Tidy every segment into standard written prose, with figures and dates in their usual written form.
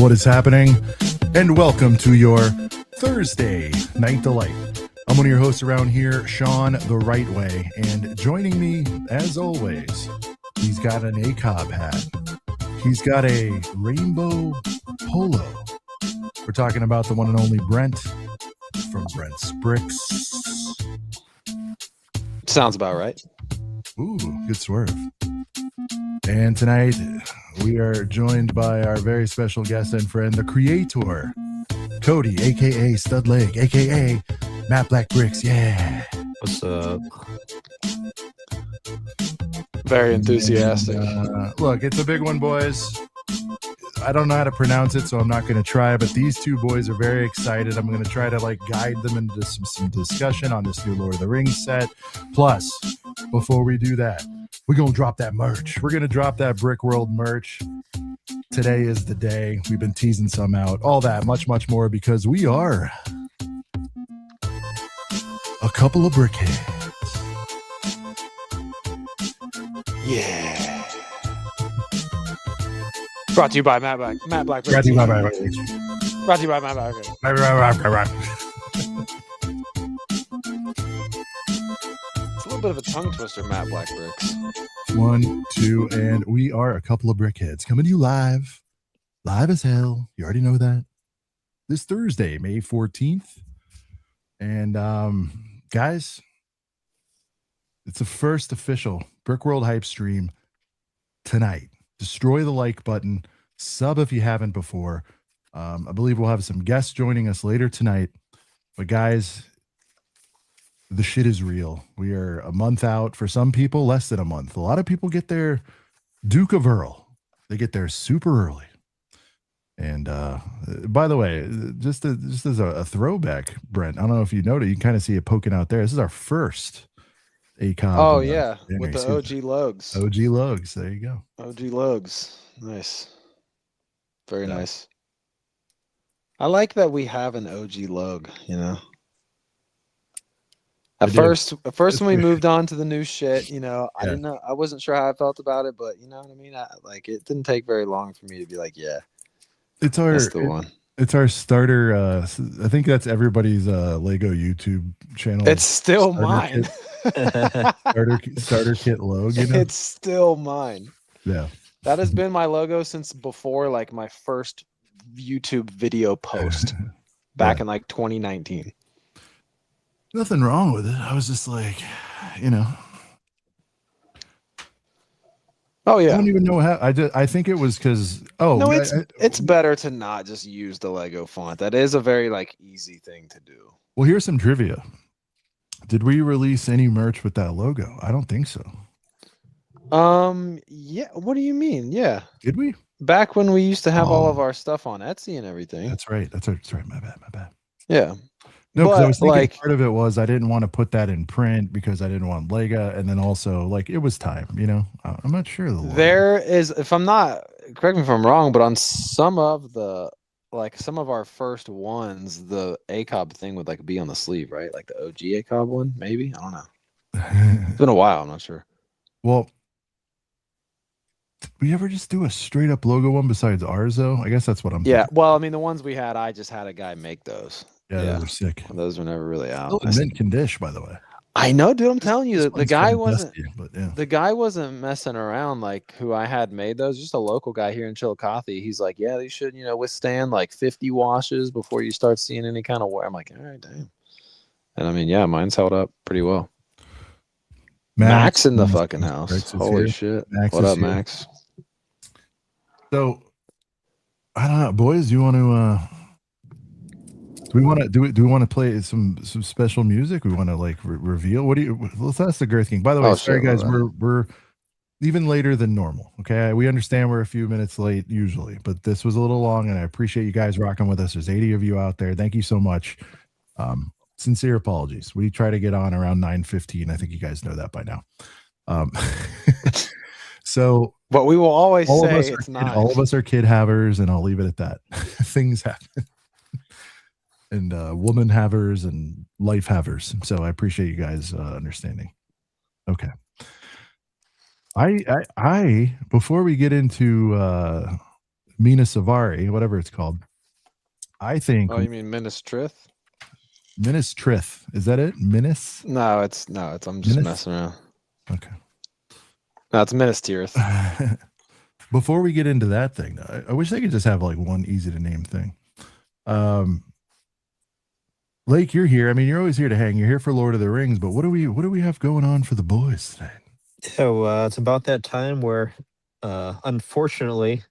What is happening? And welcome to your Thursday Night Delight. I'm one of your hosts around here, Sean the Right Way, and joining me, as always, he's got an ACOB hat. He's got a rainbow polo. We're talking about the one and only Brent from Brent's Bricks. Sounds about right. Ooh, good swerve. And tonight, we are joined by our very special guest and friend, the creator, Cody, a.k.a. Stud Leg, a.k.a. Matt Black Bricks. Yeah. What's up? Very enthusiastic. Look, it's a big one, boys. I don't know how to pronounce it, so I'm not going to try, but these two boys are very excited. I'm going to try to guide them into some discussion on this new Lord of the Rings set. Plus, before we do that, we're going to drop that merch. We're going to drop that Brickworld merch. Today is the day. We've been teasing some out. All that, much, much more, because we are a couple of brickheads. Yeah. Brought to you by Matt Black. Matt Black. Brought to you by Matt Black. Brought to you by Matt Black. It's a little bit of a tongue twister, Matt Black Bricks. 1, 2, and we are a couple of brickheads coming to you live as hell. You already know that. This Thursday, May 14th. And guys, it's the first official Brickworld hype stream tonight. Destroy the like button, sub if you haven't before. I believe we'll have some guests joining us later tonight. But guys, the shit is real. We are a month out. For some people, less than a month. A lot of people get their Duke of Earl. They get there super early. And by the way, just as a throwback, Brent, I don't know if you noticed, you can kind of see it poking out there. This is our first ACOB. Oh, yeah, with the OG Logs. OG Logs, there you go. OG Logs. Nice. Very nice. I like that we have an OG Log, you know. At first when we moved on to the new shit, you know, I didn't know, I wasn't sure how I felt about it, but you know what I mean? It didn't take very long for me to be like, yeah, that's the one. It's our starter. I think that's everybody's Lego YouTube channel. It's still mine. starter kit logo. You know? It's still mine. Yeah. That has been my logo since before my first YouTube video post back in 2019. Nothing wrong with it. I was just you know. Oh yeah. I don't even know how. I think it was because. Oh no, it's better to not just use the Lego font. That is a very easy thing to do. Well, here's some trivia. Did we release any merch with that logo? I don't think so. Yeah. What do you mean? Yeah. Did we? Back when we used to have all of our stuff on Etsy and everything. That's right. That's right. My bad. Yeah. No, because I was thinking part of it was I didn't want to put that in print because I didn't want Lego, and then also it was time, you know. I'm not sure. There is, if I'm not, correct me if I'm wrong, but on some of the some of our first ones, the ACOB thing would be on the sleeve, right? The OG ACOB one, maybe. I don't know. It's been a while. I'm not sure. Well, did we ever just do a straight up logo one besides ours though? I guess that's what I'm. Yeah. Well, I mean, the ones we had, I just had a guy make those. Yeah, they were sick. Those were never really out. Still in mint condition, by the way. I know, dude. I'm telling you, the guy wasn't. Dusty, but yeah. The guy wasn't messing around. Who I had made those, just a local guy here in Chillicothe. He's like, yeah, they should, withstand 50 washes before you start seeing any kind of wear. I'm like, all right, damn. And I mean, yeah, mine's held up pretty well. Max in the fucking house. Holy shit! What up, Max? So, I don't know, boys. You want to? Do we want to play some special music? We want to reveal. What do you? Let's ask the Girth King. By the way, sorry guys, we're even later than normal. Okay, we understand we're a few minutes late usually, but this was a little long, and I appreciate you guys rocking with us. There's 80 of you out there. Thank you so much. Sincere apologies. We try to get on around 9:15. I think you guys know that by now. So, but we will always say it's not. All of us are kid havers, and I'll leave it at that. Things happen. And woman havers and life havers. So I appreciate you guys understanding. Okay. I before we get into Mina Savari, whatever it's called. I think. Oh, you mean Ministrith? Minas Trith. Is that it? Minas? No, it's I'm just Minis? messing around. Okay. No, it's Ministirith. Before we get into that thing, I wish they could just have like one easy to name thing. Lake, you're here. I mean, you're always here to hang. You're here for Lord of the Rings, but what do we have going on for the boys today? So it's about that time where, unfortunately,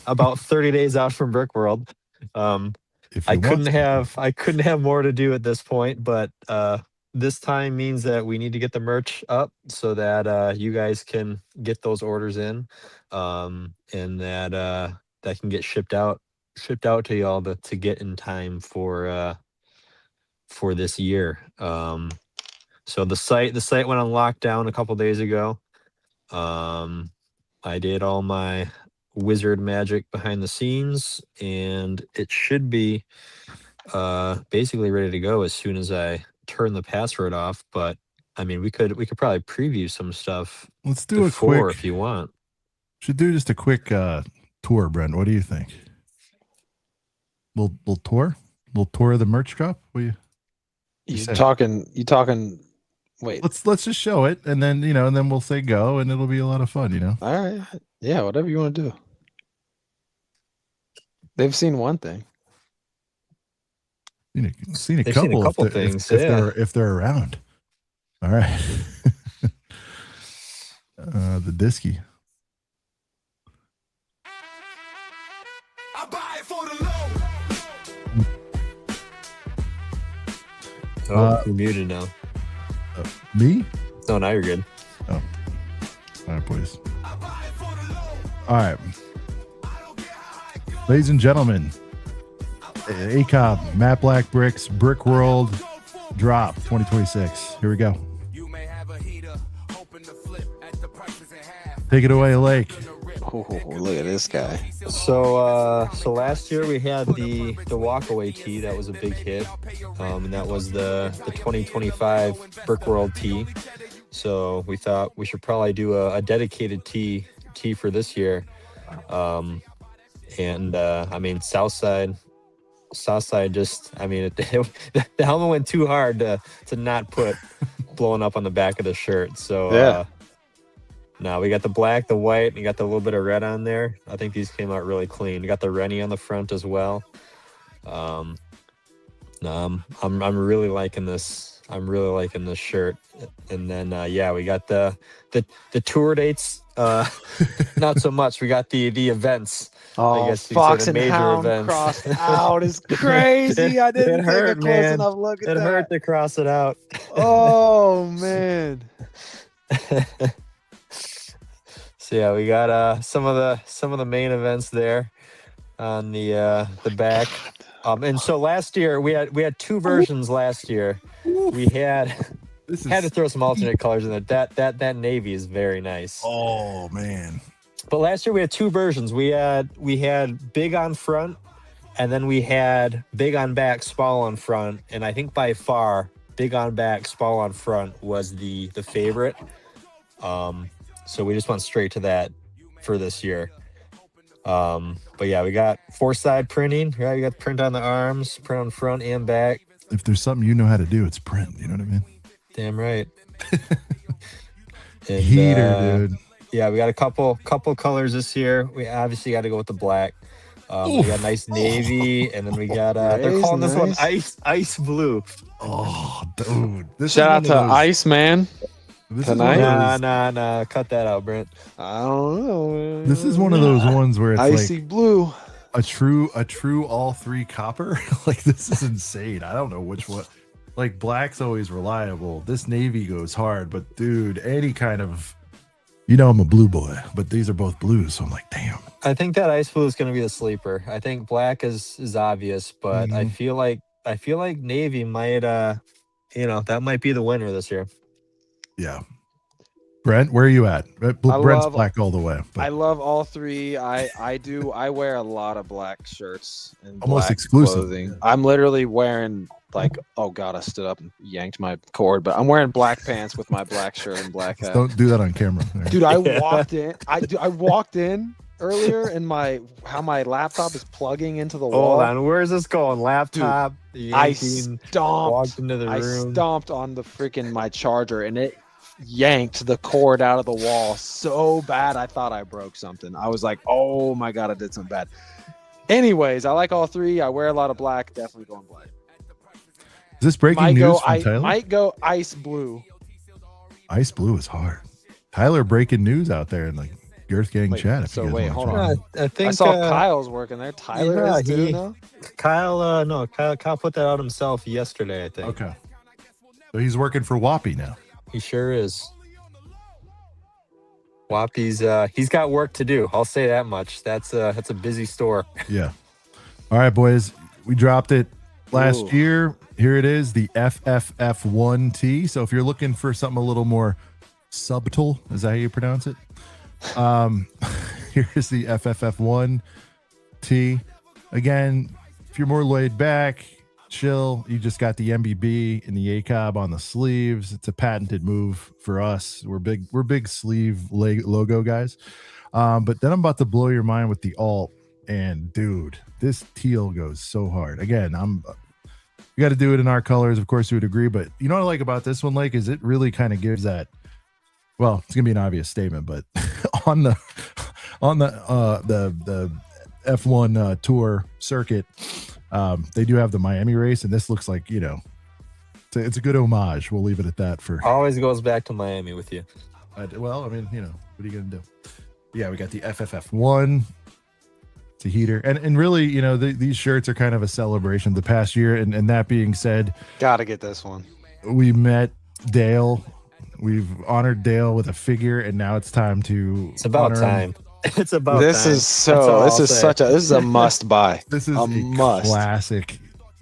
about 30 days out from Brickworld, I couldn't have more to do at this point, but this time means that we need to get the merch up so that you guys can get those orders in, and that can get shipped out to y'all to get in time for this year. So the site went on lockdown a couple days ago. I did all my wizard magic behind the scenes, and it should be basically ready to go as soon as I turn the password off. But I mean, we could probably preview some stuff. Let's do before, a quick, if you want. Should do just a quick tour, Brent. What do you think? Little tour of the merch drop. You talking? Wait. Let's just show it, and then and then we'll say go, and it'll be a lot of fun. All right. Yeah, whatever you want to do. They've seen one thing. Seen a couple things if they're around. All right. The Disky. I buy it for the low. Oh, you're muted now. Me? No, now you're good. Oh. All right, boys. All right. Ladies and gentlemen, ACOB, Matte Black Bricks, Brickworld drop 2026. Here we go. Take it away, Lake. Oh, look at this guy. So last year we had the walkaway tee that was a big hit, and that was the 2025 Brickworld tee. So we thought we should probably do a dedicated tee for this year. And I mean, Southside just, I mean, the helmet went too hard to not put blowing up on the back of the shirt. So yeah. No, we got the black, the white, and you got the little bit of red on there. I think these came out really clean. You got the Rennie on the front as well. No, I'm really liking this. I'm really liking this shirt. And then yeah, we got the tour dates. Not so much. We got the events. Oh, I guess Fox and Hound events. crossed out is crazy. I didn't take a close enough look at that. It hurt to cross it out. Oh man. So yeah, we got some of the main events there on the back. And so last year we had two versions last year. We had to throw some alternate colors in there. That navy is very nice. Oh man. But last year we had two versions. We had big on front, and then we had big on back, small on front. And I think by far big on back, small on front was the favorite. So we just went straight to that for this year. But yeah, we got 4-side printing. Right, we got print on the arms, print on front and back. If there's something you know how to do, it's print. You know what I mean? Damn right. And, Heater, dude. Yeah, we got a couple colors this year. We obviously got to go with the black. We got nice navy, and then we got they're calling this one ice blue. Oh, dude! Shout out to Ice Man. Tonight? Nah. Cut that out, Brent. I don't know. This is one of those ones where it's icy like blue. A true all three copper. Like this is insane. I don't know which one. Like black's always reliable. This navy goes hard, but dude, any kind of, I'm a blue boy, but these are both blues, so I'm like, damn. I think that ice blue is going to be the sleeper. I think black is obvious, but I feel like navy might that might be the winner this year. Yeah. Brent, where are you at? Brent's black all the way. But. I love all three. I wear a lot of black shirts and almost black exclusive clothing. Yeah. I'm literally wearing oh god, I stood up and yanked my cord, but I'm wearing black pants with my black shirt and black hat. Don't do that on camera. Dude, I walked in. I walked in earlier in how my laptop is plugging into the Hold wall? on, where's this going? Laptop. I yanking, stomped. walked into the I room. stomped on the freaking my charger, and it yanked the cord out of the wall so bad. I thought I broke something. I was like, "Oh my god, I did something bad." Anyways, I like all three. I wear a lot of black. Definitely going black. Is this breaking news from Tyler? Might go ice blue. Ice blue is hard. Tyler breaking news out there in the Girth Gang Wait, chat. If so you guys wait, wanna hold join on. in. I think I saw Kyle's working there. Tyler yeah, is too now. Kyle put that out himself yesterday, I think. Okay. So he's working for Whoppy now. He sure is. Whoppy's he's got work to do. I'll say that much. That's a busy store. Yeah. All right, boys. We dropped it last Ooh. year. Here it is, the FFF1T. So if you're looking for something a little more subtle, is that how you pronounce it? Here's the FFF1T. Again, if you're more laid back, chill, you just got the MBB and the ACOB on the sleeves. It's a patented move for us. We're big sleeve logo guys. But then I'm about to blow your mind with the alt. And dude, this teal goes so hard. Again, you got to do it in our colors, of course. You would agree, but you know what I like about this one, Lake, is it really kind of gives that. Well, it's gonna be an obvious statement, but on the F1 tour circuit, they do have the Miami race, and this looks like it's a good homage. We'll leave it at that for. Always goes back to Miami with you. Well, I mean, what are you gonna do? Yeah, we got the FFF1. It's a heater, and really, these shirts are kind of a celebration of the past year. And that being said, Gotta get this one. we met Dale. We've honored Dale with a figure, and now it's time to. It's about honor time. him. It's about This time. is so. This is such a. This is a must buy. This is A a must.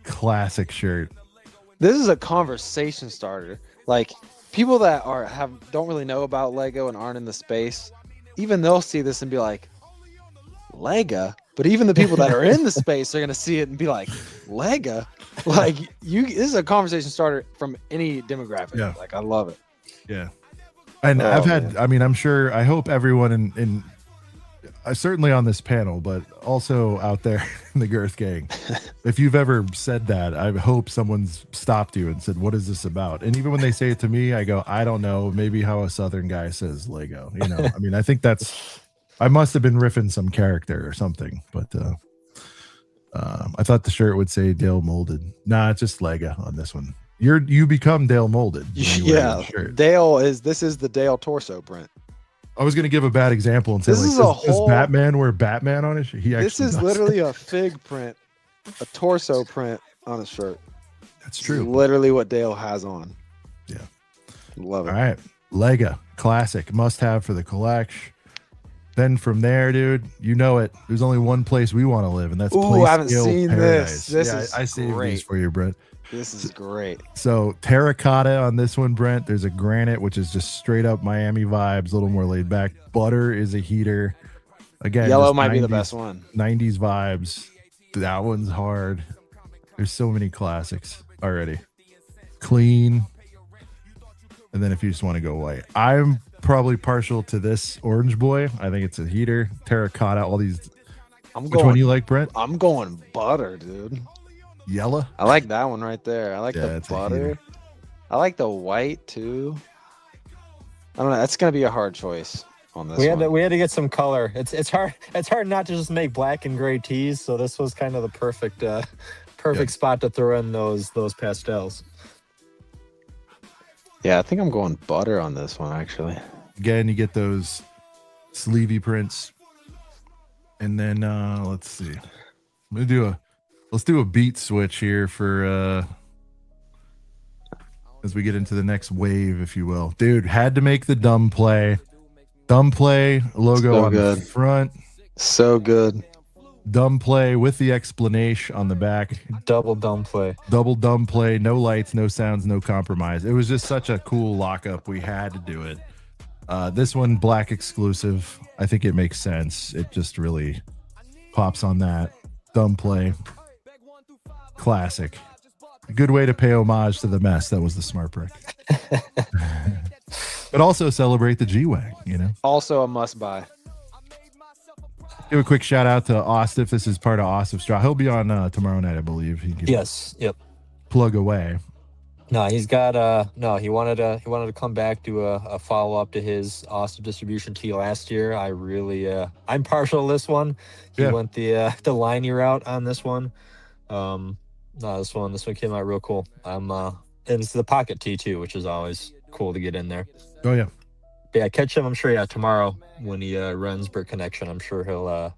classic shirt. This is a conversation starter. Like people that don't really know about Lego and aren't in the space, even they'll see this and be like, Lego. But even the people that are in the space are gonna see it and be like, Lego. Like this is a conversation starter from any demographic. Yeah. Like I love it. Yeah. And Oh, I've had, man. I mean, I'm sure, I hope everyone in certainly on this panel, but also out there in the Girth Gang, if you've ever said that, I hope someone's stopped you and said, what is this about? And even when they say it to me, I go, I don't know, maybe how a Southern guy says Lego, I mean, I think I must have been riffing some character or something, but I thought the shirt would say Dale Molded. Nah, it's just Lego on this one. You become Dale Molded. when you wear Yeah. the shirt. This is the Dale torso print. I was going to give a bad example and say, This like, is a does whole- Batman wear Batman on his shirt? He actually This is does. literally a fig print, a torso print on a shirt. That's This is true. literally what Dale has on. Yeah. Love it. All right. Lego, classic, must have for the collection. Then from there, dude, you know it. There's only one place we want to live, and that's Ooh, Place I haven't Scale seen Paradise. this. This Yeah, is I saved these great. for you, Brent. This is great. So terracotta on this one, Brent. There's a granite, which is just straight up Miami vibes, a little more laid back. Butter is a heater. Again, Yellow just might be the 90s best one. 90s vibes. That one's hard. There's so many classics already. Clean. And then if you just want to go white, I'm probably partial to this orange boy. I think it's a heater. Terracotta, all these. Which one you like, Brent? I'm going butter, dude. Yellow? I like that one right there. I like Yeah, the it's a butter. heater. I like the white too. I don't know. That's gonna be a hard choice on this We had one. to get some color. It's hard not to just make black and gray tees. So this was kind of the perfect spot to throw in those pastels. Yeah, I think I'm going butter on this one actually. Again, you get those sleevey prints. And then let's see. Let's do a beat switch here for as we get into the next wave, if you will. Dude, had to make the dumb play. Dumb play logo So on good. the front. So good. Dumb play with the explanation on the back. Double dumb play. Double dumb play. No lights, no sounds, no compromise. It was just such a cool lockup. We had to do it. This one, black exclusive. I think it makes sense. It just really pops on that. Dumb play. Classic. A good way to pay homage to the mess that was the smart brick. But also celebrate the G-Wag, Also a must buy. Give a quick shout out to Ostif. This is part of Ostif's draw. He'll be on tomorrow night, I believe. He can Yes. Yep. plug away. No, he's got no, he wanted to come back, do a follow up to his Austin distribution tea last year. I really I'm partial to this one. He went the liney route on this one. No, this one came out real cool. And it's the pocket tee too, which is always cool to get in there. Oh yeah. But yeah, catch him, I'm sure, tomorrow when he runs Brick Connection. I'm sure he'll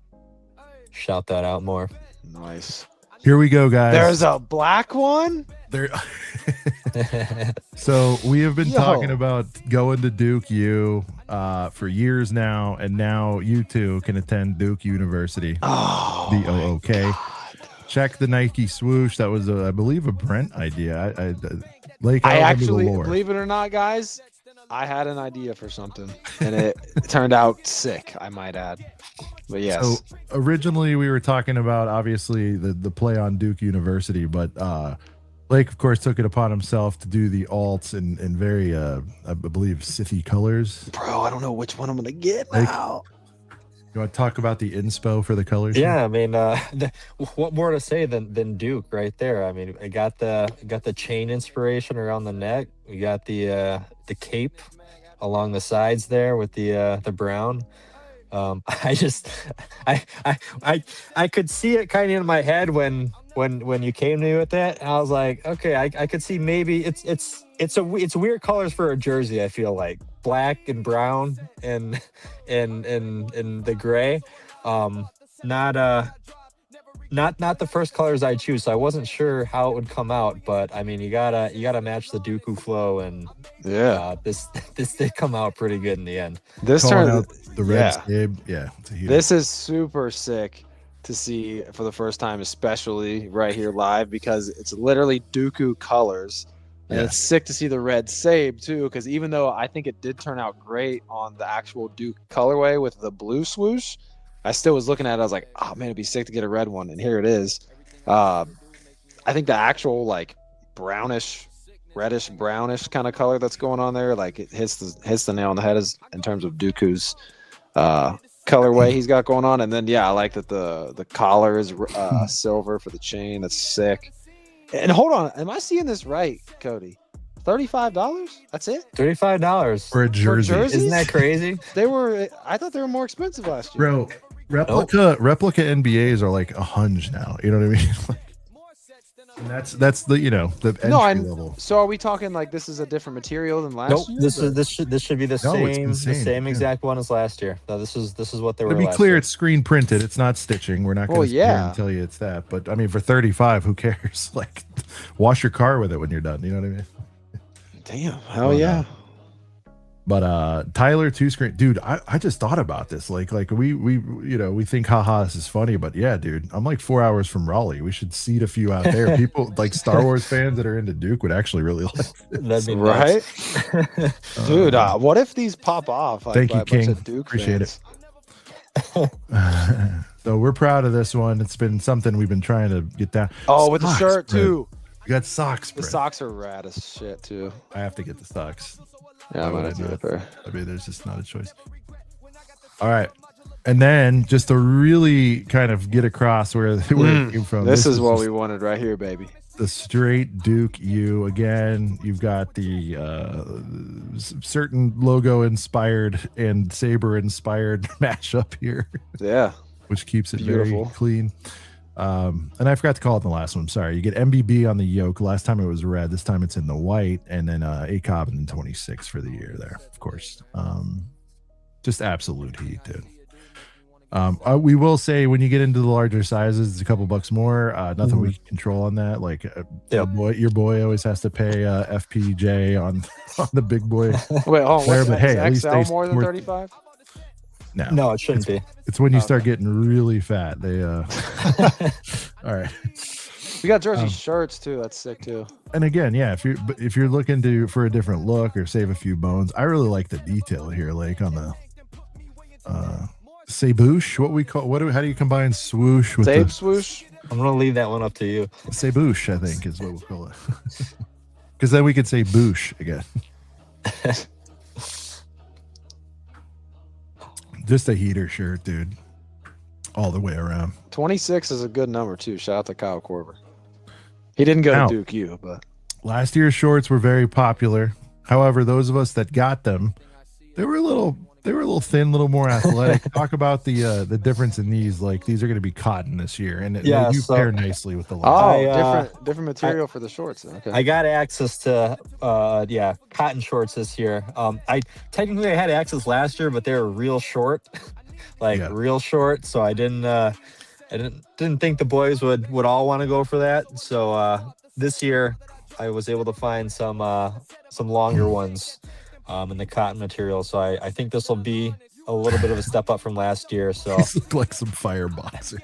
shout that out more. Nice. Here we go, guys. There's a black one. There. So we have been talking about going to Duke U for years now, and now you two can attend Duke University. Oh, DOOK. Check the Nike swoosh. That was, I believe, a Brent idea. I actually, believe it or not, guys, I had an idea for something, and it turned out sick, I might add. But yes. So originally we were talking about obviously the play on Duke University, but Blake, of course, took it upon himself to do the alts in very, I believe, Sithy colors. Bro, I don't know which one I'm gonna get Blake, now. You want to talk about the inspo for the colors? Yeah, I mean, what more to say than Duke right there? I mean, I got the chain inspiration around the neck. We got the cape along the sides there with the brown. I could see it kind of in my head when you came to me with that. I was like, okay, I could see maybe it's weird colors for a jersey. I feel like black and brown and the gray. Not the first colors I choose, so I wasn't sure how it would come out. But I mean, you gotta match the Dooku flow, and yeah, this did come out pretty good in the end. This turned out the red scabe. Yeah, this is super sick to see for the first time, especially right here live, because it's literally Dooku colors. And it's sick to see the red sabe too, because even though I think it did turn out great on the actual Duke colorway with the blue swoosh, I still was looking at it. I was like, oh man, it'd be sick to get a red one. And here it is. I think the actual like brownish, reddish, brownish kind of color that's going on there, like it hits the nail on the head is in terms of Dooku's colorway he's got going on. And then I like that the collar is silver for the chain. That's sick. And hold on, am I seeing this right, Cody? $35? That's it? $35 for a jersey. Isn't that crazy? I thought they were more expensive last year. Bro, replica NBAs are like $100 now. You know what I mean? And that's the the entry level. So are we talking like this is a different material than last year? This should be the same exact one as last year. No, this is what they were. To be clear, it's screen printed. It's not stitching. We're not going to tell you it's that. But I mean, for 35, who cares? Like, wash your car with it when you're done. You know what I mean? Damn, hell yeah. But Tyler, two screen dude, I just thought about this. Like we think haha this is funny, but yeah, dude, I'm like 4 hours from Raleigh. We should seat a few out there. People like Star Wars fans that are into Duke would actually really like this. That'd be right. Dude, what if these pop off? Thank you, King. Appreciate it. So we're proud of this one. It's been something we've been trying to get down. Oh, with the shirt too. You got socks, bro. The socks are rad as shit too. I have to get the socks. Yeah, I'm gonna do it there. I mean, there's just not a choice. All right. And then just to really kind of get across where it came from. This is what we wanted right here, baby. The straight Duke U. Again, you've got the certain logo inspired and saber inspired mashup here. Yeah. Which keeps it beautiful, very clean. And I forgot to call it the last one. Sorry. You get MBB on the yoke. Last time it was red. This time it's in the white. And then ACOB and 26 for the year there, of course. Just absolute heat, dude. We will say when you get into the larger sizes, it's a couple bucks more. Nothing we can control on that. Like your boy always has to pay FPJ on the big boy. Wait, hold on. But hey, at least XL more than 35? No, it shouldn't be. It's when you start getting really fat. They all right. We got jersey shirts too. That's sick too. And again, yeah, if you're looking for a different look or save a few bones, I really like the detail here, like on the Saboosh. How do you combine swoosh with swoosh? I'm gonna leave that one up to you. Saboosh, I think, is what we'll call it. Because then we could say boosh again. Just a heater shirt, dude. all the way around. 26 is a good number too. Shout out to Kyle Korver. He didn't go Now, to Duke U, but last year's shorts were very popular. However, those of us that got them, they were a little thin, a little more athletic. Talk about the difference in these. Like these are going to be cotton this year, and they do pair nicely with the line. different material for the shorts. Okay. I got access to cotton shorts this year. I technically had access last year, but they were real short, real short. So I didn't think the boys would all want to go for that. So this year I was able to find some longer ones in the cotton material. So I think this will be a little bit of a step up from last year. So these look like some fireboxers.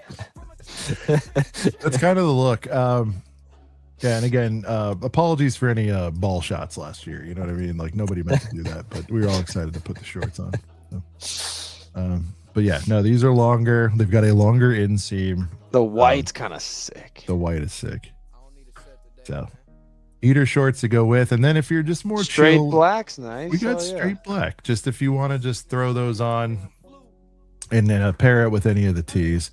That's kind of the look. Yeah, and again, apologies for any ball shots last year. You know what I mean? Like nobody meant to do that, but we were all excited to put the shorts on. So, but yeah, no, these are longer. They've got a longer inseam. The white's kind of sick. The white is sick. So, eater shorts to go with, and then if you're just more straight chill, black's nice. we got straight black. Just if you want to just throw those on, and then pair it with any of the tees.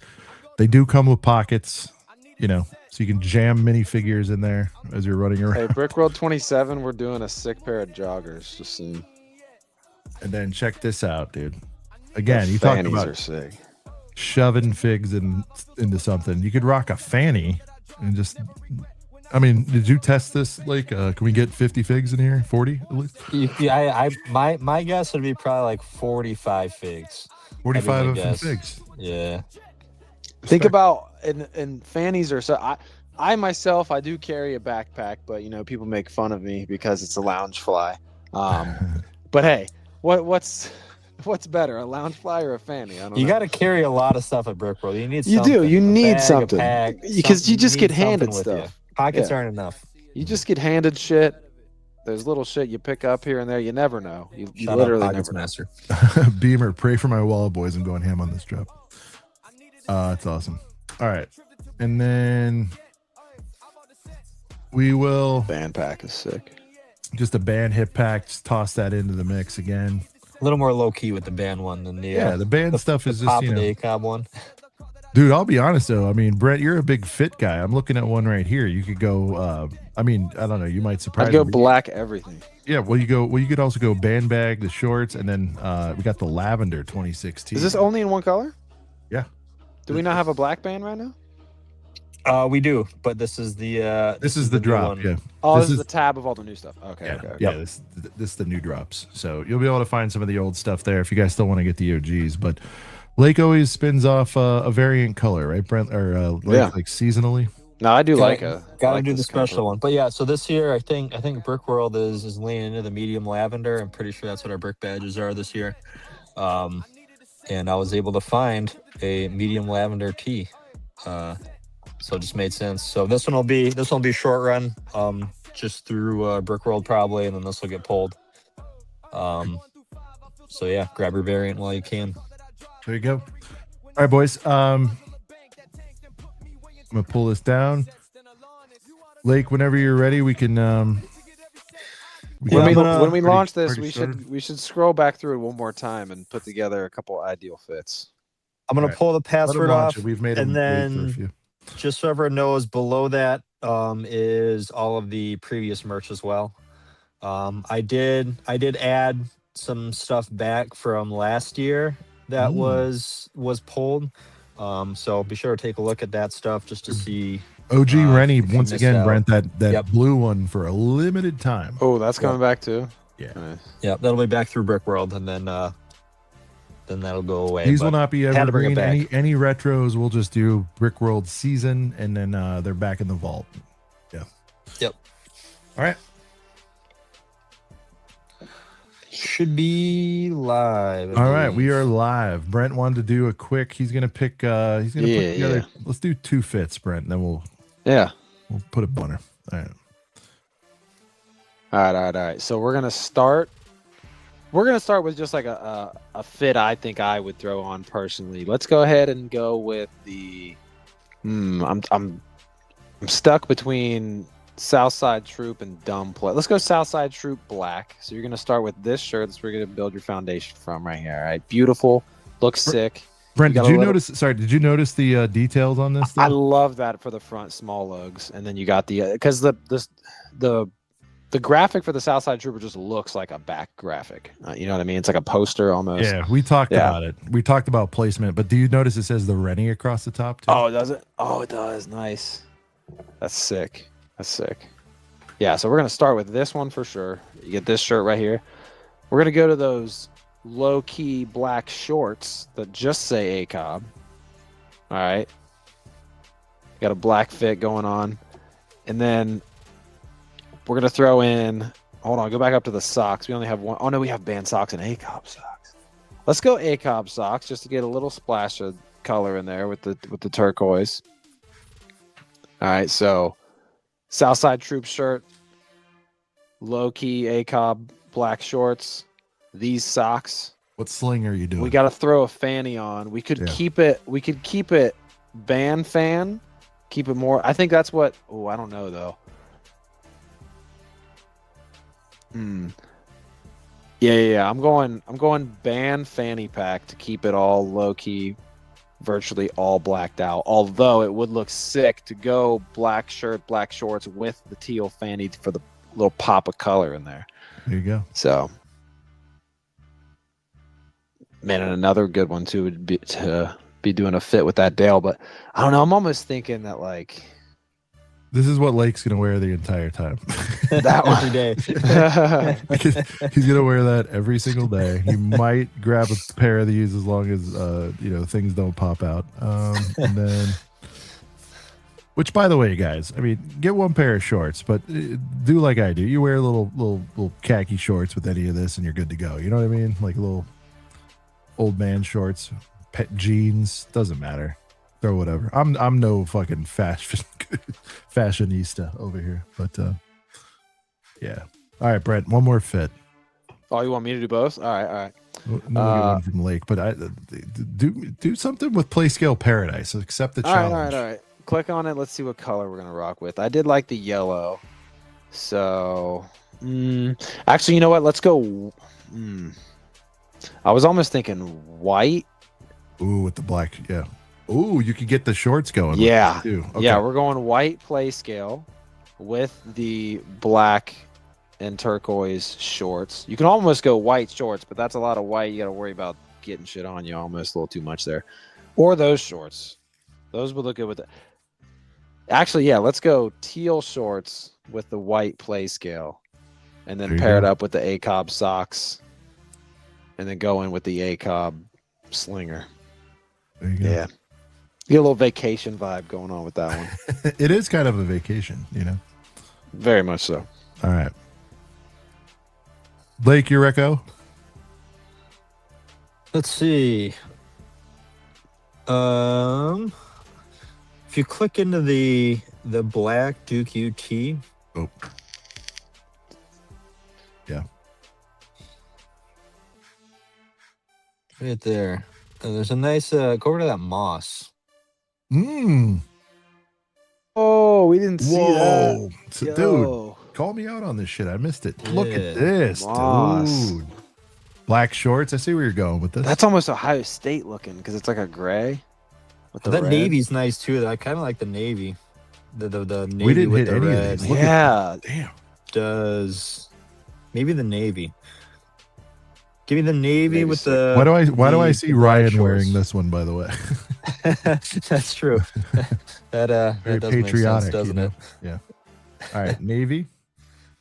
They do come with pockets, you know, so you can jam minifigures in there as you're running around. Hey, Brickworld 27, we're doing a sick pair of joggers. Just seeing. And then check this out, dude. Again, you talk about sick. Shoving figs into something. You could rock a fanny and just. I mean, did you test this? Like, can we get 50 figs in here? 40 at least? Yeah, my guess would be probably like 45 figs. 45 of them figs. Yeah. Think about and fannies are so. I myself, I do carry a backpack, but you know people make fun of me because it's a lounge fly. But hey, what's better, a lounge fly or a fanny? I don't know. You got to carry a lot of stuff at Brickworld. You need something because you just get handed stuff. Pockets aren't enough. You just get handed shit. There's little shit you pick up here and there. You never know. You literally never know. Master. Beamer, pray for my wall boys. I'm going ham on this drop. It's awesome. All right, and then we will band pack is sick. Just a band hip pack. Just toss that into the mix again. A little more low key with the band one than the band stuff is just the ACOB one. Dude, I'll be honest though. I mean, Brett, you're a big fit guy. I'm looking at one right here. You could go. I mean, I don't know. You might surprise. I'd go black everything. Yeah. Well, you could also go band bag, the shorts, and then we got the lavender 2016. Is this only in one color? Yeah. Do we not have a black band right now? We do, but this is the this is the drop. Yeah. Oh, this is the tab of all the new stuff. Okay. Yeah. Okay. Yeah. This is the new drops. So you'll be able to find some of the old stuff there if you guys still want to get the OGs. But Lake always spins off a variant color, right, Brent? Or like seasonally. No, I do gotta do the special one. But yeah, so this year I think Brickworld is leaning into the medium lavender. I'm pretty sure that's what our brick badges are this year. And I was able to find a medium lavender tee. So it just made sense. So this one will be short run, just through Brickworld probably, and then this will get pulled. So yeah, grab your variant while you can. There you go. All right, boys. I'm gonna pull this down. Lake, whenever you're ready, we can. When we launch this, we should scroll back through it one more time and put together a couple ideal fits. I'm gonna pull the password off, We've made and then just so everyone knows, below that is all of the previous merch as well. I did add some stuff back from last year that was pulled. So be sure to take a look at that stuff just to see. OG Rennie, once again, Brent, that blue one for a limited time. Oh, that's coming back too. Yeah. Nice. Yeah, that'll be back through Brickworld, and then that'll go away. These will not be evergreen. Any retros, we'll just do Brickworld season, and then they're back in the vault. Yeah. Yep. All right. Should be live. All right, we are live. Brent wanted to do a quick. He's gonna pick. He's gonna put together. Yeah. Let's do 2 fits, Brent, and then we'll put a bunner. All right. So we're gonna start. We're gonna start with just like a fit I think I would throw on personally. Let's go ahead and go with the. I'm stuck between Southside Troop and Dumb Play. Let's go Southside Troop black. So you're gonna start with this shirt. That's where you're gonna build your foundation from right here. All right, beautiful, looks sick. Brent, got did a you little- notice? Sorry, did you notice the details on this? I though? love that for the front small lugs, and then you got the because the graphic for the Southside Trooper just looks like a back graphic. You know what I mean? It's like a poster almost. Yeah, we talked Yeah. about it. We talked about placement, but do you notice it says the Rennie across the top too? Oh, does it? Oh, it does. Nice. That's sick. That's sick. Yeah, so we're gonna start with this one for sure. You get this shirt right here. We're gonna go to those low-key black shorts that just say ACOB. All right. Got a black fit going on. And then we're going to throw in, hold on, go back up to the socks. We only have one. Oh, no, we have band socks and ACOB socks. Let's go ACOB socks just to get a little splash of color in there with the turquoise. All right, so Southside Troop shirt, low-key ACOB black shorts, these socks. What sling are you doing? We got to throw a fanny on. We could keep it. We could keep it band fan. Keep it more. I think that's what. Oh, I don't know though. Yeah. I'm going band fanny pack to keep it all low key, virtually all blacked out. Although it would look sick to go black shirt, black shorts with the teal fanny for the little pop of color in there. There you go. So. Man, and another good one too would be to be doing a fit with that Dale, but I don't know. I'm almost thinking that like This is what Lake's gonna wear the entire time. that one. Every day. He's gonna wear that every single day. He might grab a pair of these as long as things don't pop out. And then, which by the way, guys, I mean, get one pair of shorts, but do like I do. You wear little khaki shorts with any of this, and you're good to go. You know what I mean? Like little old man shorts, pet jeans, doesn't matter. Throw whatever. I'm no fucking fashionista over here, but yeah. All right, Brent, one more fit. Oh, you want me to do both? All right. No, we'll get one from Lake, but I do something with Play Scale Paradise. Accept the challenge. All right. Click on it. Let's see what color we're gonna rock with. I did like the yellow, so actually, you know what? Let's go. I was almost thinking white. Ooh, with the black, yeah. Ooh, you could get the shorts going. Yeah, too. Okay. Yeah, we're going white play scale with the black and turquoise shorts. You can almost go white shorts, but that's a lot of white. You got to worry about getting shit on you almost a little too much there. Or those shorts. Those would look good with it. Actually, yeah, let's go teal shorts with the white play scale and then pair it up with the ACOB socks and then go in with the ACOB slinger. There you go. Yeah. You get a little vacation vibe going on with that one. It is kind of a vacation, you know. Very much so. All right. Blake, your reco? Let's see. If you click into the black Dooku T. Oh. Yeah. Right there. There's a nice go over to that moss. Oh, we didn't see that. Whoa. So, dude, call me out on this shit. I missed it. Look at Yeah. this, Moss. dude. Black shorts. I see where you're going with this. That's almost Ohio State looking because it's like a gray. With the That red. navy's nice too. I kind of like the navy. The navy we didn't with hit the any red. of these. Look Yeah. Damn. Does maybe the navy? Give me the navy with the. Why do I see the black Ryan shorts. wearing this one, by the way? That's true. that Very does make sense, patriotic, doesn't you know? it? Yeah. All right, Navy.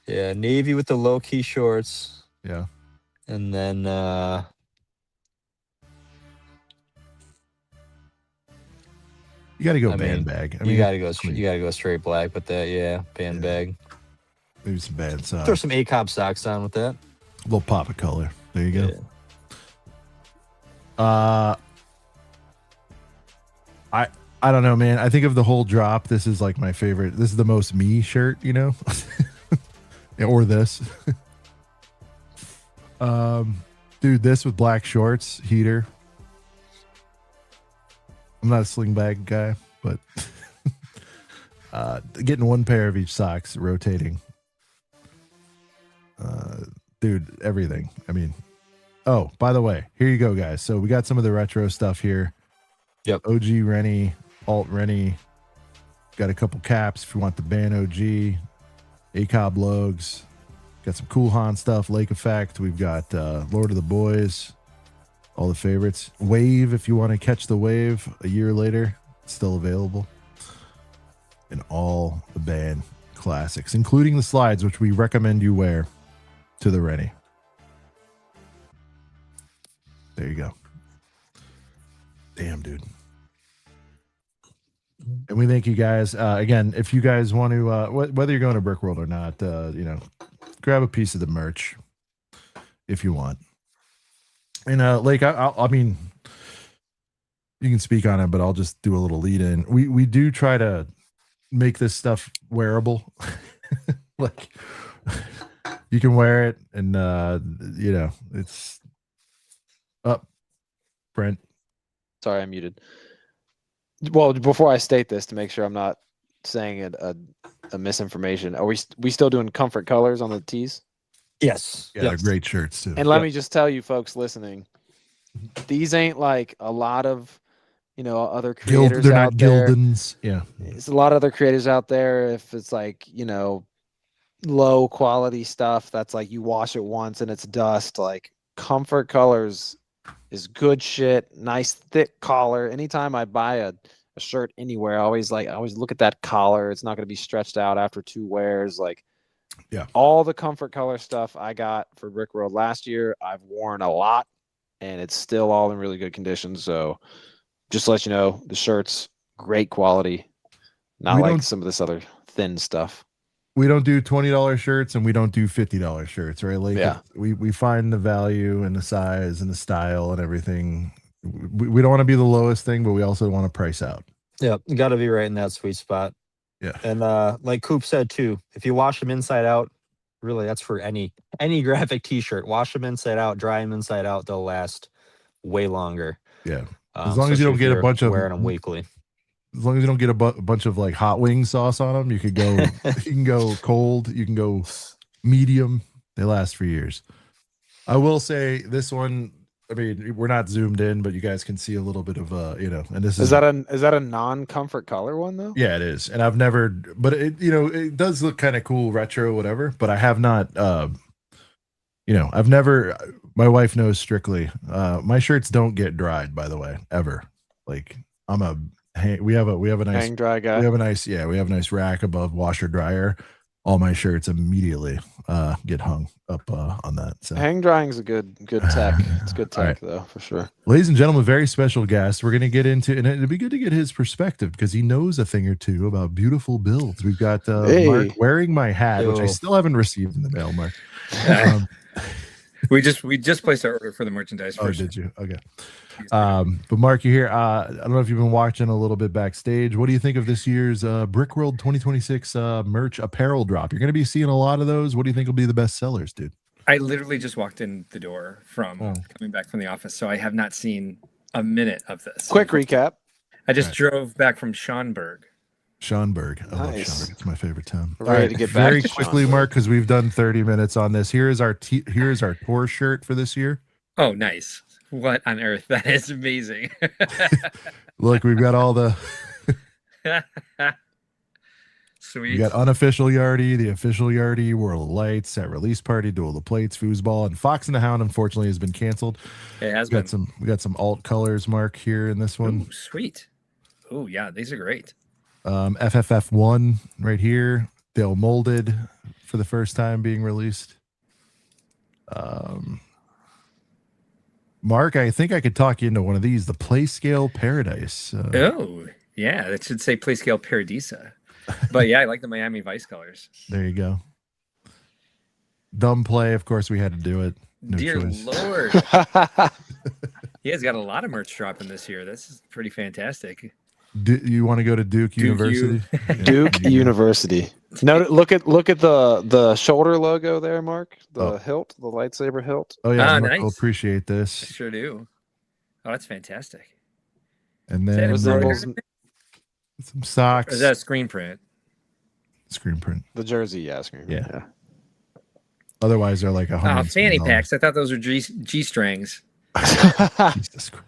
Yeah, navy with the low key shorts, Yeah. and then You got to go I band mean, bag. I you gotta go straight black with that. Yeah, band bag. Maybe some band Throw socks. some ACOB socks on with that. A little pop of color. There you go. Yeah. I don't know, man. I think of the whole drop. This is like my favorite. This is the most me shirt, you know, or this. Dude, this with black shorts, heater. I'm not a sling bag guy, but getting one pair of each socks, rotating. Dude, everything. I mean, oh, by the way, here you go, guys. So we got some of the retro stuff here. Yep. OG Rennie, Alt Rennie. Got a couple caps if you want the band OG. ACOB logs. Got some Cool Han stuff. Lake Effect. We've got Lord of the Boys. All the favorites. Wave if you want to catch the wave a year later. It's still available. And all the band classics, including the slides, which we recommend you wear to the Rennie. There you go. Damn, dude. And we thank you guys. Again, if you guys want to, whether you're going to Brickworld or not, grab a piece of the merch if you want. And Lake, I mean, you can speak on it, but I'll just do a little lead in. We do try to make this stuff wearable. Like you can wear it, and it's up. Brent. Sorry, I'm muted. Well, before I state this, to make sure I'm not saying a misinformation, are we still doing comfort colors on the tees? Yes. Yeah, they're great shirts too. And let me just tell you, folks listening, these ain't like a lot of other creators they're out not there. Gildans. Yeah, It's a lot of other creators out there. If it's like low quality stuff that's like you wash it once and it's dust, like comfort colors is good shit. Nice thick collar. Anytime I buy a shirt anywhere, I always look at that collar. It's not going to be stretched out after 2 wears. Like, yeah, all the comfort color stuff I got for Brickworld last year, I've worn a lot, and it's still all in really good condition. So, just to let you know, the shirts great quality, not like some of this other thin stuff. We don't do $20 shirts, and we don't do $50 shirts, right? Like, yeah, we find the value and the size and the style and everything. We don't want to be the lowest thing, but we also want to price out. Yeah, you got to be right in that sweet spot. Yeah, and like Coop said too, if you wash them inside out, really, that's for any graphic T-shirt. Wash them inside out, dry them inside out. They'll last way longer. Yeah, as long as you don't get a bunch of wearing them weekly. As long as you don't get a bunch of like hot wing sauce on them, you could go. You can go cold. You can go medium. They last for years. I will say this one. I mean, we're not zoomed in, but you guys can see a little bit of And this is that a non-comfort color one though? Yeah, it is. And I've never, but it does look kind of cool, retro, whatever. But I have not. I've never. My wife knows strictly. My shirts don't get dried, by the way, ever. Like we have a nice hang dry guy. We have a nice rack above washer dryer. All my shirts immediately get hung up on that. So hang drying is a good tech. It's good tech though, for sure. Ladies and gentlemen, very special guest. We're gonna get into, and it'd be good to get his perspective because he knows a thing or two about beautiful builds. We've got Mark wearing my hat, which I still haven't received in the mail, Mark. We just placed our order for the merchandise. Oh, did you? Okay. But Mark, you're here. I don't know if you've been watching a little bit backstage. What do you think of this year's Brickworld 2026 merch apparel drop? You're going to be seeing a lot of those. What do you think will be the best sellers, dude? I literally just walked in the door from coming back from the office, so I have not seen a minute of this. Quick recap. I just drove back from Schaumburg. Schaumburg. I love Schaumburg. It's my favorite town. Ready to get back very to quickly, Schaumburg. Mark, because we've done 30 minutes on this. Here's our tour shirt for this year. Oh, nice. What on earth? That is amazing. Look, we've got all the sweet. We got unofficial Yardie, the official Yardie, World of Lights, Set Release Party, Duel of Plates, Foosball, and Fox and the Hound. Unfortunately, has been canceled. It has we got some alt colors, Mark, here in this one. Ooh, sweet. Oh yeah, these are great. FFF1 right here. They'll molded for the first time being released. Mark, I think I could talk you into one of these, the Playscale Paradise. Oh, yeah, that should say Playscale Paradisa. But yeah, I like the Miami Vice colors. There you go. Dumb play, of course, we had to do it. No Dear choice. Lord. He has got a lot of merch dropping this year. This is pretty fantastic. You want to go to Duke University? Duke University. No, look at the shoulder logo there, Mark. The hilt, the lightsaber hilt. Oh yeah, nice. I'll appreciate this. I sure do. Oh, that's fantastic. And then resembles some socks. Or is that a screen print? Screen print. The jersey, yeah, screen print. Yeah. Otherwise, they're like Oh, fanny packs. I thought those were G strings. Jesus Christ.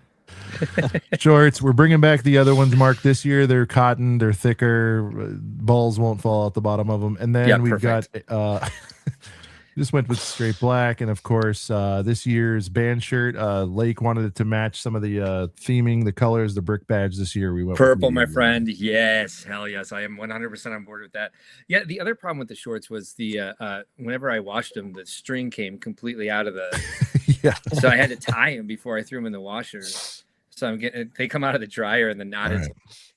Shorts. We're bringing back the other ones, Mark. This year they're cotton. They're thicker. Balls won't fall out the bottom of them. And then we've perfect. got. Just went with straight black, and of course, this year's band shirt. Lake wanted it to match some of the theming, the colors, the brick badge. This year we went Purple, with my friend. Yes, hell yes, I am 100% on board with that. Yeah, the other problem with the shorts was the whenever I washed them, the string came completely out of the. Yeah. So I had to tie them before I threw them in the washer. So they come out of the dryer and the knot is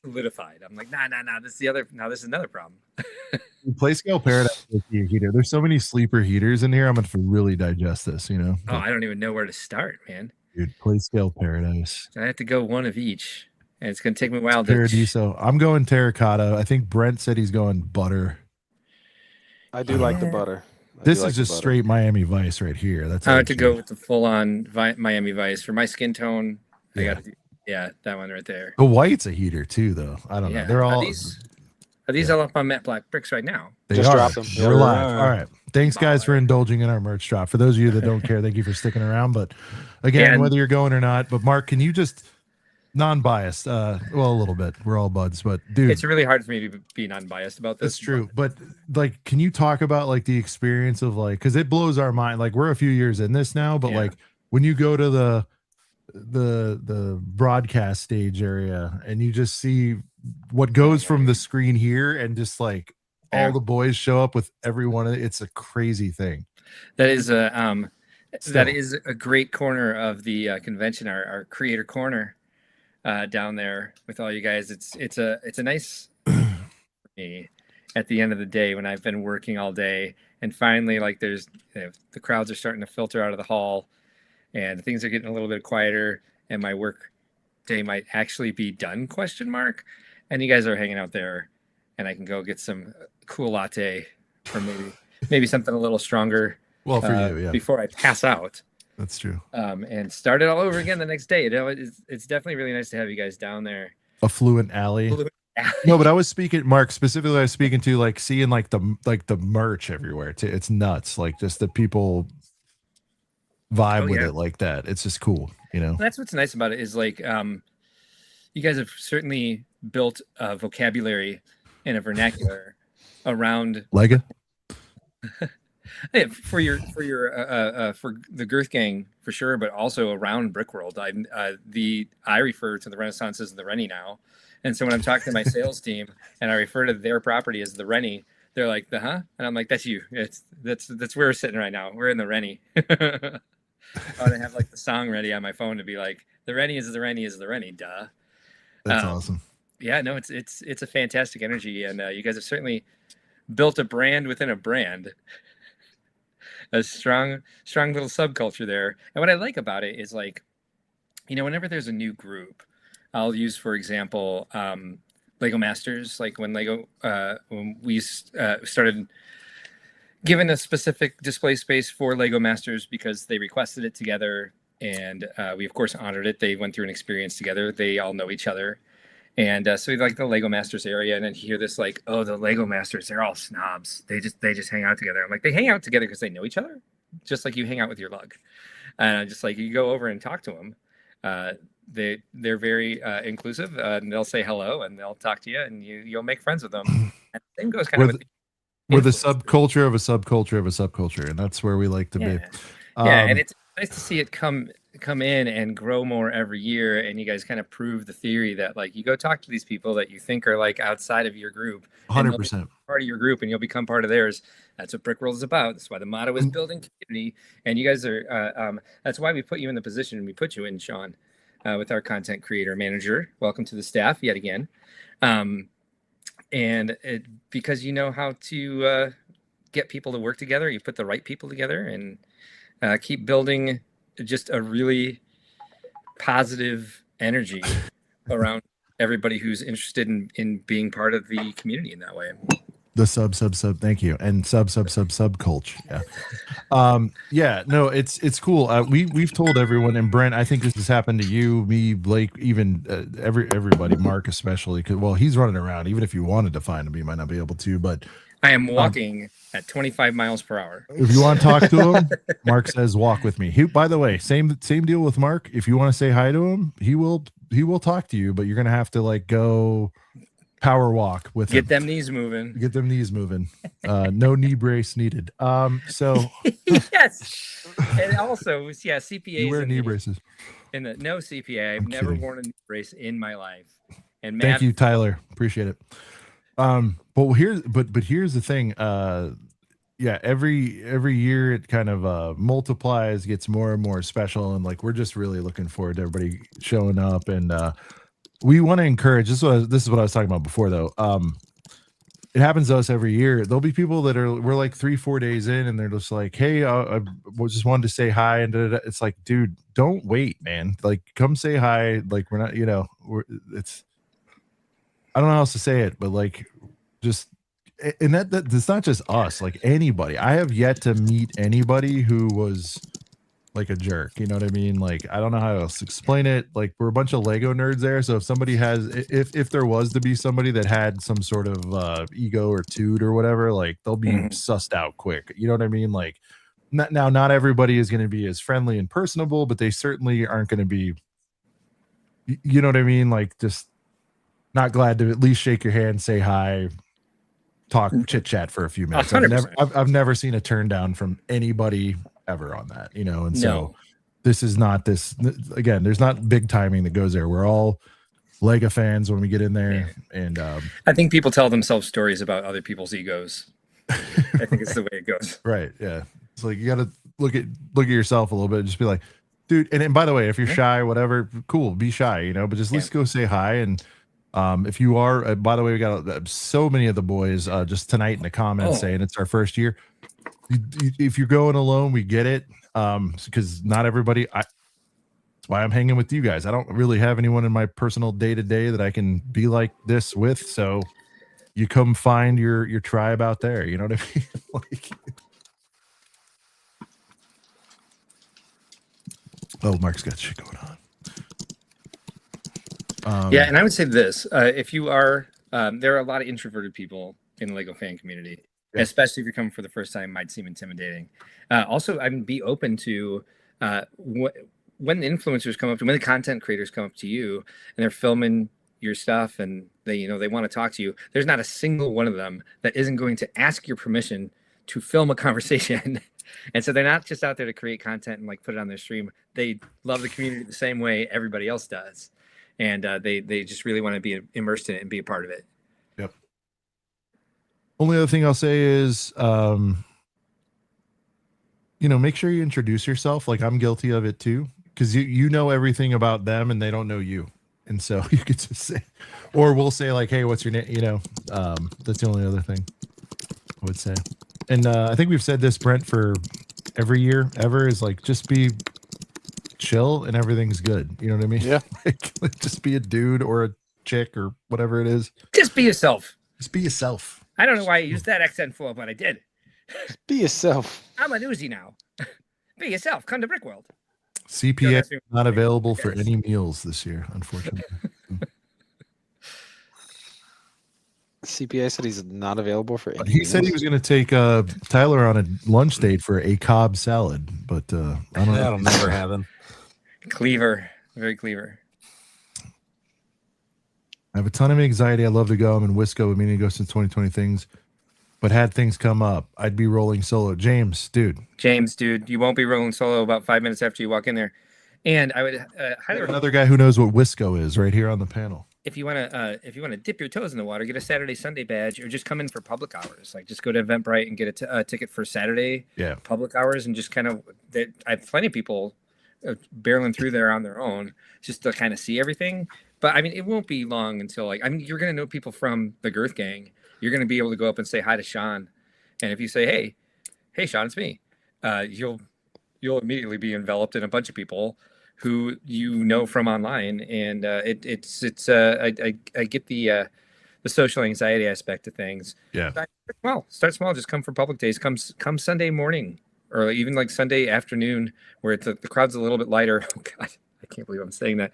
solidified. I'm like, nah. This is another problem. Play Scale Paradise heater. There's so many sleeper heaters in here. I'm gonna have to really digest this, you know. Oh, I don't even know where to start, man. Dude, Play Scale Paradise. I have to go one of each, and it's gonna take me a while. Paradiso. I'm going terracotta. I think Brent said he's going butter. I do like the butter. This is just straight Miami Vice right here. That's I have to go with the full-on Miami Vice for my skin tone. I got to do, that one right there. The white's a heater too, though. I don't know. They're all. Are these all up on matte black bricks right now? They just are. drop them. We're live. All right. Thanks, guys, for indulging in our merch drop. For those of you that don't care, thank you for sticking around. But again, whether you're going or not, but Mark, can you just non-biased? Well, a little bit. We're all buds, but dude, it's really hard for me to be non-biased about this. That's true. But like, can you talk about like the experience of like, because it blows our mind. Like we're a few years in this now, but like when you go to the broadcast stage area and you just see what goes from the screen here and just like all the boys show up with everyone, it's a crazy thing. That is a great corner of the convention, our creator corner down there with all you guys. It's a nice for me at the end of the day when I've been working all day and finally like there's the crowds are starting to filter out of the hall and things are getting a little bit quieter and my work day might actually be done, ? And you guys are hanging out there and I can go get some cool latte or maybe something a little stronger for you, before I pass out. That's true. And start it all over again the next day. It's definitely really nice to have you guys down there. Affluent alley. No, but I was speaking, Mark, specifically I was speaking to like seeing like the merch everywhere too. It's nuts. Like just the people vibe with it like that. It's just cool, you know. That's what's nice about it is like you guys have certainly built a vocabulary and a vernacular around Lego. for the Girth gang for sure, but also around Brickworld. I refer to the Renaissance as the Rennie now, and so when I'm talking to my sales team and I refer to their property as the Rennie, they're like and I'm like, that's you. That's where we're sitting right now. We're in the Rennie. I want to have like the song ready on my phone to be like, the Rennie is the Rennie is the Rennie. Duh. That's awesome. Yeah, no, it's a fantastic energy, and you guys have certainly built a brand within a brand. A strong little subculture there. And what I like about it is like, you know, whenever there's a new group, I'll use, for example, Lego Masters, like when we started given a specific display space for Lego Masters because they requested it together. And we, of course, honored it. They went through an experience together. They all know each other. And so we like the Lego Masters area. And then you hear this like, oh, the Lego Masters, they're all snobs. They just hang out together. I'm like, they hang out together because they know each other, just like you hang out with your lug. And just like you go over and talk to them. They're very inclusive. And they'll say hello and they'll talk to you and you'll make friends with them. And the same goes kind of with we're the subculture of a subculture of a subculture. And that's where we like to be. Yeah, and it's nice to see it come in and grow more every year, and you guys kind of prove the theory that like you go talk to these people that you think are like outside of your group, 100% part of your group, and you'll become part of theirs. That's what Brickworld is about. That's why the motto is building community, and you guys are. That's why we put you in the position we put you in, Sean, with our content creator manager. Welcome to the staff yet again, because you know how to get people to work together. You put the right people together and keep building just a really positive energy around everybody who's interested in being part of the community in that way. The sub thank you. And sub culture. Yeah. No, it's cool. We've told everyone, and Brent, I think this has happened to you, me, Blake, even everybody, Mark especially, because well, he's running around. Even if you wanted to find him, you might not be able to, but I am walking at 25 miles per hour. If you want to talk to him, Mark says walk with me. He, by the way, same deal with Mark. If you want to say hi to him, he will talk to you, but you're gonna have to like go power walk with him. Get them knees moving. Get them knees moving. No knee brace needed. So yes, and also CPA. you wear knee braces. In the no CPA, I've never worn a knee brace in my life. And Matt, thank you, Tyler. Appreciate it. But here's the thing. Yeah, every year it kind of multiplies, gets more and more special, and like we're just really looking forward to everybody showing up, and we want to encourage. This is what I was talking about before, though. It happens to us every year. There'll be people that we're like 3-4 days in, and they're just like, "Hey, I just wanted to say hi," and it's like, dude, don't wait, man. Like, come say hi. Like, we're not, it's. I don't know how else to say it, but like, just, and that's not just us. Like anybody, I have yet to meet anybody who was like a jerk. You know what I mean? Like, I don't know how else to explain it. Like, we're a bunch of Lego nerds there. So if somebody has, if there was to be somebody that had some sort of ego or toot or whatever, like they'll be sussed out quick. You know what I mean? Like, not everybody is going to be as friendly and personable, but they certainly aren't going to be, you know what I mean? Like, just not glad to at least shake your hand, say hi, talk, chit chat for a few minutes. I've never seen a turn down from anybody ever on that, and so this is not this again, there's not big timing that goes there. We're all Lego fans when we get in there. And I think people tell themselves stories about other people's egos. I think it's the way it goes. Right. Yeah. It's like you got to look at yourself a little bit and just be like, dude. And by the way, if you're shy, whatever, cool, be shy, but just at least go say hi. And if you are, by the way, we got so many of the boys just tonight in the comments saying it's our first year. If you're going alone, we get it, because not everybody. That's why I'm hanging with you guys. I don't really have anyone in my personal day-to-day that I can be like this with. So you come find your tribe out there. You know what I mean? Like, oh, Mark's got shit going on. Yeah, and I would say this: if you are, there are a lot of introverted people in the Lego fan community, especially if you're coming for the first time. Might seem intimidating. Also, I would be open to when the influencers come up to, when the content creators come up to you and they're filming your stuff and they want to talk to you. There's not a single one of them that isn't going to ask your permission to film a conversation. And so they're not just out there to create content and like put it on their stream. They love the community the same way everybody else does. And they just really want to be immersed in it and be a part of it. Yep. Only other thing I'll say is, make sure you introduce yourself. Like, I'm guilty of it too, because you know everything about them and they don't know you. And so you could just say, or we'll say like, hey, what's your name? That's the only other thing I would say. And I think we've said this, Brent, for every year ever, is like, just be chill and everything's good. You know what I mean? Yeah. Like, just be a dude or a chick or whatever it is. Just be yourself. Just be yourself. I don't know why I used that accent for, but I did. Just be yourself. I'm a newsie now. Be yourself. Come to Brickworld. CPA not available for any meals this year, unfortunately. CPA said he's not available for any He said he was going to take Tyler on a lunch date for a Cobb salad, but I don't know. That'll never happen. Cleaver. Very cleaver. I have a ton of anxiety. I love to go. I'm in Wisco, meaning to go since 2020 things, but had things come up, I'd be rolling solo. James, dude, you won't be rolling solo about 5 minutes after you walk in there. And I would highly recommend, another guy who knows what Wisco is right here on the panel. if you want to dip your toes in the water, get a Saturday Sunday badge, or just come in for public hours. Like, just go to Eventbrite and get a ticket for Saturday public hours, and just kind of. I have plenty of people barreling through there on their own just to kind of see everything. But I mean, it won't be long until you're gonna know people from the Girth gang. You're gonna be able to go up and say hi to Sean, and if you say, hey Sean, it's me, you'll immediately be enveloped in a bunch of people who you know from online, and I get the social anxiety aspect of things. Yeah. Start small. Just come for public days. Come Sunday morning, or even like Sunday afternoon, where the crowd's a little bit lighter. Oh God, I can't believe I'm saying that.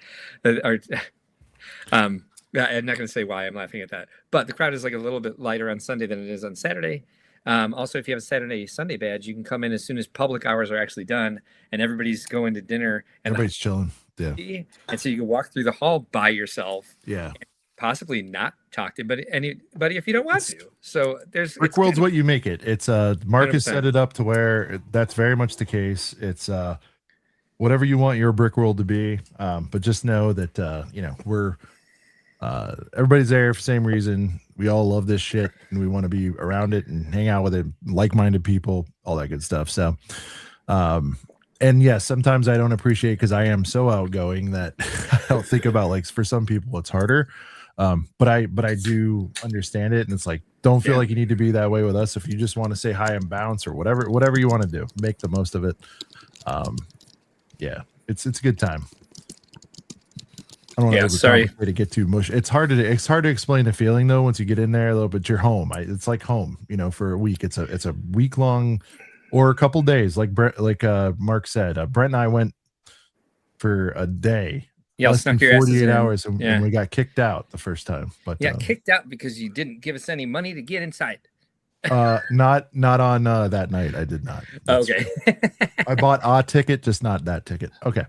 Yeah, I'm not going to say why I'm laughing at that, but the crowd is like a little bit lighter on Sunday than it is on Saturday. Also, if you have a Saturday Sunday badge, you can come in as soon as public hours are actually done, and everybody's going to dinner. And Everybody's chilling. Yeah. And so you can walk through the hall by yourself. Yeah. Possibly not talk to anybody if you don't want to. So there's Brickworld's what you make it. It's Mark has 100%. set it up to where that's very much the case. It's whatever you want your Brickworld to be. But just know that you know, we're everybody's there for the same reason. We all love this shit and we want to be around it and hang out with it, like-minded people, all that good stuff. So and yes, sometimes I don't appreciate because I am so outgoing that I don't think about, like, for some people it's harder. But I do understand it, and it's like, don't feel like you need to be that way with us. If you just want to say hi and bounce or whatever you want to do, make the most of it. Yeah, it's a good time. I don't want to get too mush. It's hard to explain the feeling though once you get in there a little bit. You're home. It's like home, you know, for a week. It's a week long or a couple days, like Mark said. Brent and I went for a day. Yeah, less than 48 hours, and Yeah. we got kicked out the first time. But Yeah, kicked out because you didn't give us any money to get inside. not on that night. I did not. Okay. I bought a ticket, just not that ticket. Okay.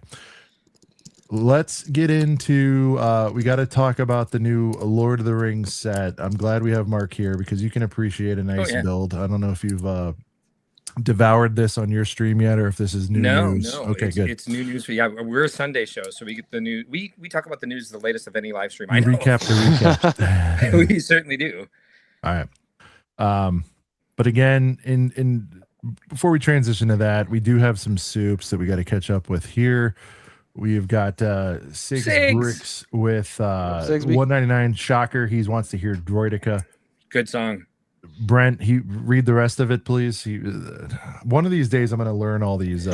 Let's get into we got to talk about the new Lord of the Rings set. I'm glad we have Mark here because you can appreciate a nice build. I don't know if you've devoured this on your stream yet or if this is new news. No. Okay, good. It's new news. We're a Sunday show, so we get the news. We talk about the news, the latest of any live stream. I know. Recap the recap. We certainly do. All right. But again, in before we transition to that, we do have some soups that we got to catch up with here. We've got Six Bricks with $1.99. Shocker. He wants to hear Droidica. Good song. Brent, read the rest of it, please. One of these days, I'm going to learn all these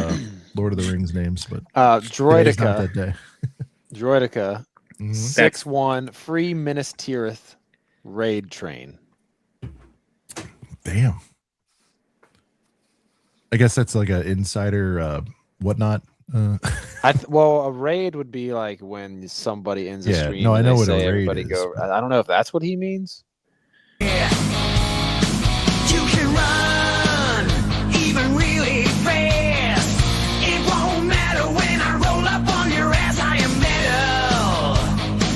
Lord of the Rings names, but Droidica. not that day. Droidica. Mhm. 6-1 free Minas Tirith raid train. Damn. I guess that's like an insider whatnot. Well, a raid would be like when somebody ends a stream. No, I and know they what say a raid everybody is. go. I don't know if that's what he means. You can run, even really fast. It won't matter when I roll up on your ass. I am metal.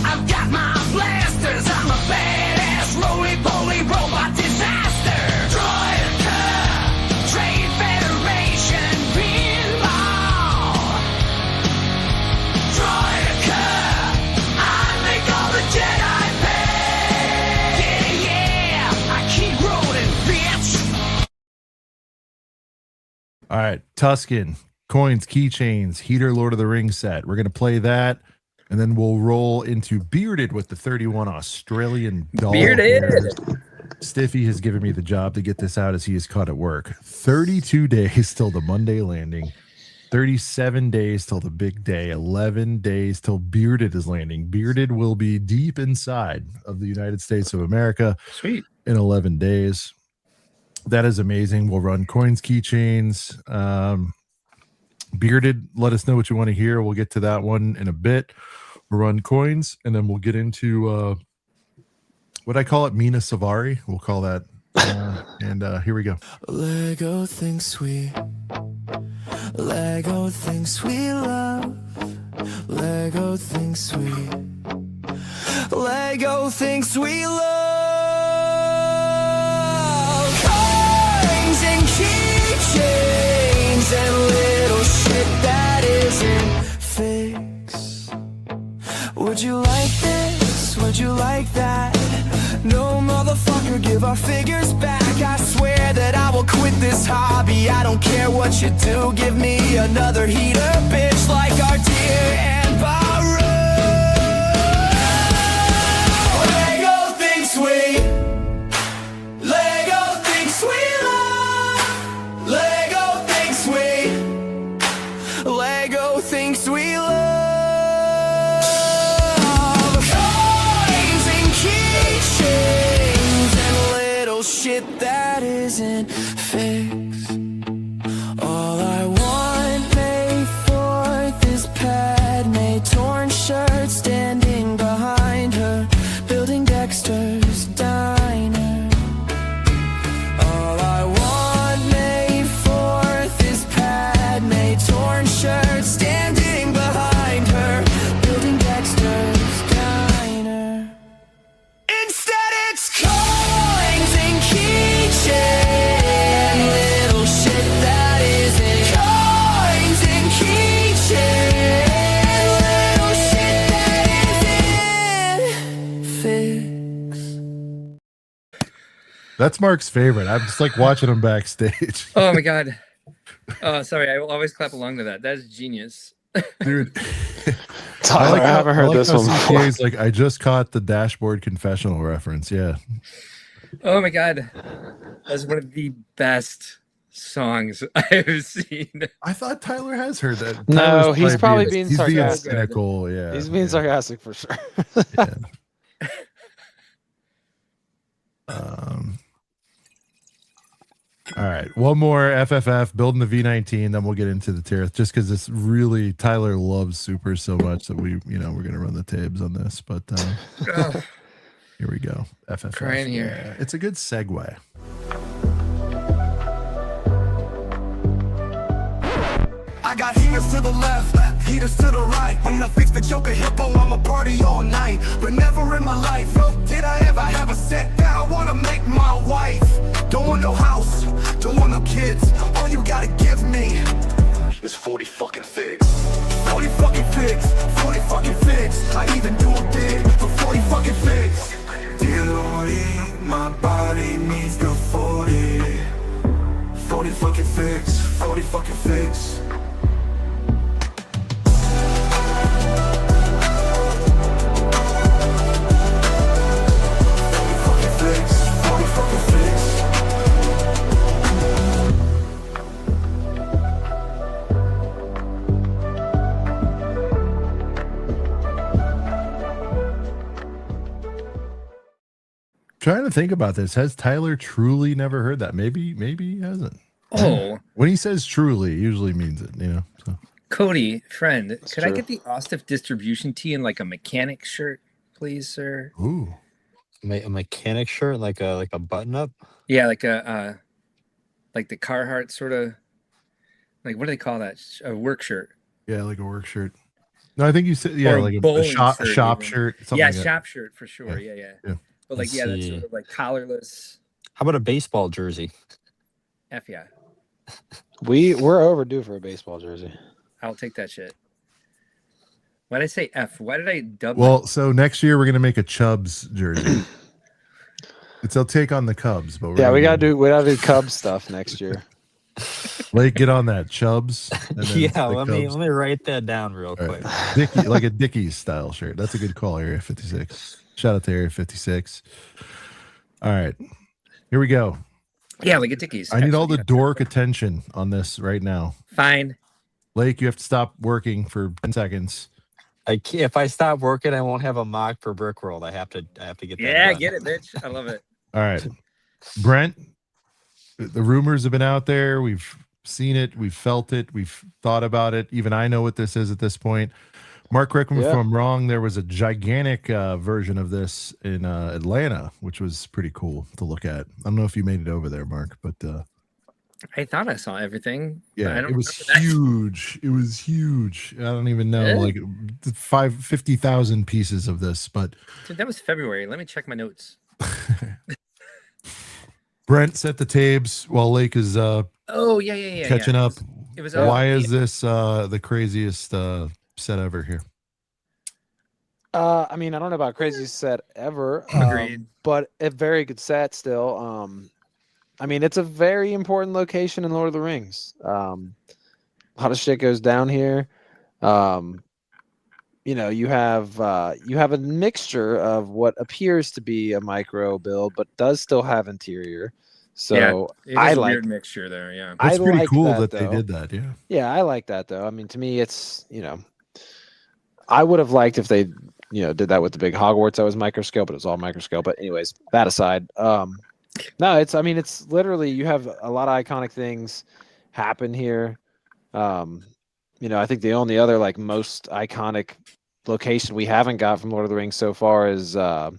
I've got my blasters. I'm a badass roly-poly robot disaster. Droidica, Trade Federation, pinball. Droidica, I make all the Jedi pay. Yeah, I keep rolling, bitch. All right, Tuscan, coins, keychains, heater, Lord of the Rings set. We're going to play that, and then we'll roll into Bearded with the 31 Australian doll. Bearded. Stiffy has given me the job to get this out as he is caught at work. 32 days till the Monday landing. 37 days till the big day. 11 days till Bearded is landing. Bearded will be deep inside of the United States of America. Sweet. In 11 days. That is amazing. We'll run coins, keychains. Bearded, let us know what you want to hear. We'll get to that one in a bit. We'll run coins, and then we'll get into what I call it, Mina Savari. We'll call that. And here we go. Lego thinks we love. Lego thinks we love. Coins and keychains and little shit that isn't fixed. Would you like this? Would you like that? No, motherfucker, give our figures back. I swear that I will quit this hobby. I don't care what you do. Give me another heater, bitch, like our dear and Baru. Lego thinks we love. Lego thinks we love. Coins and keychains and little shit that isn't fixed. All I want, May 4th, is Padme, torn shirt standing behind her. That's Mark's favorite. I'm just like watching him backstage. Oh my god. Oh, sorry. I will always clap along to that. That is genius. Dude. Tyler, I haven't heard this one before. He's like, I just caught the dashboard confessional reference. Yeah. Oh my god. That's one of the best songs I've seen. I thought Tyler has heard that. No, he's probably being sarcastic. Cynical. Yeah. He's being sarcastic for sure. Yeah. All right, one more FFF building the V19, then we'll get into the tier. Just because it's really Tyler loves Super so much that we're gonna run the tabs on this. But here we go. FFF. Crying here. Yeah, it's a good segue. I got heaters to the left, heaters to the right. When I fix the Joker hippo, I'ma party all night. But never in my life, did I ever have a set that I wanna make my wife. Don't want no house, don't want no kids. All you gotta give me is 40 fucking figs. 40 fucking figs, 40 fucking figs. I even do a bid for 40 fucking figs. Dear Lordy, my body needs the 40. 40 fucking figs, 40 fucking figs. Trying to think about this. Has Tyler truly never heard that? Maybe he hasn't. Oh. When he says truly, he usually means it, So. Cody, friend, That's could true. I get the Ostiff distribution tee in like a mechanic shirt, please, sir? Ooh. A mechanic shirt, like a button up. Yeah, like the Carhartt sort of, like, what do they call that? A work shirt. Yeah, like a work shirt. No, I think you said Or like a bowling shop even. shirt. Something Yeah, like that. shop shirt for sure. Yeah. Yeah. But like, Let's yeah, that's see. sort of like collarless. How about a baseball jersey? F yeah. We're overdue for a baseball jersey. I'll take that shit. Why did I say F? Why did I dub? Well, so next year we're gonna make a Chubbs jersey. They'll take on the Cubs, but We gotta do Cubs stuff next year. Like, get on that Chubbs. And then Yeah, the let Cubs. me write that down real All quick. right. Dickie, like a Dickies style shirt. That's a good call, Area 56. Shout out to Area 56. All right, here we go. Yeah, like a Dickies. I need all the Actually, dork attention on this right now. Fine. Lake, you have to stop working for 10 seconds. If I stop working, I won't have a mock for Brickworld. I have to get that. Yeah, done. get it, bitch. I love it. All right, Brent, the rumors have been out there. We've seen it. We've felt it. We've thought about it. Even I know what this is at this point. Mark, correct me if I'm wrong. There was a gigantic version of this in Atlanta, which was pretty cool to look at. I don't know if you made it over there, Mark, but I thought I saw everything. yeah, I don't it was remember that. huge. It was huge. I don't even know, like 50,000 pieces of this, but Dude, that was February. Let me check my notes. Brent set the tabes while Lake is Oh yeah. catching up. It was Why is this the craziest set ever here? I mean, I don't know about craziest set ever. Agreed. But a very good set still. I mean, it's a very important location in Lord of the Rings. A lot of shit goes down here. You have a mixture of what appears to be a micro build, but does still have interior. So it is I a like weird mixture there. Yeah. That's pretty like cool that, that they though. did that. Yeah. Yeah, I like that though. I mean, to me, it's I would have liked if they did that with the big Hogwarts that was micro scale, but it was all micro scale. But anyways, that aside, no, it's literally you have a lot of iconic things happen here. I think the only other like most iconic location we haven't got from Lord of the Rings so far is oh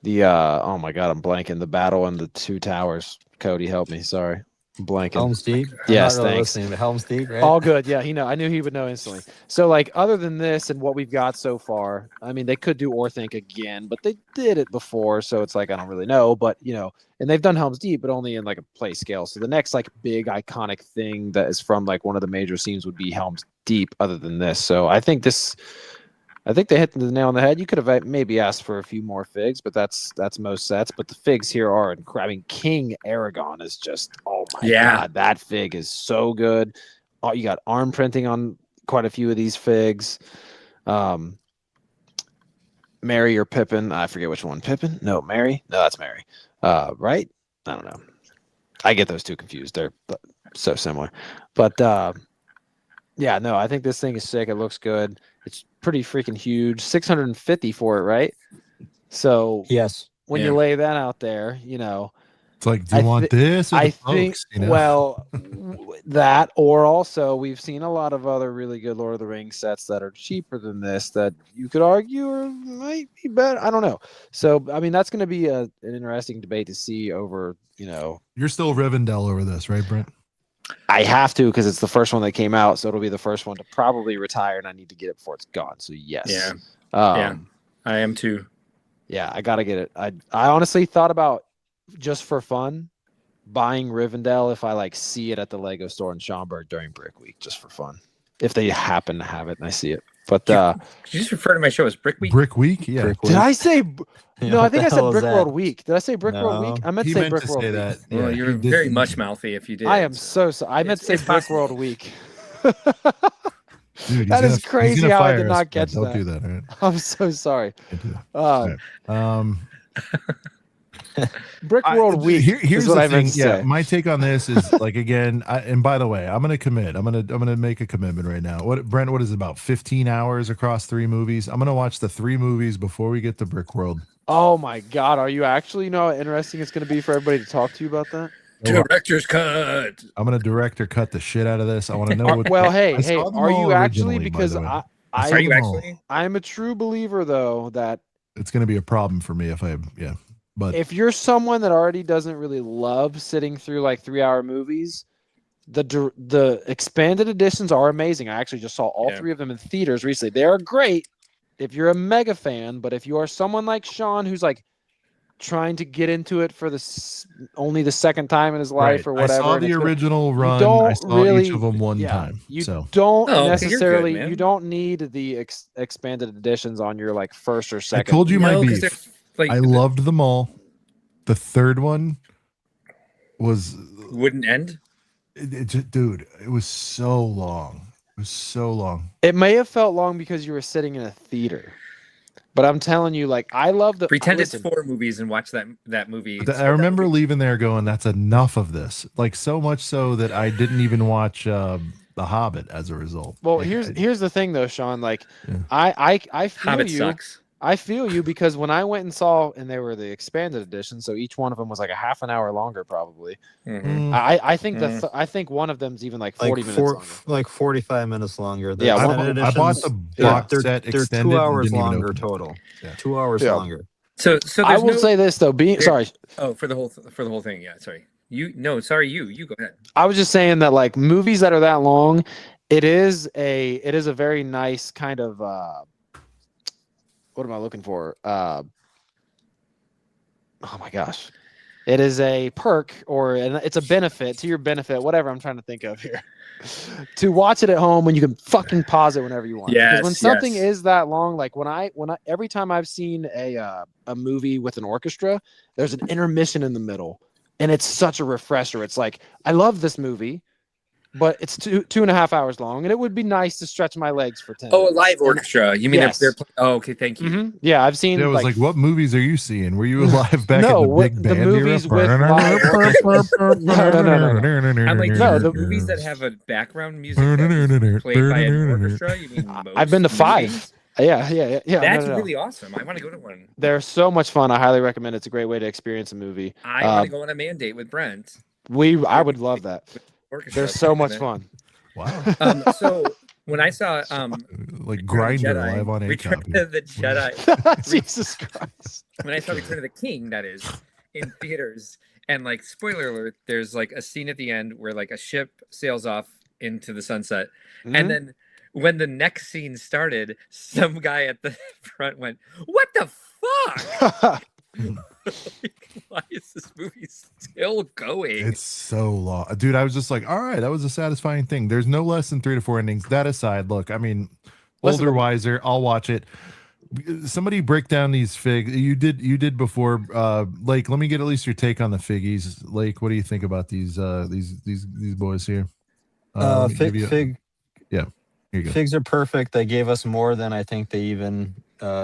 my god, I'm blanking. The battle in the two towers. Cody, help me. Sorry. I'm blanking. Helm's Deep. Yes, I'm not really thanks. listening to Helm's Deep, right? All good. Yeah, I knew he would know instantly. So like other than this and what we've got so far, I mean they could do Orthanc again, but they did it before, so it's like I don't really know. But and they've done Helm's Deep, but only in like a play scale. So the next like big iconic thing that is from like one of the major scenes would be Helm's Deep, other than this. So I think this I think they hit the nail on the head. You could have maybe asked for a few more figs, but that's most sets. But the figs here are incredible. I mean, King Aragon is just, oh my God, that fig is so good. Oh, you got arm printing on quite a few of these figs. Mary or Pippin? I forget which one. Pippin? No, Mary? No, that's Mary. Right? I don't know. I get those two confused. They're so similar. But yeah, no, I think this thing is sick. It looks good. It's pretty freaking huge. 650 for it, right? So Yes. when you lay that out there, you know, it's like, do you want this? Or I the think, folks, you know? well, that, or also we've seen a lot of other really good Lord of the Rings sets that are cheaper than this that you could argue or might be better. I don't know. So, I mean, that's going to be an interesting debate to see over, you know. You're still Rivendell over this, right, Brent? I have to because it's the first one that came out, so it'll be the first one to probably retire, and I need to get it before it's gone. So yes, yeah, I am too. Yeah, I gotta get it. I honestly thought about just for fun buying Rivendell if I like see it at the Lego store in Schaumburg during Brick Week, just for fun, if they happen to have it and I see it. But Did you just refer to my show as Brick Week? Brick Week, yeah. Brick did Week. I say? No, I think I said hell is Brickworld that? Week. Did I say Brickworld No. Week? I meant He to say meant to Brickworld say Week. that. Well, Yeah, you're he did. very much mouthy if you did. I am so sorry. I meant to say It's possible. Brickworld Week. Dude, That is crazy how I did not catch Don't that. do that, all right? I'm so sorry. Don't do that. Brickworld Week. Here's is what the I thing. meant to Yeah, say. my take on this is like and by the way, I'm gonna commit. I'm gonna make a commitment right now. Brent? What is it, about 15 hours across 3 movies? I'm gonna watch the 3 movies before we get to Brickworld. Oh my God, are you actually? You know how interesting it's going to be for everybody to talk to you about that? Director's cut. I'm gonna director cut the shit out of this. I want to know what. Well, I hey, saw them are all you actually? originally, by Because the way. I Are you them all. actually? I'm a true believer though that It's gonna be a problem for me if I But if you're someone that already doesn't really love sitting through like 3-hour movies, the expanded editions are amazing. I actually just saw all 3 of them in theaters recently. They are great if you're a mega fan, but if you are someone like Sean who's like trying to get into it for only the second time in his life or whatever, I saw and the it's original run. don't I saw each of them one time. You So don't Oh, okay, you're necessarily good, man. you don't need the expanded editions on your like first or I second. told you my No, 'cause beef. they're, like, I loved them all. The third one was wouldn't end. dude, it was so long. It was so long. It may have felt long because you were sitting in a theater, but I'm telling you, like I love the Pretend listen, it's 4 movies and watch that movie. But I remember leaving there going, "That's enough of this." Like so much so that I didn't even watch The Hobbit as a result. Well, Like, here's the thing though, Sean. Like Yeah. I feel Hobbit you. sucks. I feel you because when I went and saw, and they were the expanded edition, so each one of them was like a half an hour longer, probably. Mhm. I think I think one of them's even like 40 minutes longer. like 45 minutes longer. The Yeah, extended I bought the editions, box they're, set they're extended. 2 and hours didn't even longer open it. total. Yeah. 2 hours Yeah. longer. So I there's will no, say this though, sorry. Oh, for the whole thing. Yeah, sorry. You go ahead. I was just saying that like movies that are that long, it is a very nice kind of what am I looking for? Oh my gosh. It is a perk or it's a benefit to your benefit, whatever I'm trying to think of here. To watch it at home when you can fucking pause it whenever you want. Because when Yes, something yes. is that long, like when I every time I've seen a movie with an orchestra, there's an intermission in the middle. And it's such a refresher. It's like, I love this movie, but it's 2.5 hours long, and it would be nice to stretch my legs for 10 Oh, a minutes. live orchestra. You mean Yes. they're oh, okay, thank you. Mhm. Yeah, I've seen. Yeah, I was like, "What movies are you seeing? Were you alive back No, in the what- big the band movies era?" with live orchestras. No. I'm like, No, the the- movies that have a background music that is played by an orchestra. You mean most I've been to 5. movies? Yeah. That's no. really awesome. I want to go to one. They're so much fun. I highly recommend. It's a great way to experience a movie. I want to go on a mandate with Brent. I would love that. Orchestra. They're so much fun. Wow, So when I saw like Return of the Grinder Jedi- live on Return ACOP. of the Jedi. Jesus Christ. When I saw Return of the King, that is, in theaters, and like spoiler alert, there's like a scene at the end where like a ship sails off into the sunset, Mhm. and then when the next scene started, some guy at the front went, "What the fuck? Like, why is this movie still going?" It's so long, dude. I was just like, "All right, that was a satisfying thing." There's no less than 3 to 4 endings. That aside, look, I mean, Listen older, to- wiser. I'll watch it. Somebody break down these figs. You did before. Lake, let me get at least your take on the figgies. Lake, what do you think about these boys here? Let me give you yeah, here you go. Figs are perfect. They gave us more than I think they even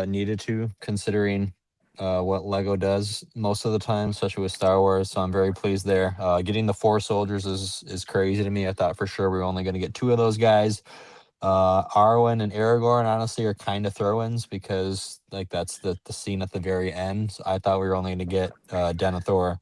needed to, considering what Lego does most of the time, especially with Star Wars. So I'm very pleased there. Getting the 4 soldiers is crazy to me. I thought for sure we were only going to get 2 of those guys. Arwen and Aragorn honestly are kind of throw-ins because like that's the scene at the very end. So I thought we were only going to get Denethor,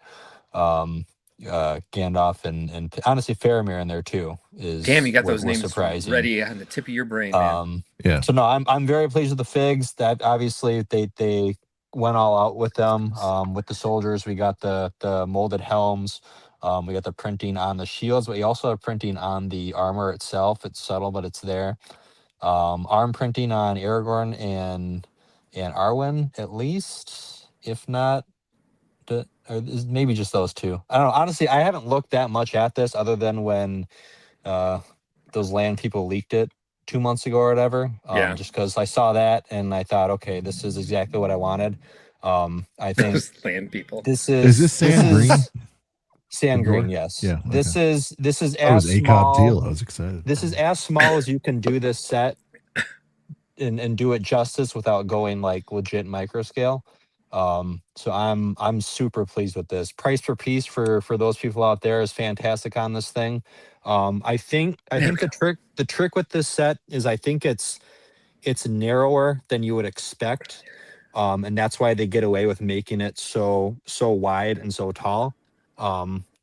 Gandalf, and honestly Faramir in there too. Damn, you got those was names surprising. ready on the tip of your brain, man. Yeah. So no, I'm very pleased with the figs. That obviously they went all out with them. With the soldiers, we got the molded helms. We got the printing on the shields, but we also have printing on the armor itself. It's subtle, but it's there. Arm printing on Aragorn and Arwen, at least, if not, or maybe just those 2. I don't know. Honestly, I haven't looked that much at this other than when those land people leaked it 2 months ago or whatever. Yeah. Just because I saw that and I thought, okay, this is exactly what I wanted. I think Those land people. this Is this sand green? Sand The green, board? yes. Yeah, This okay. is That as was ACOB small. teal. I was excited. This is as small as you can do this set and do it justice without going like legit micro scale. So I'm super pleased with this. Price per piece for those people out there is fantastic on this thing. I think the trick with this set is I think it's narrower than you would expect. And that's why they get away with making it so wide and so tall.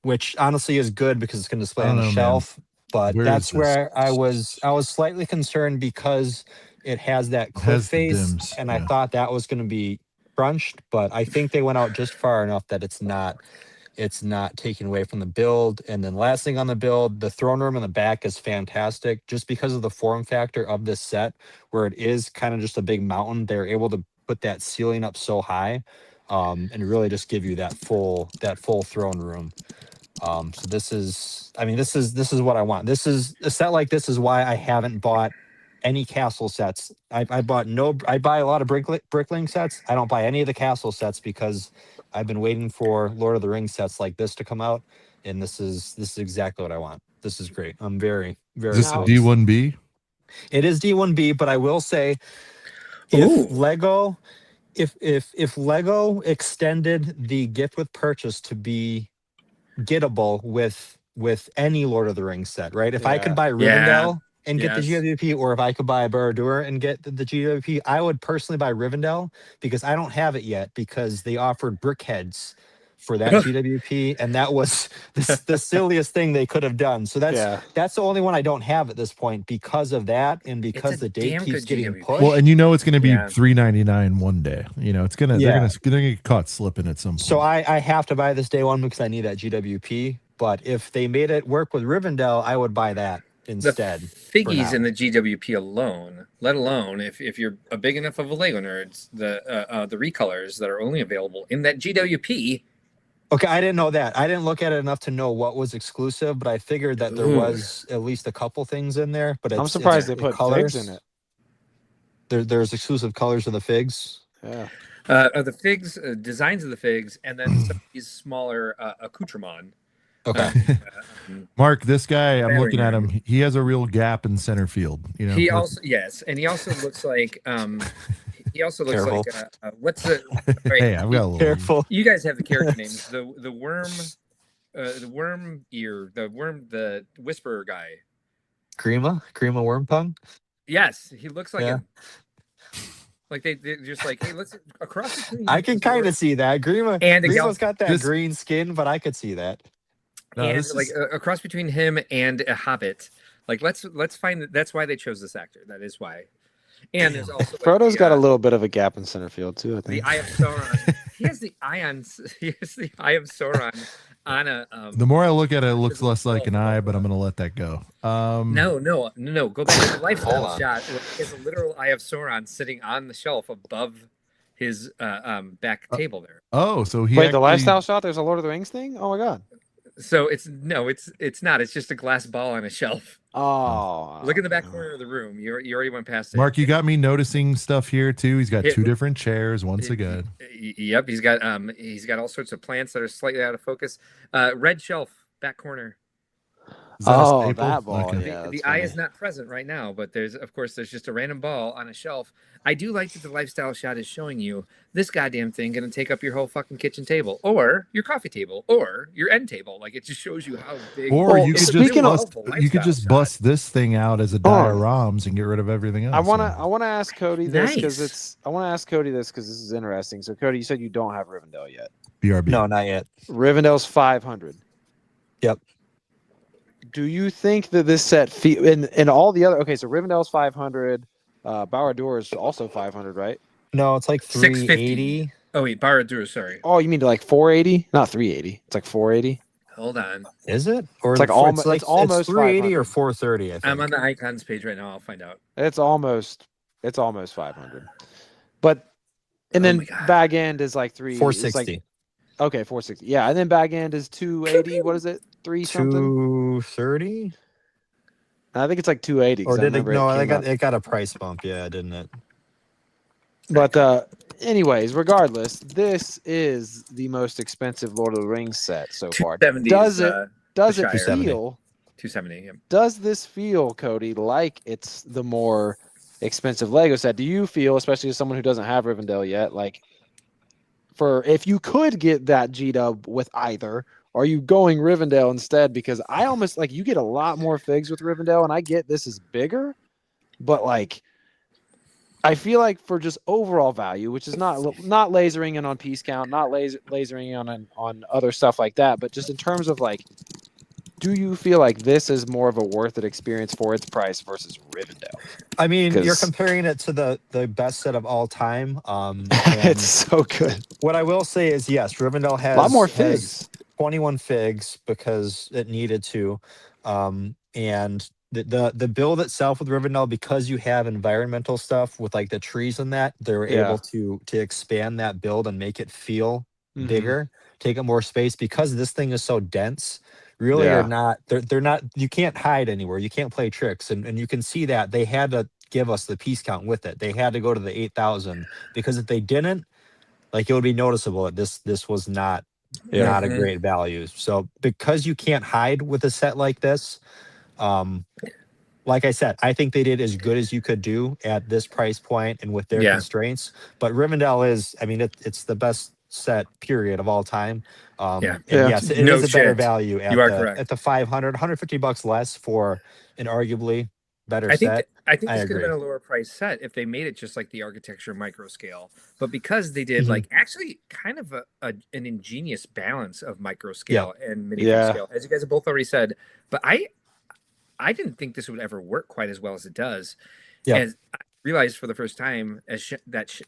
Which honestly is good because it's going to display I on don't the know, man. shelf. But Where that's is this? where I was slightly concerned because it has that cliff has the face, dims, and I yeah. thought that was going to be crunched. But I think they went out just far enough that it's not taken away from the build. And then last thing on the build, the throne room in the back is fantastic just because of the form factor of this set, where it is kind of just a big mountain. They're able to put that ceiling up so high, and really just give you that full throne room. So this is what I want. This is a set like this is why I haven't bought any castle sets. I buy a lot of BrickLink sets. I don't buy any of the castle sets because I've been waiting for Lord of the Rings sets like this to come out, and this is exactly what I want. This is great. I'm very, very Is this a pleased. D1B? It is D1B, but I will say Ooh. if Lego extended the gift with purchase to be gettable with any Lord of the Rings set, right? If I could buy Rivendell and get the Yes. GWP, or if I could buy Barad-dûr and get the GWP, I would personally buy Rivendell because I don't have it yet because they offered brickheads for that GWP, and that was the silliest thing they could have done. So that's the only one I don't have at this point because of that, and because a the date damn keeps good getting GWP. pushed. Well, and you know it's going to be Yeah. $3.99 one day. You know it's gonna they're gonna get caught slipping at some point. So I have to buy this day one because I need that GWP. But if they made it work with Rivendell, I would buy that instead. The figgies in the GWP alone, let alone if you're a big enough of a Lego nerd, the recolors that are only available in that GWP. Okay, I didn't know that. I didn't look at it enough to know what was exclusive, but I figured that there was at least a couple things in there. But I'm surprised they it's put colors figs in it. There's exclusive colors of the figs. Yeah. The figs, designs of the figs, and then some of these smaller accoutrements. Okay. Mark, this guy, I'm Very looking at nice. him. He has a real gap in center field. You know, He also and he also looks like Careful. like what's the right, Hey, I've got a little. Careful. you guys have the character names, the worm ear, the whisperer guy. Grima Wormtongue. Yes, he looks like Yeah. him. Like they're just like, hey, let's across between. I can kind of see that. And Grima's got that this- green skin, but I could see that. No, and this like is- a cross between him and a hobbit. Like let's find that's why they chose this actor. That is why. And there's also like, Frodo's got a little bit of a gap in center field too. I the think. Eye of Sauron. He has the eye of Sauron on a. The more I look at it, it looks less like an eye, but I'm going to let that go. No. Go back to the lifestyle on. shot. Where he has a literal Eye of Sauron sitting on the shelf above his back table there. Oh, so he Wait, actually, the lifestyle shot. There's a Lord of the Rings thing. Oh my god. So it's not. It's just a glass ball on a shelf. Oh, Look in the back corner of the room. You already went past it. Mark, you got me noticing stuff here too. He's got two different chairs once again. Yep, he's got all sorts of plants that are slightly out of focus. Red shelf, back corner. Is that a staple? that ball. Okay. Yeah, The that's eye funny. is not present right now, but there's just a random ball on a shelf. I do like that the lifestyle shot is showing you this goddamn thing going to take up your whole fucking kitchen table, or your coffee table, or your end table. Like, it just shows you how big. Or you it's could a just really bust, helpful you could lifestyle just shot. bust this thing out as a dioramas and get rid of everything else. I wanna ask Cody this because Nice. this is interesting. So Cody, you said you don't have Rivendell yet. BRB. No, not yet. Rivendell's 500. Yep. Do you think that this set and all the other? Okay, so Rivendell's 500. Barad-dûr is also 500, right? No, it's like 650. 380. Oh wait, Barad-dûr, sorry. Oh, you mean like 480? Not 380. It's like 480. Hold on. Is it? Or It's like almost. It's almost 380 or 500. 430. I think. I'm on the icons page right now. I'll find out. It's almost 500. But and Oh then my God. bag end is like 460. Like, okay, 460. Yeah, and then bag end is 280. What is it? 3 something. 230. I think it's like 280. Or did it? No, it it got a price bump. Yeah, didn't it? But anyways, regardless, this is the most expensive Lord of the Rings set so far. 270 Does is, it? Does it Shire. feel? 270. Yeah. Does this feel, Cody, like it's the more expensive Lego set? Do you feel, especially as someone who doesn't have Rivendell yet, like if you could get that G-Dub with either, are you going Rivendell instead? Because I almost like you get a lot more figs with Rivendell, and I get this is bigger, but like I feel like for just overall value, which is not lasering in on piece count, not lasering on other stuff like that, but just in terms of like, do you feel like this is more of a worth it experience for its price versus Rivendell? I mean, you're comparing it to the best set of all time. It's so good. What I will say is, yes, Rivendell has A lot more figs. 21 figs because it needed to, and the build itself with Rivendell, because you have environmental stuff with like the trees and that, they were able to expand that build and make it feel bigger, take up more space, because this thing is so dense. Really, are not they're not. You can't hide anywhere. You can't play tricks, and you can see that they had to give us the piece count with it. They had to go to the 8,000, because if they didn't, like, it would be noticeable that this was not a great value. So because you can't hide with a set like this, like I said, I think they did as good as you could do at this price point and with their constraints. But Rivendell is, I mean, it's the best set period of all time. And yes, it is a better value at the 500, 150 bucks less for an arguably better set. I think this could have been a lower price set if they made it just like the architecture micro scale. But because they did like actually kind of an ingenious balance of micro scale and minifigure scale, as you guys have both already said. But I didn't think this would ever work quite as well as it does. As I realized for the first time,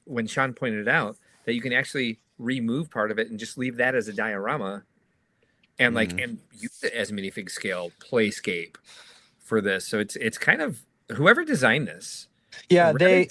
when Sean pointed it out, that you can actually remove part of it and just leave that as a diorama, and and use it as minifig scale playscape for this. So it's kind of whoever designed this. Yeah, they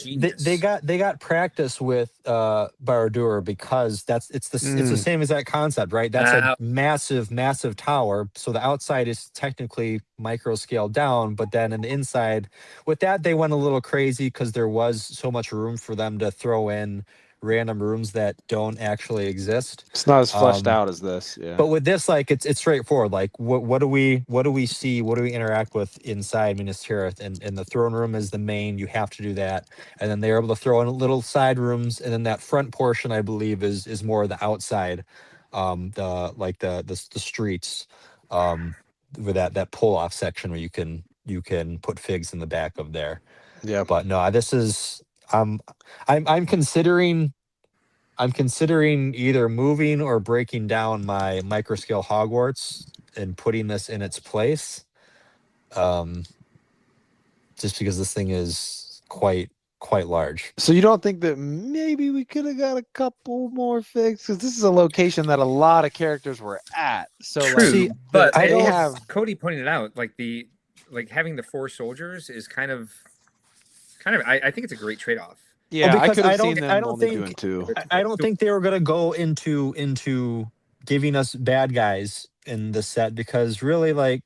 got practice with Barad-dûr, because it's the same as that concept, right? That's a massive tower. So the outside is technically micro scaled down, but then in the inside, with that they went a little crazy because there was so much room for them to throw in random rooms that don't actually exist. It's not as fleshed out as this. Yeah. But with this, like, it's straightforward. Like, what do we see? What do we interact with inside Minas Tirith? And the throne room is the main. You have to do that. And then they're able to throw in little side rooms, and then that front portion, I believe, is more the outside, the streets, with that pull off section where you can put figs in the back of there. Yeah. But no, this is. I'm considering either moving or breaking down my microscale Hogwarts and putting this in its place. Just because this thing is quite large. So you don't think that maybe we could have got a couple more figs? Because this is a location that a lot of characters were at. So true, but they have Cody pointed out, like having the 4 soldiers is kind of I think it's a great trade-off. Yeah, well, I could have don't seen them only doing 2. I don't think they were going to go into giving us bad guys in the set because really, like,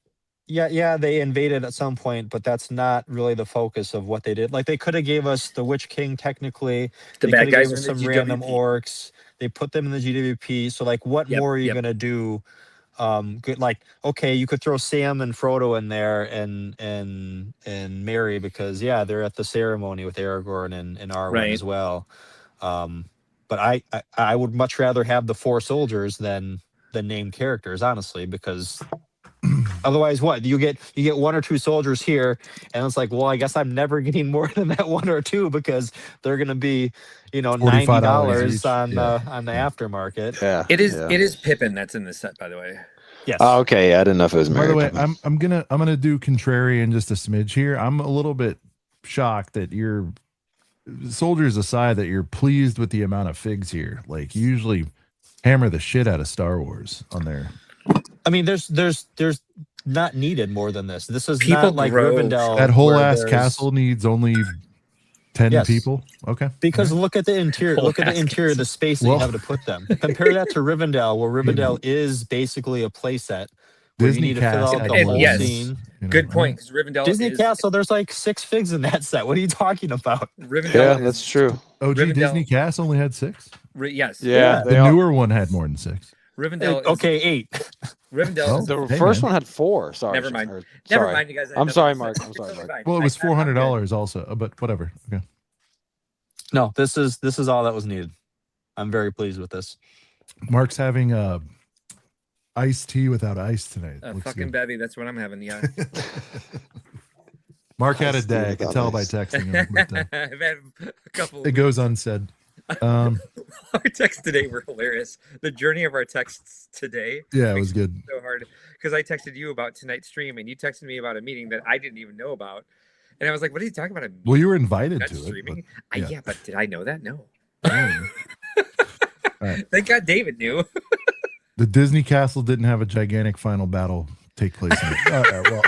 yeah, they invaded at some point, but that's not really the focus of what they did. Like, they could have gave us the Witch King technically. The They bad could have guys gave are us in the some random GWP. orcs. They put them in the GWP. So, like, what Yep, more are you yep. gonna do? Good, like, okay, you could throw Sam and Frodo in there and Mary because yeah, they're at the ceremony with Aragorn and Arwen Right. as well. But I would much rather have the 4 soldiers than the named characters, honestly, because otherwise, what you get 1 or 2 soldiers here, and it's like, well, I guess I'm never getting more than that 1 or 2 because they're going to be, $90 $45 each. on Yeah. on the aftermarket. Yeah. It is yeah. it is Pippin that's in the set, by the way. Yes. Oh, okay. Yeah, I didn't know if it was By Mary. the way, Pippin. I'm gonna do contrarian just a smidge here. I'm a little bit shocked that you're, soldiers aside, that you're pleased with the amount of figs here. Like, you usually hammer the shit out of Star Wars on there. I mean, there's not needed more than this. This is People not like grow Rivendell. That whole where ass there's- castle needs only 10 Yes. people. Okay. Because look at the interior. Whole Look at the ass interior, the space that Well- you have to put them. Compare that to Rivendell, where Rivendell is basically a playset. Where Disney you need to fill cast out had the And whole yes. scene. you know, Good point, because Rivendell Disney is Castle, there's like 6 figs in that set. What are you talking about? Rivendell Yeah, is, that's true. OG Rivendell- Disney Cast only had 6. Yes. Yeah, Yeah. The newer one had more than 6. Rivendell is, Okay, 8. Rivendell Oh, is The Hey, first man. one had 4. Sorry. Never mind. Or- never sorry. mind, you guys. I'm never sorry, mind. Mark. I'm It's sorry, totally Mark. fine. Well, it was I'm good. $400 also, but whatever. Okay. No, this is all that was needed. I'm very pleased with this. Mark's having iced tea without ice tonight. A Looks fucking good. bevy. That's what I'm having. Yeah. Mark had a Iced tea day. I could without tell by ice. texting him. But, I've had a couple. it goes unsaid. Our texts today were hilarious. The journey of our texts today. Yeah, it makes was good. so hard because I texted you about tonight's stream and you texted me about a meeting that I didn't even know about, and I was like, "What are you talking about? A meeting? Well, you were invited Not to it. streaming? but- yeah. Yeah, but did I know that? No. Right. Thank God David knew. The Disney Castle didn't have a gigantic final battle take place in it. All right, well,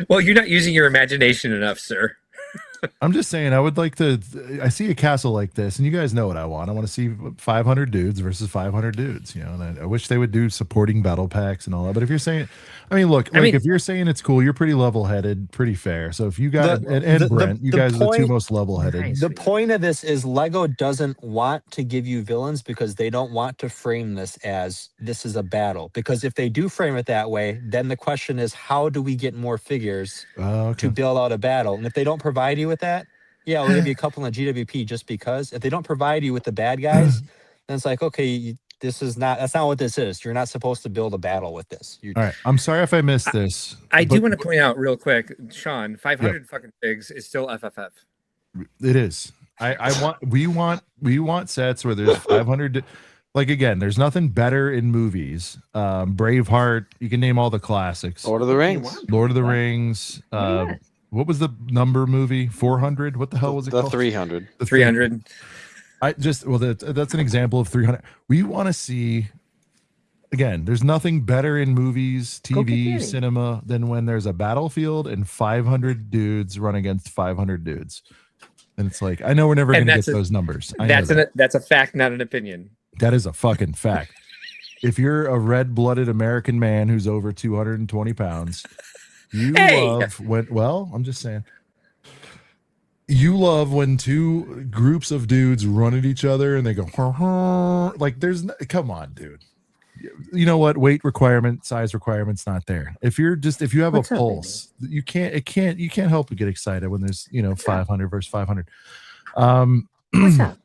Well, you're not using your imagination enough, sir. I'm just saying, I would like to. I see a castle like this, and you guys know what I want. I want to see 500 dudes versus 500 dudes, and I wish they would do supporting battle packs and all that. But if you're saying, I mean, look, if you're saying it's cool, you're pretty level headed, pretty fair. So if you got and Brent, you guys are the 2 most level headed. Nice. The point of this is Lego doesn't want to give you villains because they don't want to frame this as this is a battle. Because if they do frame it that way, then the question is, how do we get more figures to build out a battle? And if they don't provide you with that, yeah, we'll give you a couple in GWP just because. If they don't provide you with the bad guys, then it's like, okay, that's not what this is. You're not supposed to build a battle with this. All right, I'm sorry if I missed this. I do but want to point out real quick, Sean, 500 fucking figs is still FFF. It is. We want sets where there's 500. Like, again, there's nothing better in movies. Braveheart, you can name all the classics. Lord of the Rings. Lord of the Rings. What was the number movie? 400? What the hell was it The called? 300. The 300. That's an example of 300. We want to see, again, there's nothing better in movies, TV, cinema than when there's a battlefield and 500 dudes run against 500 dudes. And it's like, I know we're never going to get those numbers. That's a fact, not an opinion. That is a fucking fact. If you're a red-blooded American man who's over 220 pounds, love when, well, I'm just saying, you love when 2 groups of dudes run at each other and they go, like, come on, dude. You know what? Weight requirement, size requirement's not there. If you have a pulse, you can't help but get excited when there's, 500 versus 500. What's up?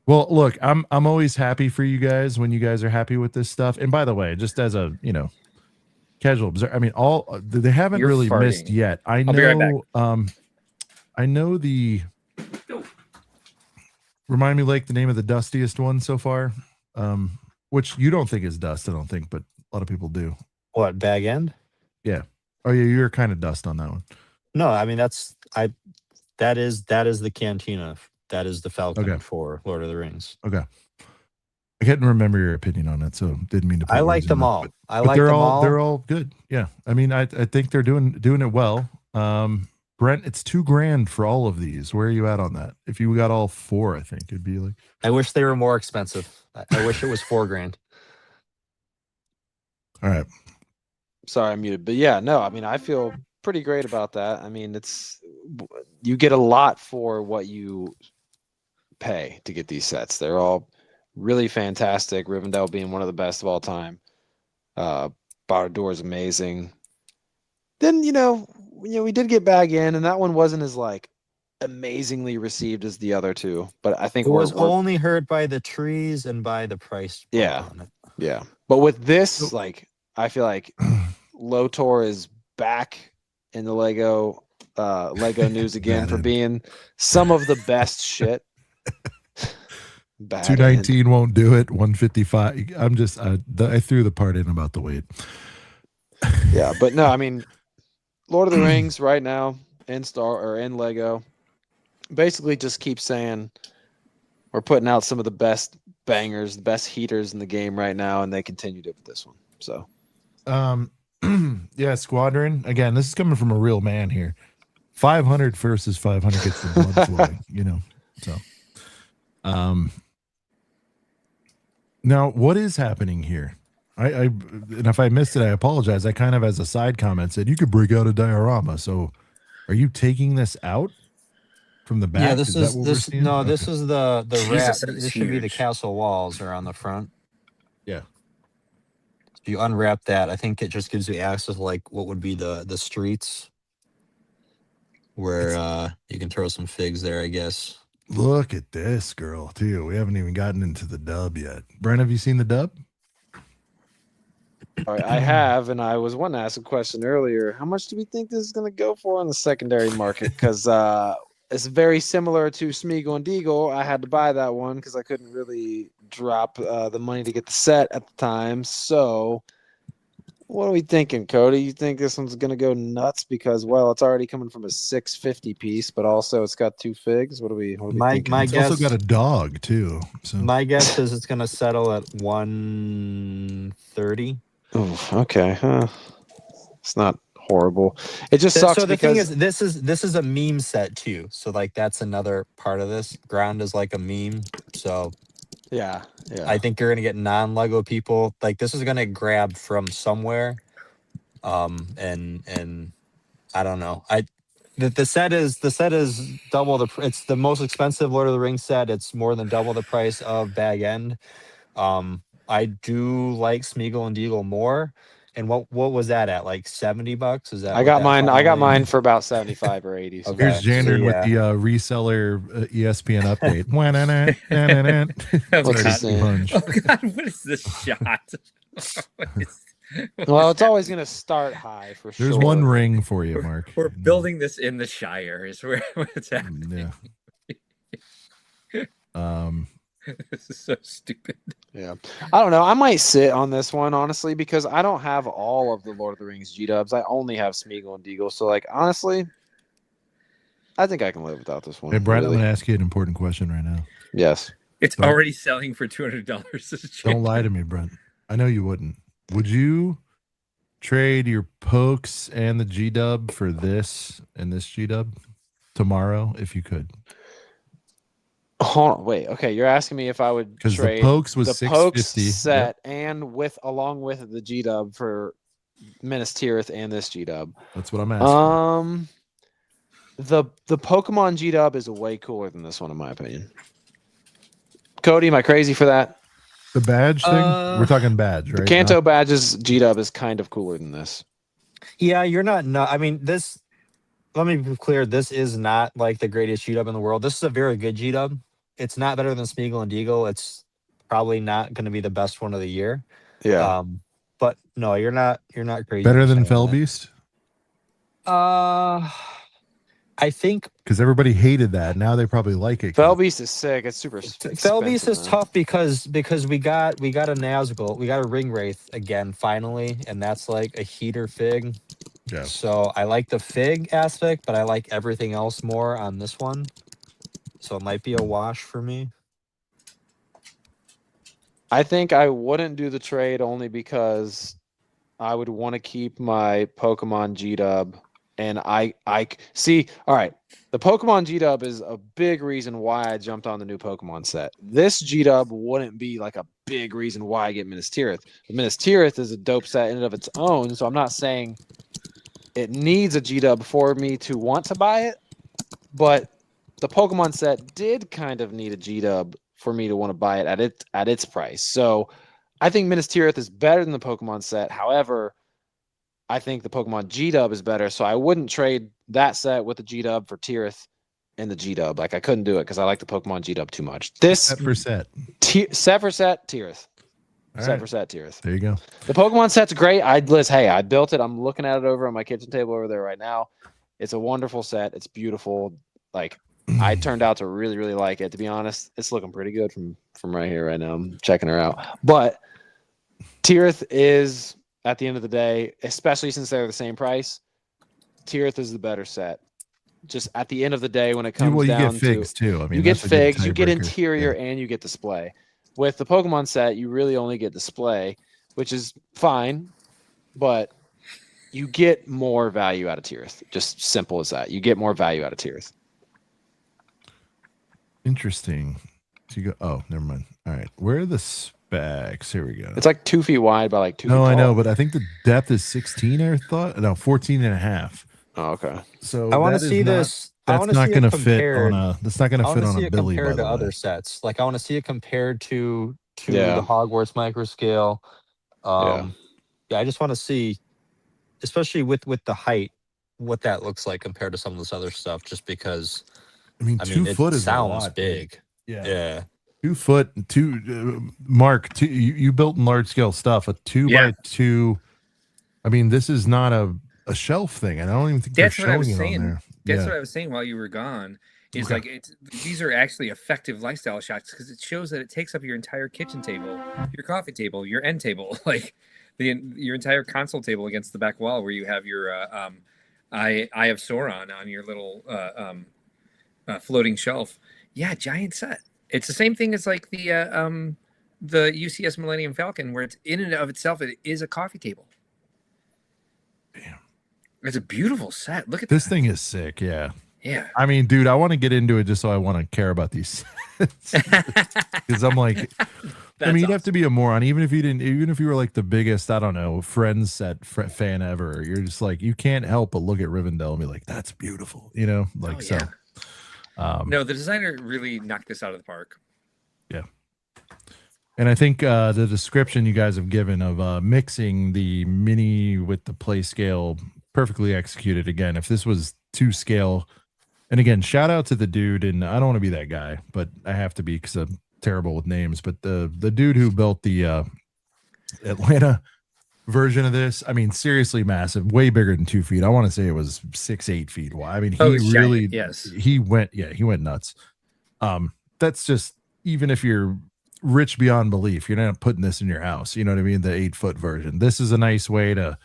Well, look, I'm always happy for you guys when you guys are happy with this stuff. And by the way, just as a, casual observer, I mean, they haven't You're really farting. missed yet. I I'll be right back. know, I know remind me like the name of the dustiest one so far, which you don't think is dust, I don't think, but a lot of people do. What, Bag End? Yeah. Oh yeah, you're kind of dust on that one. No, I mean that is the cantina. That is the Falcon for Lord of the Rings. Okay. I couldn't remember your opinion on it, so didn't mean to. I like them all. They're all good. Yeah, I mean, I think they're doing it well. Brent, it's $2,000 for all of these. Where are you at on that? If you got all 4, I think it'd be like. I wish they were more expensive. I wish it was $4,000. All right. Sorry, I'm muted. But yeah, no, I mean, I feel pretty great about that. I mean, you get a lot for what you pay to get these sets. They're all really fantastic. Rivendell being one of the best of all time. Barad-dûr is amazing. Then we did get Bag In, and that one wasn't as like amazingly received as the other two. But I think It was only hurt by the trees and by the price. Yeah. On it. Yeah. But with this, like, I feel like Lotr is back in the Lego news again for being some of the best shit. 219 won't do it. 155. I threw the part in about the weight. Yeah, but no, I mean, Lord of the Rings right now in Lego, basically just keep saying we're putting out some of the best bangers, the best heaters in the game right now, and they continued it with this one. So, yeah, Squadron. Again, this is coming from a real man here. 500 versus 500 gets the blood flowing, So, now what is happening here? And if I missed it, I apologize. I kind of, as a side comment, said you could break out a diorama. So, are you taking this out from the back? Yeah, this is what this. we're seeing? No, Okay. this is the wrap. that was This should be the huge. castle walls are on the front. Yeah. If you unwrap that, I think it just gives you access to like what would be the streets, where you can throw some figs there, I guess. Look at this girl too. We haven't even gotten into the dub yet. Brent, have you seen the dub? all right, I have, and I was wanting to ask a question earlier. How much do we think this is going to go for on the secondary market? Because it's very similar to Smeagol and Deagle. I had to buy that one because I couldn't really drop the money to get the set at the time. So, what are we thinking, Cody? You think this one's going to go nuts because, well, it's already coming from a $650 piece, but also it's got 2 figs. What are we thinking? My It's guess, also got a dog too. So my guess is it's going to settle at 130. Oh, okay. It's not horrible. It just sucks So the because thing is, this is a meme set too. So like that's another part of this. Ground is like a meme. So yeah. I think you're gonna get non-Lego people. Like this is gonna grab from somewhere. And I don't know. The set is double it's the most expensive Lord of the Rings set. It's more than double the price of Bag End. I do like Smeagol and Deagle more. And what was that at? Like $70? Is that I got mine for about 75 or 80. So Okay. here's Jander So, with yeah. the reseller ESPN update. What's he God. saying? Punch. Oh God, what is this shot? Well, it's always going to start high for sure. There's one ring for you, Mark. We're building this in the Shire. Is where it's happening. Yeah. This is so stupid. Yeah. I don't know. I might sit on this one, honestly, because I don't have all of the Lord of the Rings G-dubs. I only have Smeagol and Deagle. So, like, honestly, I think I can live without this one. Hey, Brett, really. I'm going to ask you an important question right now. Yes. It's Don't- already selling for $200. Don't lie to me, Brent. I know you wouldn't. Would you trade your pokes and the G-dub for this and this G-dub tomorrow if you could? Hold on, wait. Okay, you're asking me if I would Because the trade pokes was the Pokes $650 set and along with the G-dub for Minas Tirith and this G-dub. That's what I'm asking. The Pokemon G-dub is way cooler than this one, in my opinion. Cody, am I crazy for that? The badge thing? We're talking badge, right? The Kanto badge's G-dub is kind of cooler than this. Yeah, you're not. No, I mean this. Let me be clear. This is not like the greatest G-dub in the world. This is a very good G-dub. It's not better than Smeagol and Deagle. It's probably not going to be the best one of the year. Yeah. But no, you're not crazy. Better than for saying Fell that. Beast? I think Because everybody hated that. Now they probably like it. Fell Beast is sick. It's super Fell Beast is expensive, man. tough because we got a Nazgul, we got a Ring Wraith again finally, and that's like a heater fig. Yeah. So I like the fig aspect, but I like everything else more on this one. So it might be a wash for me. I think I wouldn't do the trade only because I would want to keep my Pokemon G-dub And I see. All right, the Pokemon G-Dub is a big reason why I jumped on the new Pokemon set. This G-Dub wouldn't be like a big reason why I get Minas Tirith. But Minas Tirith is a dope set in and of its own, so I'm not saying it needs a G-Dub for me to want to buy it, but the Pokemon set did kind of need a G-Dub for me to want to buy it at its price. So I think Minas Tirith is better than the Pokemon set. However, I think the Pokemon G-Dub is better, so I wouldn't trade that set with the G-Dub for Tirith and the G-Dub. Like, I couldn't do it because I like the Pokemon G-Dub too much. This Set for set. Set for set, Tirith. All Set right. for set, Tirith. There you go. The Pokemon set's great. I built it. I'm looking at it over on my kitchen table over there right now. It's a wonderful set. It's beautiful. Like, I turned out to really, really like it. To be honest, it's looking pretty good from right here right now. I'm checking her out. But Tirith is, at the end of the day, especially since they're the same price, Tirith is the better set. Just at the end of the day, when it comes you down get figs too. I mean, you get that's a good figs, you get tiebreaker. interior, and you get display. With the Pokemon set, you really only get display, which is fine, but you get more value out of Tirith. Just simple as that. You get more value out of Tirith. Interesting. So you go. Oh, never mind. All right. Where are the specs? Here we go. It's like 2 feet wide by like 2 feet No, tall. I know, but I think the depth is 16. I thought no 14 and a half. Oh, okay. So I want to that is see not- this. I That's wanna not see it going to fit compared- on a. That's not going I to want fit to on see a it Billy. compared By to the other way. sets. Like I want to see it compared to Yeah. the Hogwarts microscale. Yeah, I just want to see, especially with the height, what that looks like compared to some of this other stuff. Just because, I mean, 2 it foot is a sounds lot, big. Yeah. Yeah. 2 foot. Mark. You built large scale stuff. A 2 Yeah. by 2. I mean, this is not a shelf thing, and I don't even think That's they're what I showing was it saying. on there. That's Yeah. what I was saying while you were gone. Is Okay. like these are actually effective lifestyle shots because it shows that it takes up your entire kitchen table, your coffee table, your end table, like your entire console table against the back wall where you have your Eye of Sauron on your little floating shelf. Yeah, giant set. It's the same thing as like the UCS Millennium Falcon, where it's in and of itself it is a coffee table. Damn. It's a beautiful set. Look at This that. thing is sick. Yeah. Yeah. I mean, dude, I want to get into it just so I want to care about these because I'm like, I mean, you'd have to be a moron, even if you were like the biggest, I don't know, Friends set fan ever. You're just like, you can't help but look at Rivendell and be like, that's beautiful, like, Oh, so. yeah. No, the designer really knocked this out of the park. Yeah. And I think the description you guys have given of mixing the mini with the play scale, perfectly executed. Again, if this was 2 scale, and again, shout out to the dude, and I don't want to be that guy, but I have to be because I'm terrible with names. But the dude who built the Atlanta version of this, I mean, seriously massive, way bigger than 2 feet. I want to say it was 6-8 feet wide. I mean, he it's really, giant, yes. he went nuts. That's just, even if you're rich beyond belief, you're not putting this in your house. You know what I mean? The 8-foot version. This is a nice way to.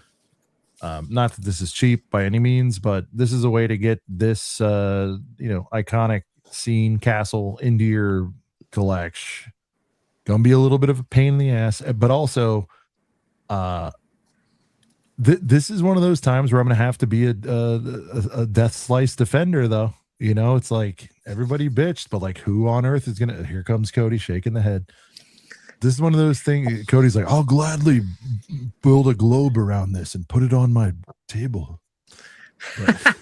Not that this is cheap by any means, but this is a way to get this, iconic scene castle into your collection. Gonna be a little bit of a pain in the ass, but also, this is one of those times where I'm gonna have to be a death slice defender, though. It's like everybody bitched, but like, who on earth is gonna? Here comes Cody shaking the head. This is one of those things. Cody's like, I'll gladly build a globe around this and put it on my table. But,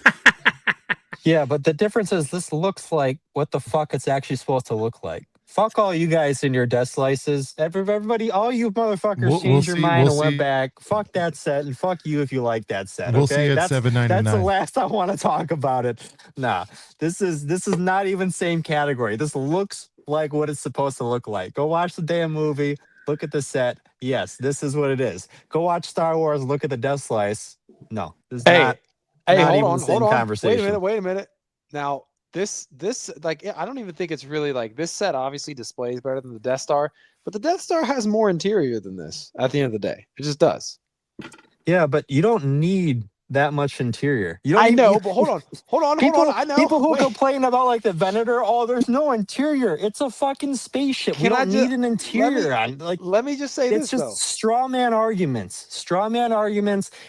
Yeah, but the difference is this looks like what the fuck it's actually supposed to look like. Fuck all you guys in your death slices. Everybody, all you motherfuckers We'll changed your see- mind we'll and went see. back. Fuck that set and fuck you if you like that set. We'll Okay, see at that's $7.99. the last I want to talk about it. Nah, this is not even same category. This looks like what it's supposed to look like. Go watch the damn movie. Look at the set. Yes, this is what it is. Go watch Star Wars. Look at the death slice. No, this is not hold even on, the same conversation. Wait a minute. Now, this like, I don't even think it's really like, this set obviously displays better than the Death Star, but the Death Star has more interior than this at the end of the day. It just does. Yeah, but you don't need that much interior. You don't I even, know, you- but hold on. I know. People who Wait. complain about like the Venator, oh, there's no interior. It's a fucking spaceship. We Can I don't ju- need an interior on. Like, Let me just say it's this just though. straw man arguments,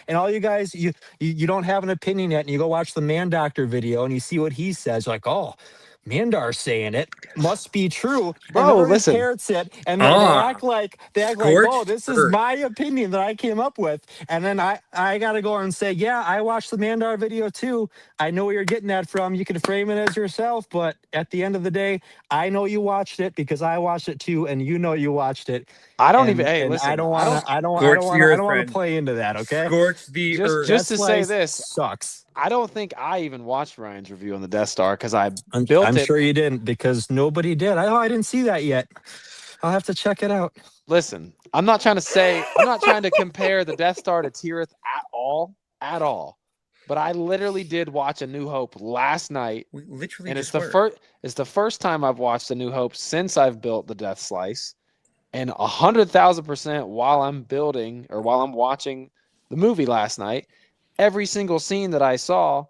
and all you guys, you don't have an opinion yet, and you go watch the Man Doctor video and you see what he says. You're like, oh, Mandar's saying it must be true. Bro, and everybody listen. parrots it, and they act like oh, Scorched this is earth. my opinion that I came up with, and then I gotta go and say, yeah, I watched the Mandar video too. I know where you're getting that from. You can frame it as yourself, but at the end of the day, I know you watched it because I watched it too, and you know you watched it. I don't And- even. Hey, and listen. I don't want Scorch the earth, to friend. play into that. Okay, Scorch the earth. Just That to say slice this, sucks. I don't think I even watched Ryan's review on the Death Star because I I'm built it. sure you didn't because nobody did. I didn't see that yet. I'll have to check it out. Listen, I'm not trying to compare the Death Star to Tirith at all. But I literally did watch A New Hope last night, We literally and just it's the first time I've watched A New Hope since I've built the Death Slice, and 100,000% while I'm building or while I'm watching the movie last night, every single scene that I saw,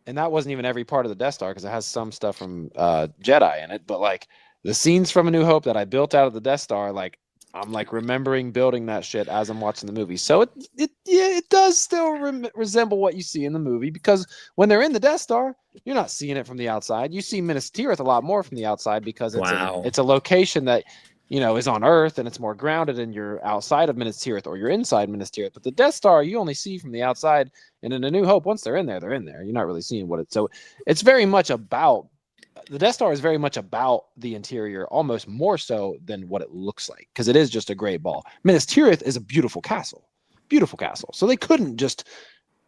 and that wasn't even every part of the Death Star because it has some stuff from Jedi in it, but like the scenes from A New Hope that I built out of the Death Star, like I'm like remembering building that shit as I'm watching the movie. So it does still resemble what you see in the movie because when they're in the Death Star, you're not seeing it from the outside. You see Minas Tirith a lot more from the outside because it's a location that is on Earth and it's more grounded and you're outside of Minas Tirith or you're inside Minas Tirith. But the Death Star you only see from the outside, and in A New Hope, once they're in there, they're in there. You're not really seeing what it's. So it's very much about. The Death Star is very much about the interior, almost more so than what it looks like, because it is just a great ball. Minas Tirith is a beautiful castle. So they couldn't just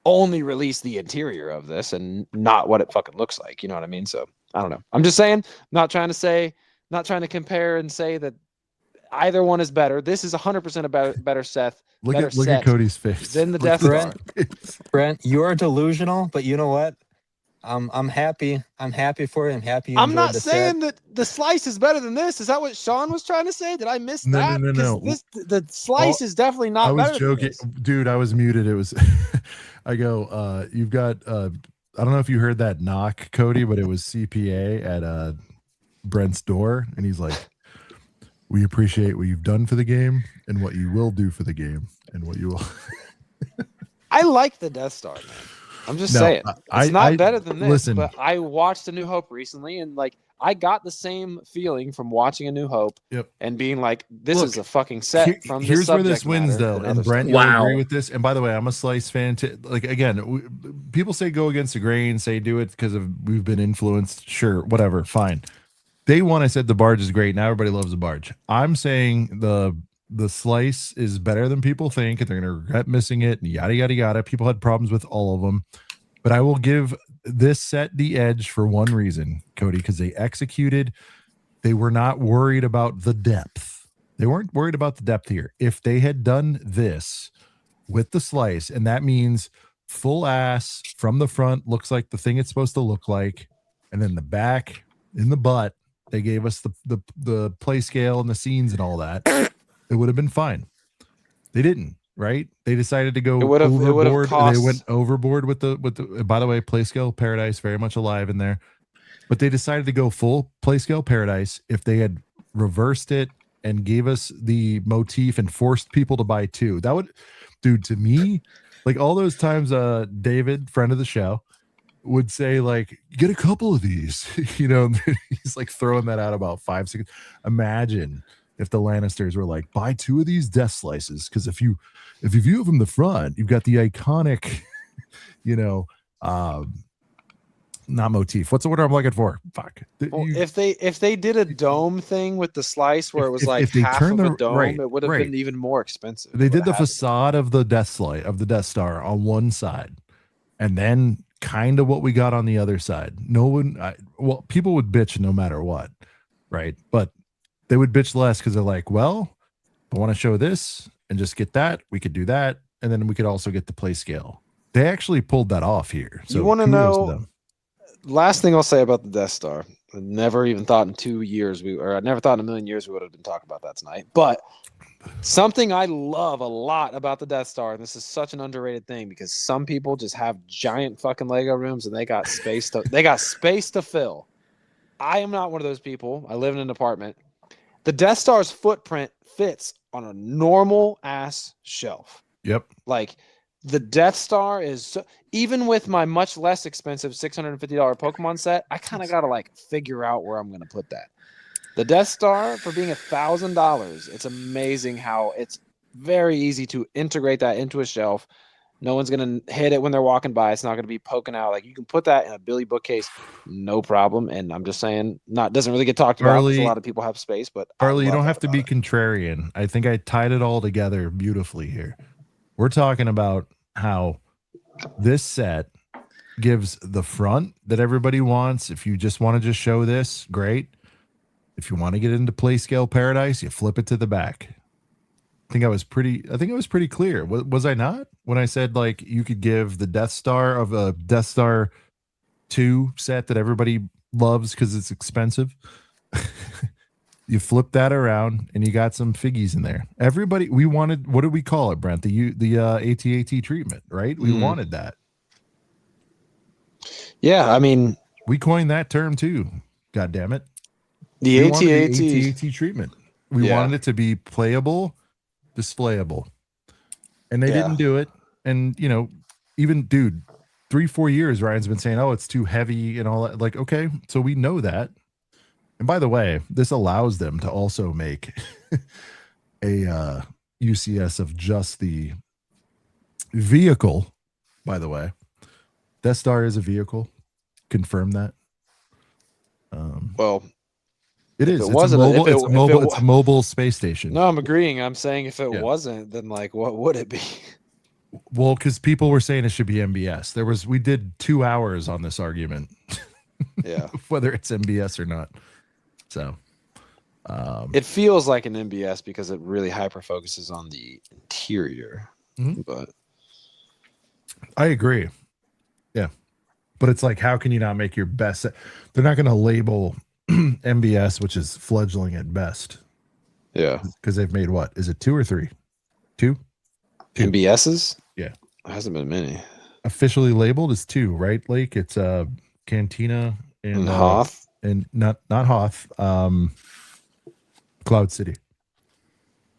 only release the interior of this and not what it fucking looks like. You know what I mean? So I don't know. I'm just saying, not trying to compare and say that either one is better. This is 100% a better Seth. Look at Cody's face. Than the Look Death at Star. his face. Brent, you're delusional, but you know what? I'm happy. I'm happy for you. I'm happy you I'm enjoyed not the saying set. that the slice is better than this. Is that what Sean was trying to say? Did I miss No, that? no. The slice is definitely not I was better joking, than this. dude. I was muted. It was. I go. You've got. I don't know if you heard that knock, Cody, but it was CPA at Brent's door, and he's like, "We appreciate what you've done for the game and what you will do for the game and what you will." I like the Death Star, man. I'm just saying. It's not better than this. Listen, but I watched A New Hope recently, and like I got the same feeling from watching A New Hope and being like, this is a fucking set from this here's where this subject wins, matter though. and And other Brent, stuff. you'll agree with this. And by the way, I'm a Slice fan. Like again, people say go against the grain, say do it because we've been influenced. Sure, whatever, fine. Day one, I said the barge is great. Now everybody loves the barge. I'm saying the Slice is better than people think, and they're gonna regret missing it. And yada yada yada. People had problems with all of them. But I will give this set the edge for one reason, Cody, because they executed. They were not worried about the depth. They weren't worried about the depth here. If they had done this with the Slice, and that means full ass from the front, looks like the thing it's supposed to look like, and then the back in the butt, they gave us the play scale and the scenes and all that, it would have been fine. They didn't. Right? They decided to go overboard. They went overboard with the. By the way, play scale Paradise very much alive in there, but they decided to go full play scale Paradise. If they had reversed it and gave us the motif and forced people to buy two, that would, dude, to me, like all those times, David, friend of the show, would say like, get a couple of these, he's like throwing that out about 5 seconds. Imagine if the Lannisters were like, buy two of these Death Slices, because if you view it from the front, you've got the iconic, not motif. What's the word I'm looking for? Fuck. Well, if they did a dome thing with the Slice where it was like half of a dome, it would have been even more expensive. They did the facade of the Death Star on one side, and then kind of what we got on the other side. People would bitch no matter what, right? But they would bitch less because they're like, well, I want to show this and just get that. We could do that. And then we could also get the play scale. They actually pulled that off here. So you want to know, last thing I'll say about the Death Star. I never even thought in 2 years I never thought in a million years we would have been talking about that tonight. But Something I love a lot about the Death Star, and this is such an underrated thing because some people just have giant fucking Lego rooms and they got space to fill. I am not one of those people. I live in an apartment. The Death Star's footprint fits on a normal ass shelf. Yep. Like the Death Star is even with my much less expensive $650 Pokemon set, I kind of got to like figure out where I'm going to put that. The Death Star, for being $1,000, it's amazing how it's very easy to integrate that into a shelf. No one's going to hit it when they're walking by. It's not going to be poking out. Like you can put that in a Billy bookcase, no problem. And I'm just saying, doesn't really get talked about because a lot of people have space. But Harley, you don't have to be contrarian. I think I tied it all together beautifully here. We're talking about how this set gives the front that everybody wants. If you just want to just show this, great. If you want to get into play scale paradise, you flip it to the back. I think it was pretty clear. Was I not? When I said like you could give the Death Star of a Death Star 2 set that everybody loves because it's expensive. You flip that around and you got some figgies in there. Everybody, we wanted, what did we call it, Brent? The AT-AT treatment, right? We wanted that. Yeah, I mean, we coined that term too. God damn it. The AT-AT treatment. We wanted it to be playable, displayable. And they didn't do it. And, you know, even, dude, 3-4 years, Ryan's been saying, oh, it's too heavy and all that. Like, okay, so we know that. And by the way, this allows them to also make a UCS of just the vehicle, by the way. Death Star is a vehicle. Confirm that. Well, it is. It's a mobile space station. No, I'm agreeing. I'm saying if it wasn't, then like, what would it be? Well, because people were saying it should be MBS. We did 2 hours on this argument. Yeah. Whether it's MBS or not. So it feels like an MBS because it really hyper focuses on the interior. But I agree. Yeah. But it's like, how can you not make your best set? They're not going to label MBS, which is fledgling at best. Yeah. Because they've made what? Is it 2 or 3? 2? MBSs? Yeah. There hasn't been many. Officially labeled is 2, right, Lake? It's Cantina and Hoth. And not Hoth. Cloud City.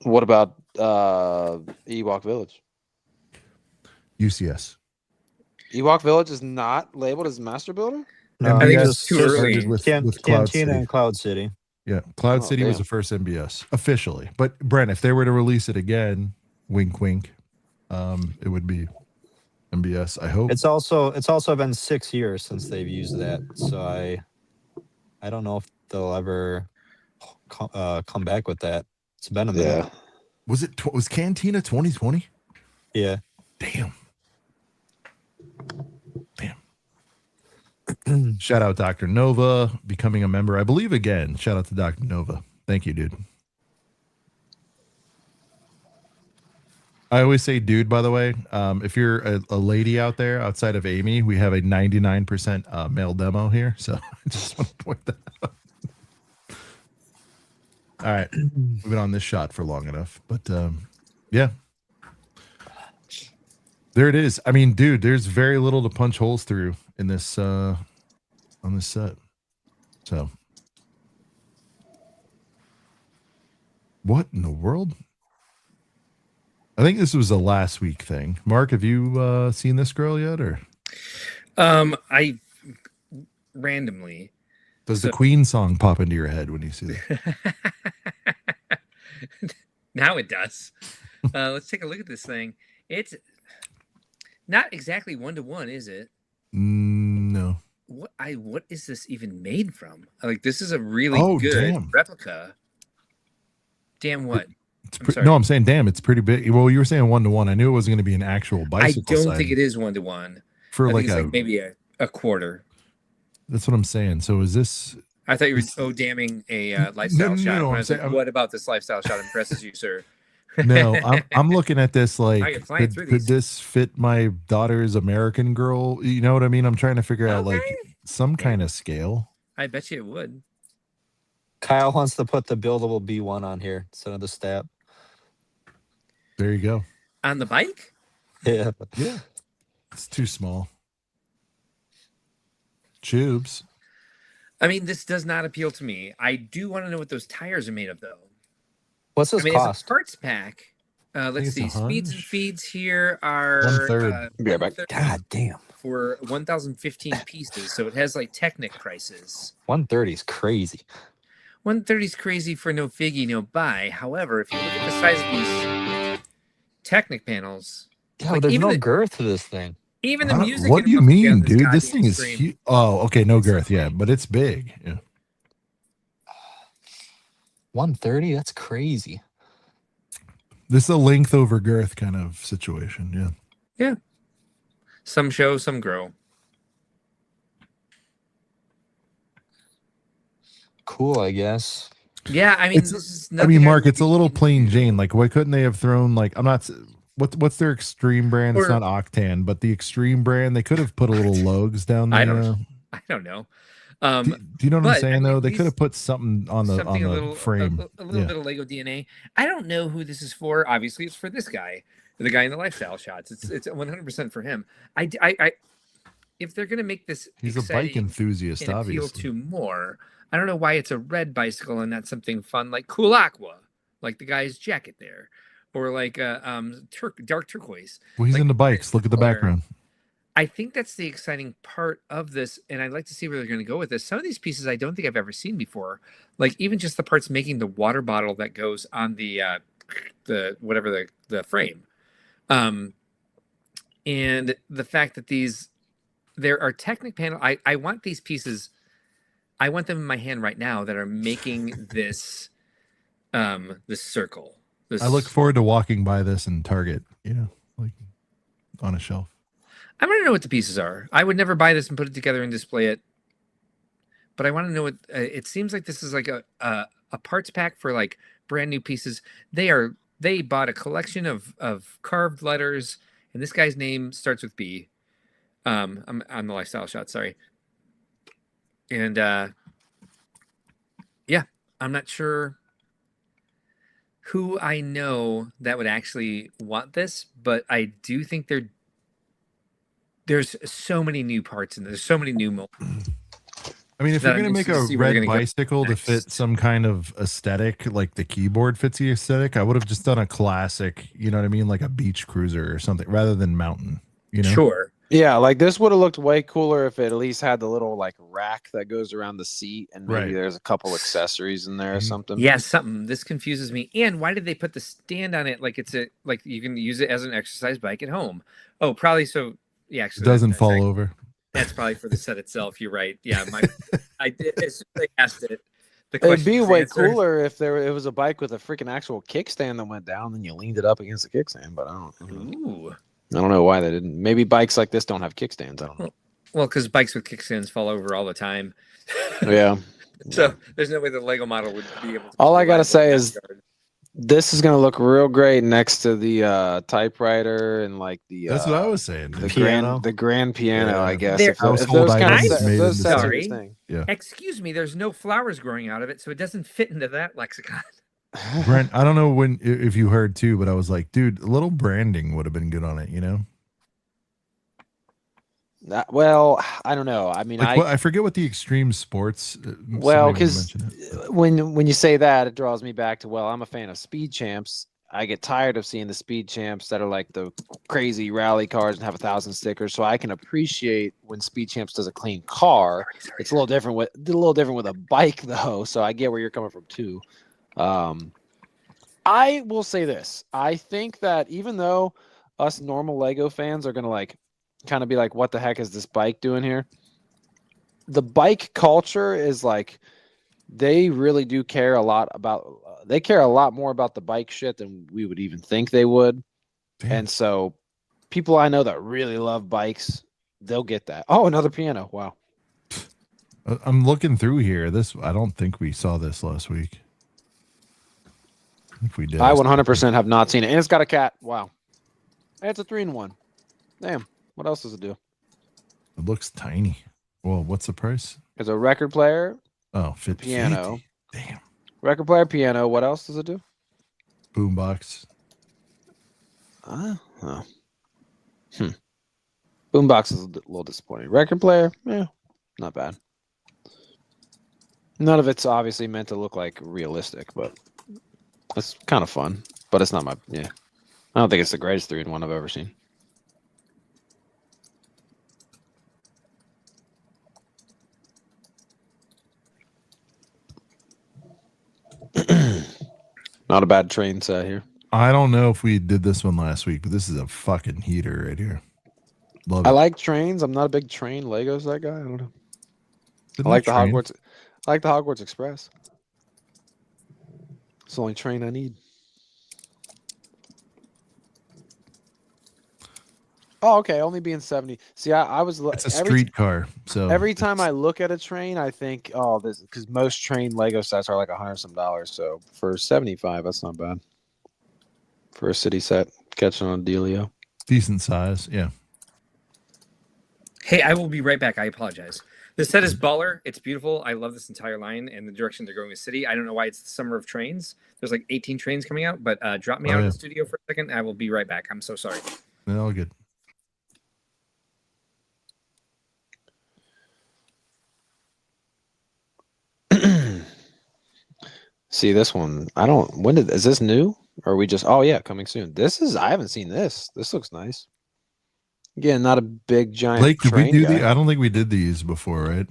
What about Ewok Village? UCS. Ewok Village is not labeled as Master Builder? No, I think it's too early. With Cloud Cantina City. and Cloud City. Yeah, Cloud City was the first MBS officially. But Brent, if they were to release it again, wink, wink, it would be MBS. I hope. It's also been 6 years since they've used that, so I don't know if they'll ever come back with that. It's been a minute. Yeah. Was Cantina 2020? Yeah. Damn. Shout out Dr. Nova becoming a member, I believe, again. Shout out to Dr. Nova. Thank you, dude. I always say dude, by the way. If you're a lady out there outside of Amy, we have a 99% male demo here. So I just want to point that out. All right. We've been on this shot for long enough. But yeah. There it is. I mean, dude, there's very little to punch holes through in this on this set. So what in the world? I think this was a last week thing. Mark, have you seen this girl yet, or? I randomly. Does the Queen song pop into your head when you see that? Now it does. Let's take a look at this thing. It's not exactly 1-to-1, is it? No. What is this even made from? Like, this is a really good replica. Damn what? I'm saying damn, it's pretty big. Well, you were saying 1-to-1. I knew it wasn't going to be an actual bicycle. I don't think it is 1-to-1. For I think it's maybe a quarter. That's what I'm saying. So is this? I thought you were damning a lifestyle shot. No, I was like, what about this lifestyle shot impresses you, sir? No, I'm looking at this like, could this fit my daughter's American Girl? You know what I mean? I'm trying to figure out like some kind of scale. I bet you it would. Kyle wants to put the buildable B1 on here instead of the stat. There you go. On the bike? Yeah. Yeah. It's too small. Tubes. I mean, this does not appeal to me. I do want to know what those tires are made of, though. What's this I mean, it's cost? a parts pack. Let's it's see. a Speeds and hunch. feeds here are 1/3. Be right back. 1/3 God damn. for 1,015 pieces. So it has like Technic prices. 130 is crazy. 130 is crazy for no figgy, no buy. However, if you look at the size of these Technic panels, Yeah, like, there's even no the- girth to this thing. even the music. What do you involved together mean, is dude? goddamn This thing is extreme. huge. Oh, okay. No It's girth. Yeah, insane. but it's big. Yeah. 130? That's crazy. This is a length over girth kind of situation. Yeah. Some show, some grow. Cool, I guess. Yeah, I mean, It's- this is I nothing mean, Mark, it's a little really plain into. Jane. Like, why couldn't they have thrown like I'm not. What's their extreme brand? It's Or- not Octane, but the extreme brand. They could have put a little Logs down there. I don't know. Do you know what but, I'm saying? I mean, though at they could have least put something on something the a little frame. a little Yeah. bit of Lego DNA. I don't know who this is for. Obviously, it's for this guy, the guy in the lifestyle shots. It's 100% for him. I if they're gonna make this He's a bike exciting enthusiast, and appeal obviously. to more, I don't know why it's a red bicycle and not something fun like Cool Aqua, like the guy's jacket there, or like dark turquoise. Well, he's like, into bikes. Look at the color. background. I think that's the exciting part of this, and I'd like to see where they're going to go with this. Some of these pieces I don't think I've ever seen before, like even just the parts making the water bottle that goes on the whatever the frame, and the fact that there are Technic panel. I want these pieces. I want them in my hand right now that are making this this circle. I look forward to walking by this in Target. Like on a shelf. I want to know what the pieces are. I would never buy this and put it together and display it. But I want to know what it seems like. This is like a parts pack for like brand new pieces. They bought a collection of carved letters, and this guy's name starts with B. I'm on the lifestyle shot. Sorry. And yeah, I'm not sure who I know that would actually want this, but I do think there's so many new parts and there's so many new molds. I mean, if that you're I'm going to make interested to a see where they're red gonna go bicycle to fit next. some kind of aesthetic, like the keyboard fits the aesthetic, I would have just done a classic, you know what I mean? Like a beach cruiser or something rather than mountain, Sure. Yeah, like this would have looked way cooler if it at least had the little like rack that goes around the seat, and maybe Right. there's a couple accessories in there or something. Yeah, something. This confuses me. And why did they put the stand on it like like you can use it as an exercise bike at home? Oh, probably so. Yeah, It actually, doesn't that's fall actually- over. That's probably for the set itself. You're right. Yeah, I did. As soon as they asked it, the It'd question be was way answered. cooler if it was a bike with a freaking actual kickstand that went down, then you leaned it up against the kickstand. But I Ooh. don't know why they didn't. Maybe bikes like this don't have kickstands. I don't know. Well, because bikes with kickstands fall over all the time. Yeah. So there's no way the Lego model would be able to. All I gotta reliable say in that is regard. This is gonna look real great next to the typewriter and like the That's what I was saying. the Piano. grand piano. Yeah. I guess There- if those Household kind of items sets, made those in sets are Sorry. his thing. Excuse me, there's no flowers growing out of it, so it doesn't fit into that lexicon. Brent, I don't know if you heard too, but I was like, dude, a little branding would have been good on it, Well, I don't know. I mean, Like I forget what the extreme sports. well, somebody because mentioned it. when you say that, it draws me back to, well, I'm a fan of Speed Champs. I get tired of seeing the Speed Champs that are like the crazy rally cars and have 1,000 stickers. So I can appreciate when Speed Champs does a clean car. It's a little different with a bike though. So I get where you're coming from too. I will say this. I think that even though us normal Lego fans are gonna like kind of be like, what the heck is this bike doing here? The bike culture is like, they really do care a lot about. They care a lot more about the bike shit than we would even think they would. Damn. And so, people I know that really love bikes, they'll get that. Oh, another piano! Wow. I'm looking through here. I don't think we saw this last week. If we did, I 100% have not seen it, and it's got a cat. Wow. And it's a 3-in-1. Damn. What else does it do? It looks tiny. Well, what's the price? It's a record player, Oh, 50. piano. 50. Damn. Record player, piano. What else does it do? Boombox. Oh. Boombox is a little disappointing. Record player, yeah, not bad. None of it's obviously meant to look like realistic, but it's kind of fun. But it's not my I don't think it's the greatest 3-in-1 I've ever seen. Not a bad train set here. I don't know if we did this one last week, but this is a fucking heater right here. Love it. I like trains. I'm not a big train Legos that guy. I don't know. Didn't I like the train? Hogwarts. I like the Hogwarts Express. It's the only train I need. Oh, okay. Only being 70. See, I was. It's a streetcar. So every time I look at a train, I think, oh, this because most train Lego sets are like $100 some. So for 75, that's not bad. For a city set, catching on Delio. Decent size, yeah. Hey, I will be right back. I apologize. This set is baller. It's beautiful. I love this entire line and the direction they're going with city. I don't know why it's the summer of trains. There's like 18 trains coming out, but drop me out of the studio for a second. I will be right back. I'm so sorry. No, all good. See this one. I don't. Is this new? Or are we just? Oh yeah, coming soon. This is. I haven't seen this. This looks nice. Again, not a big giant. Blake, did we train do guy. I don't think we did these before, right?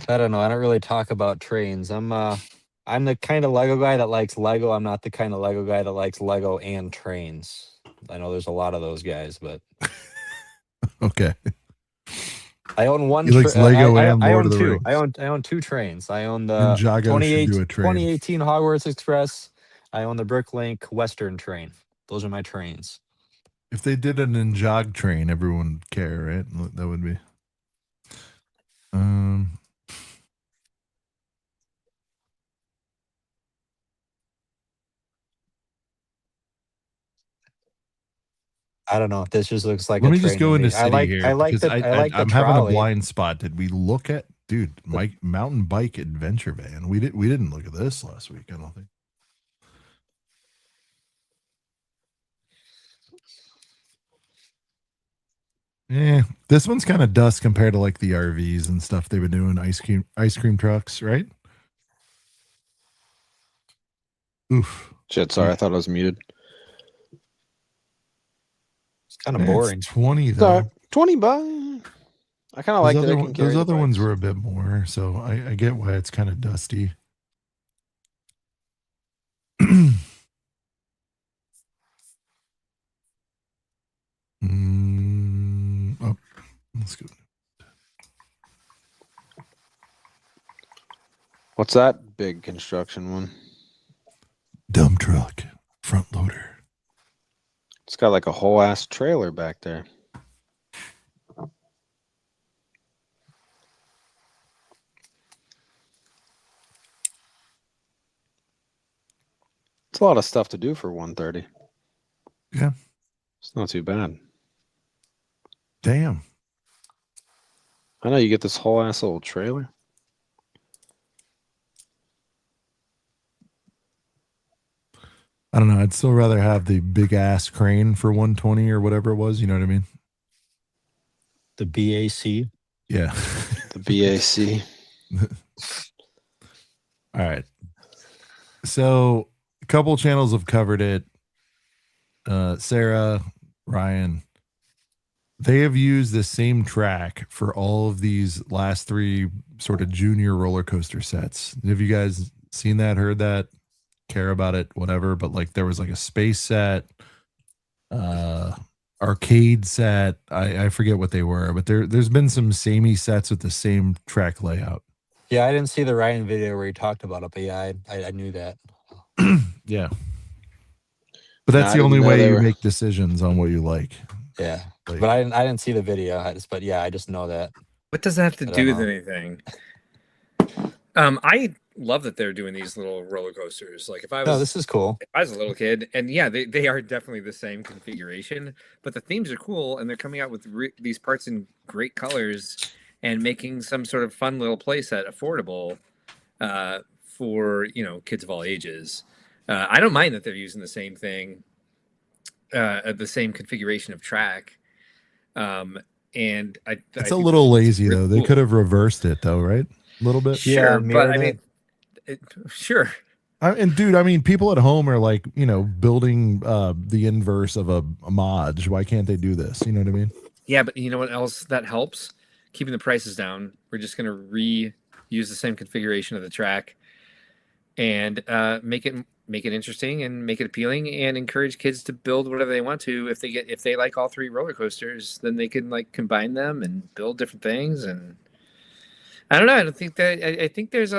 I don't know. I don't really talk about trains. I'm the kind of Lego guy that likes Lego. I'm not the kind of Lego guy that likes Lego and trains. I know there's a lot of those guys, but Okay. I own one. He likes Lego and I Lord own of the two. Rings. I own two trains. I own the Ninjago should do a train. 2018 Hogwarts Express. I own the BrickLink Western train. Those are my trains. If they did a Ninjog train, everyone would care, right? That would be. I don't know. This just looks like. Let a me train just go to into me. city here. I like because the I'm having a trolley. blind spot. Did we look at mountain bike adventure van? We didn't look at this last week. I don't think. Yeah, this one's kind of dust compared to like the RVs and stuff they've been doing. Ice cream trucks, right? Oof. Shit, sorry, I thought I was muted. It's kind of boring. It's 20 though. Sorry, $20. I kind of like that. Those other ones were a bit more, so I get why it's kind of dusty. Oh, let's go. What's that big construction one? Dump truck, front loader. It's got like a whole ass trailer back there. It's a lot of stuff to do for 130. Yeah. It's not too bad. Damn. I know you get this whole ass little trailer. I don't know. I'd still rather have the big ass crane for 120 or whatever it was. You know what I mean? The BAC. Yeah. The BAC. All right. So a couple channels have covered it. Sarah, Ryan, they have used the same track for all of these last three sort of junior roller coaster sets. Have you guys seen that, heard that, care about it, whatever? But like there was like a space set, arcade set. I forget what they were, but there's been some samey sets with the same track layout. Yeah, I didn't see the Ryan video where he talked about it, but yeah, I knew that. Yeah. But that's the only way you make decisions on what you like. Yeah, like, but I didn't see the video. I just know that. What does that have to do with anything? I love that they're doing these little roller coasters. Like if I was, no, this is cool. If I was a little kid, and yeah, they are definitely the same configuration, but the themes are cool, and they're coming out with these parts in great colors and making some sort of fun little play set affordable for kids of all ages. I don't mind that they're using the same thing. the same configuration of track. And it's I a think little that's lazy really though. They cool. could have reversed it though, right? A little bit. Sure, but mirrored I it. mean, sure. And dude, I mean, people at home are like, building the inverse of a mod. Why can't they do this? You know what I mean? Yeah, but you know what else that helps? Keeping the prices down. We're just going to reuse the same configuration of the track and make it interesting and make it appealing and encourage kids to build whatever they want to. If they like all 3 roller coasters, then they can like combine them and build different things. And I don't know. I think there's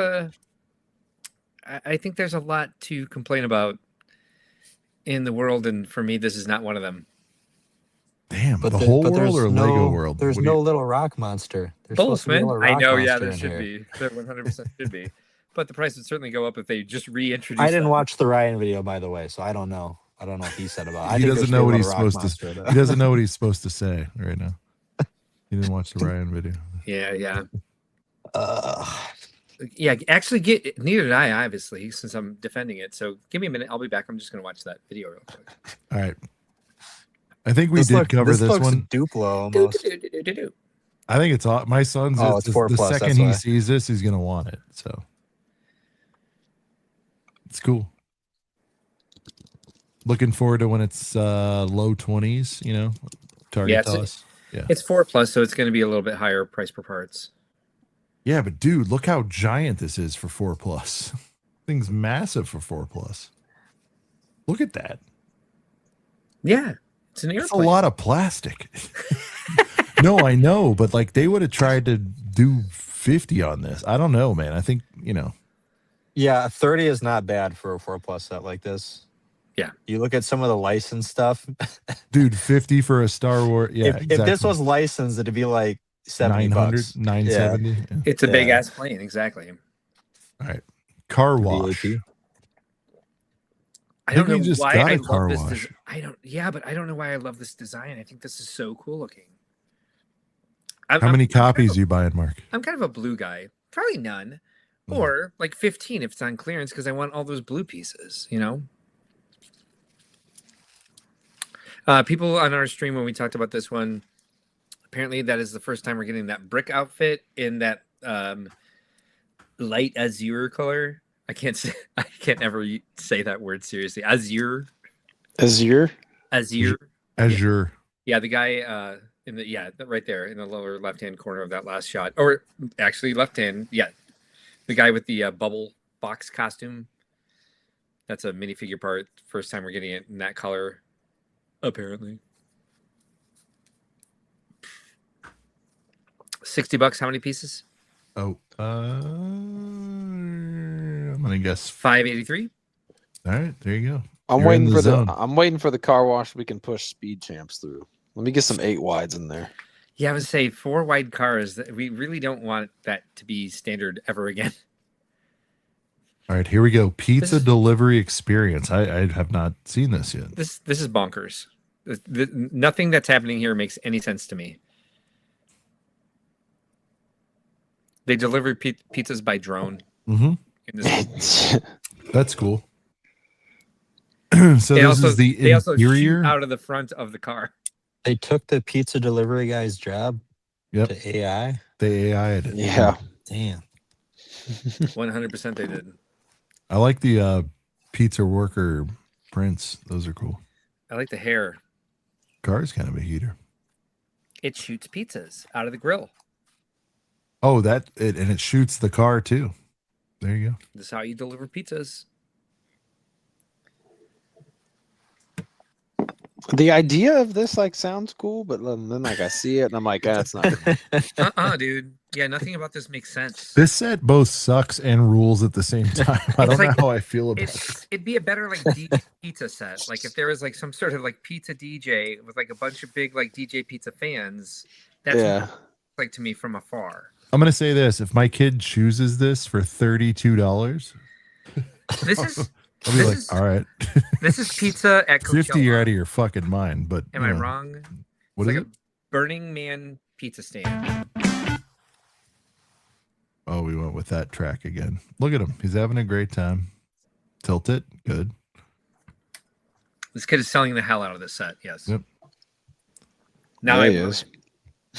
a lot to complain about in the world, and for me, this is not one of them. Damn, the whole world or Lego world? There's no little rock monster. There's supposed Both, to be a man. little I rock know, yeah, monster there in should here. be. There 100% should be. But the price would certainly go up if they just reintroduced. I didn't them. watch the Ryan video, by the way, so I don't know. I don't know what he said about it. I He think doesn't there know should be what a he's little rock supposed to. monster, though. He doesn't know what he's supposed to say right now. He didn't watch the Ryan video. Yeah. Yeah, actually, neither did I, obviously, since I'm defending it. So give me a minute. I'll be back. I'm just going to watch that video real quick. All right. I think we did cover this looks one. Duplo almost. I think it's my son's. Oh, it's 4 the plus, second that's he why. sees this, he's gonna want it. So it's cool. Looking forward to when it's low 20s. Target tell us. Yeah, It's 4+, so it's going to be a little bit higher price per parts. yeah, but dude, look how giant this is for 4+. Thing's massive for 4+. Look at that. Yeah, it's an It's a airplane. lot of plastic. No, I know, but like they would have tried to do 50 on this. I don't know, man. I think, Yeah, 30 is not bad for a 4+ set like this. Yeah. You look at some of the licensed stuff. dude, 50 for a Star Wars. Yeah, if this was licensed, it'd be like 70 bucks. 970. Yeah. It's a big ass plane, exactly. All right. Car wash. VAT. I don't we know just why got I a car love this. wash. But I don't know why I love this design. I think this is so cool looking. How many copies are you buying, Mark? I'm kind of a blue guy. Probably none. Mm. Or like 15 if it's on clearance because I want all those blue pieces, People on our stream when we talked about this one, apparently that is the first time we're getting that brick outfit in that light azure color. I can't ever say that word seriously. Azure. Azure. Yeah, the guy right there in the lower left-hand corner of that last shot, or actually left-hand. Yeah, the guy with the bubble box costume. That's a minifigure part. First time we're getting it in that color, apparently. $60. How many pieces? Oh, I'm gonna guess $5.83. All right, there you go. I'm You're in waiting the for zone. I'm waiting for the car wash we can push speed champs through. Let me get some 8 wides in there. Yeah, I would say 4 wide cars. We really don't want that to be standard ever again. All right, here we go. Pizza delivery experience. I have not seen this yet. This is bonkers. Nothing that's happening here makes any sense to me. They deliver pizzas by drone. Mm-hmm. In this That's cool. So this is the they also interior. shoot out of the front of the car. They took the pizza delivery guy's job Yep, to AI. they AI'd it. Yeah. Damn. 100% they did. I like the pizza worker prints. Those are cool. I like the hair. Car's kind of a heater. It shoots pizzas out of the grill. Oh, and it shoots the car too. There you go. This is how you deliver pizzas. The idea of this sounds cool, but then I see it and I'm like, that's not. Dude. Yeah, nothing about this makes sense. This set both sucks and rules at the same time. I don't know how I feel about it. It'd be a better DJ pizza set. Like if there was some sort of pizza DJ with a bunch of big DJ pizza fans. That's what it looks like to me from afar. I'm gonna say this: if my kid chooses this for $32, This is I'll be like, all right, this is pizza at Coachella. 50, you're out of your fucking mind. But Am I wrong? What it's is like it? a Burning Man pizza stand. Oh, we went with that track again. Look at him; he's having a great time. Tilt it, good. This kid is selling the hell out of this set. Yes. Yep. Now There I he want is.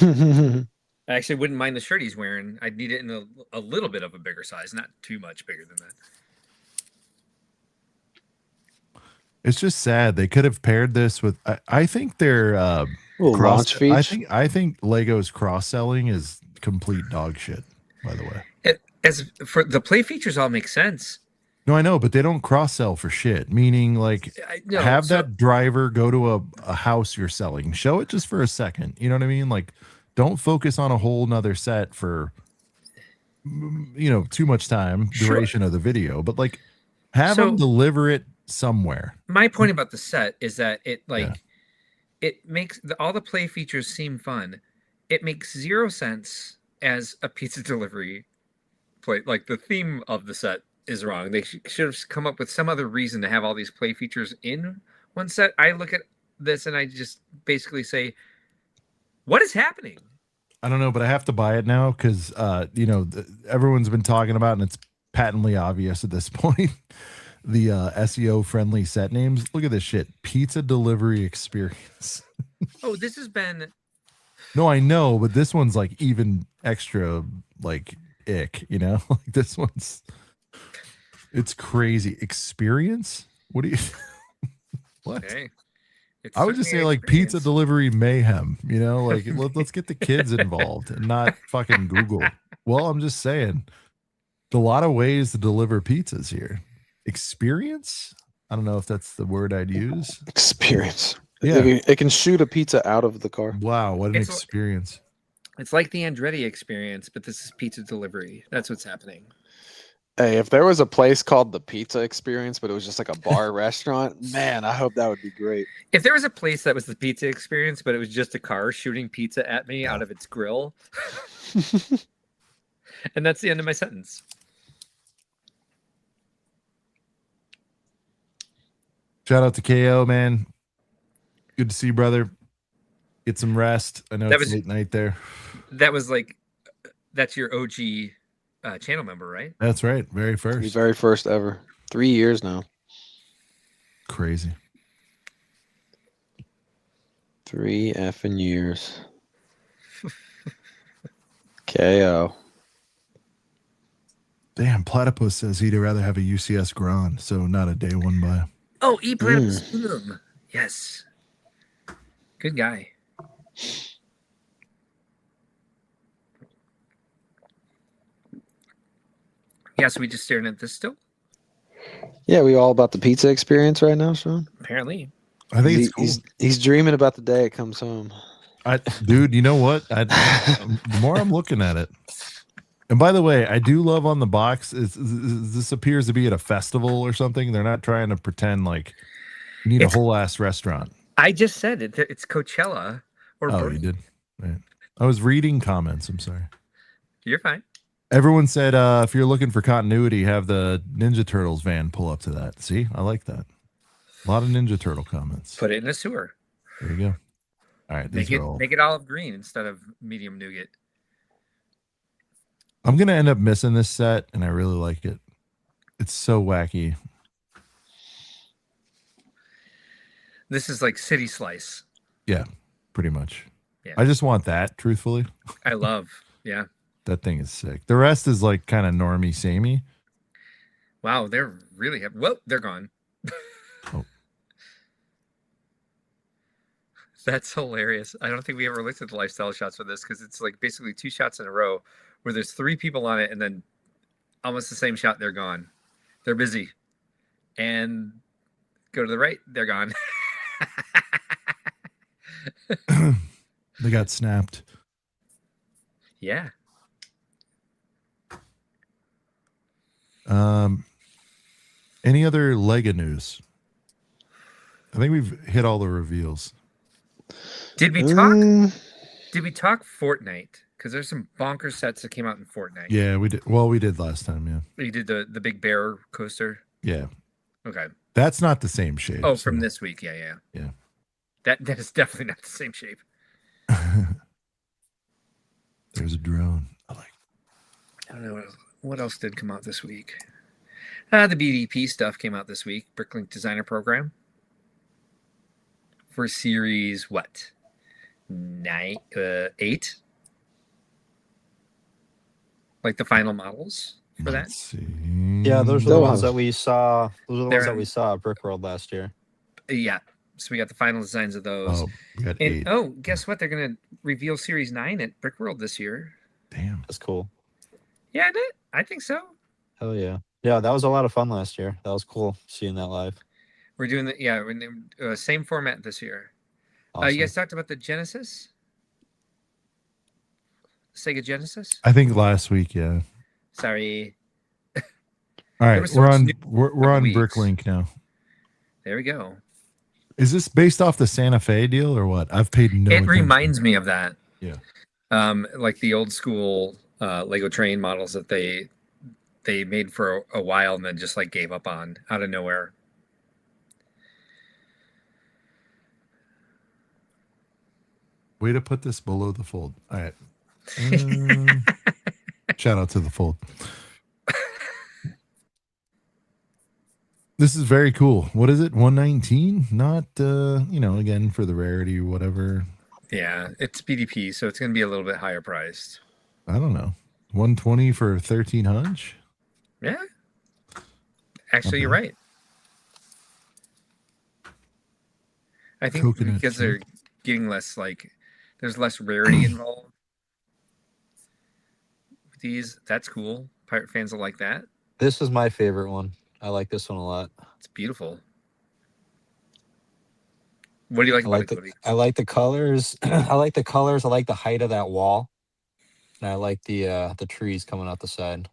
it. I actually wouldn't mind the shirt he's wearing. I'd need it in a little bit of a bigger size, not too much bigger than that. It's just sad. They could have paired this with. I think their Little launch cross. feature. I think Lego's cross selling is complete dog shit. By the way, As for the play features, all make sense. no, I know, but they don't cross sell for shit. Meaning, like, have that driver go to a house you're selling. Show it just for a second. You know what I mean? Like, don't focus on a whole nother set for too much time duration of the video. But like, have them deliver it somewhere. My point about the set is that it makes all the play features seem fun. It makes zero sense as a pizza delivery play. Like, the theme of the set is wrong. They should have come up with some other reason to have all these play features in one set. I look at this and I just basically say, what is happening? I don't know, but I have to buy it now because everyone's been talking about, and it's patently obvious at this point, the SEO friendly set names. Look at this shit. Pizza delivery experience. Oh, this has been. No, I know, but this one's like even extra like ick, like this one's. It's crazy. Experience? What do you? What? Okay. I would just say like pizza delivery mayhem. Like let's get the kids involved and not fucking Google. Well, I'm just saying, a lot of ways to deliver pizzas here. Experience? I don't know if that's the word I'd use. Experience. Yeah, it can shoot a pizza out of the car. Wow, what an experience! It's like the Andretti experience, but this is pizza delivery. That's what's happening. Hey, if there was a place called the Pizza Experience, but it was just like a bar restaurant, man, I hope that would be great. If there was a place that was the pizza experience, but it was just a car shooting pizza at me out of its grill, and that's the end of my sentence. Shout out to KO, man. Good to see you, brother. Get some rest. I know it's late night there. That was like, that's your OG channel member, right? That's right. Very first. The very first ever. 3 years now. Crazy. 3 effing years. KO. Damn, Platypus says he'd rather have a UCS Grand, so not a day one buy. Oh, eat Platypus. Yes. Good guy. Yeah, so we just staring at this still? Yeah, we all about the pizza experience right now, Sean? Apparently. I think it's cool. He's dreaming about the day it comes home. Dude, you know what? The more I'm looking at it, and by the way, I do love on the box, this appears to be at a festival or something. They're not trying to pretend like you need a whole ass restaurant. I just said it. It's Coachella. Oh, you did? Right. I was reading comments. I'm sorry. You're fine. Everyone said if you're looking for continuity, have the Ninja Turtles van pull up to that. See, I like that. A lot of Ninja Turtle comments. Put it in a sewer. There you go. All right, Make it olive green instead of medium nougat. I'm gonna end up missing this set, and I really like it. It's so wacky. This is like City Slice. Yeah, pretty much. Yeah. I just want that, truthfully. I love. Yeah. That thing is sick. The rest is like kind of normie samey. Wow, they're really happy. Well, they're gone. Oh. That's hilarious. I don't think we ever looked at the lifestyle shots for this because it's like basically 2 shots in a row where there's 3 people on it and then almost the same shot, they're gone. They're busy. And go to the right, they're gone. They got snapped. Yeah. Any other Lego news? I think we've hit all the reveals. Did we talk Fortnite? Because there's some bonker sets that came out in Fortnite. Yeah, we did. Well, we did last time. Yeah. You did the big bear coaster. Yeah. Okay. That's not the same shape. Oh, from this week. Yeah. Yeah. That is definitely not the same shape. There's a drone. I don't know what else did come out this week. The BDP stuff came out this week. BrickLink Designer Program. for series what? 8? Like the final models for that? Let's see. Yeah, those are the They'll ones have- that we saw. Those are the They're ones that on- we saw at Brickworld last year. Yeah. So we got the final designs of those. Oh, we got And 8. oh, guess what? They're gonna reveal Series 9 at Brickworld this year. Damn. That's cool. Yeah, I think so. Hell yeah. Yeah, that was a lot of fun last year. That was cool seeing that live. We're doing we're in the same format this year. Awesome. You guys talked about the Genesis, Sega Genesis. I think last week, yeah. Sorry. All right, was so we're much on new we're on weeks. BrickLink now. There we go. Is this based off the Santa Fe deal or what? I've paid no It attention. reminds me of that. Yeah. Like the old school Lego train models that they made for a while and then just like gave up on out of nowhere. Way to put this below the fold. All right. Shout out to the fold. This is very cool. What is it? 119? Not again for the rarity or whatever. Yeah, it's BDP, so it's going to be a little bit higher priced. I don't know. 120 for 1300? Yeah. Actually, you're Okay. right. I think Coconut because chip. they're getting less there's less rarity involved with these. That's cool. Pirate fans will like that. This is my favorite one. I like this one a lot. It's beautiful. What do you like I about like it, the Cody? I like the colors. I like the colors. I like the height of that wall. And I like the trees coming out the side.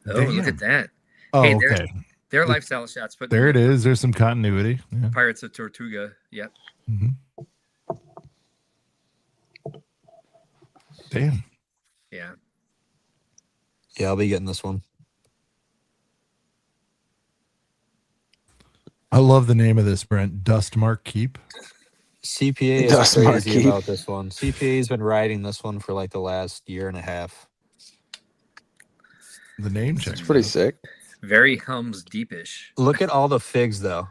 Oh, look Damn. at that. Oh, Hey, okay. They're lifestyle shots, but There it is. There's some continuity. Yeah. Pirates of Tortuga. Yep. Mhm. Damn. Yeah. Yeah, I'll be getting this one. I love the name of this, Brent. Dustmark Keep. CPA is Dust Mark crazy Keep. about this one. CPA's been riding this one for like the last year and a half. The name check. It's pretty sick. Very Helms Deepish. Look at all the figs though.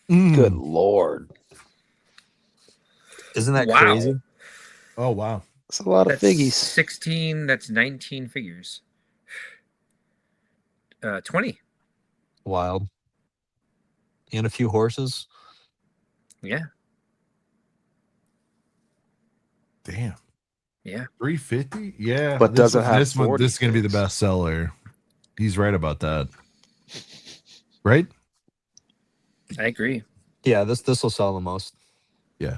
Good lord. Isn't that Wow. crazy? Oh, wow. That's a lot of That's figgies. 16. That's 19 figures. 20. Wild. And a few horses. Yeah. Damn. Yeah. 350? Yeah. But does it have this one? 40 This is going to be the figs? best seller. He's right about that. Right? I agree. Yeah, this will sell the most. Yeah.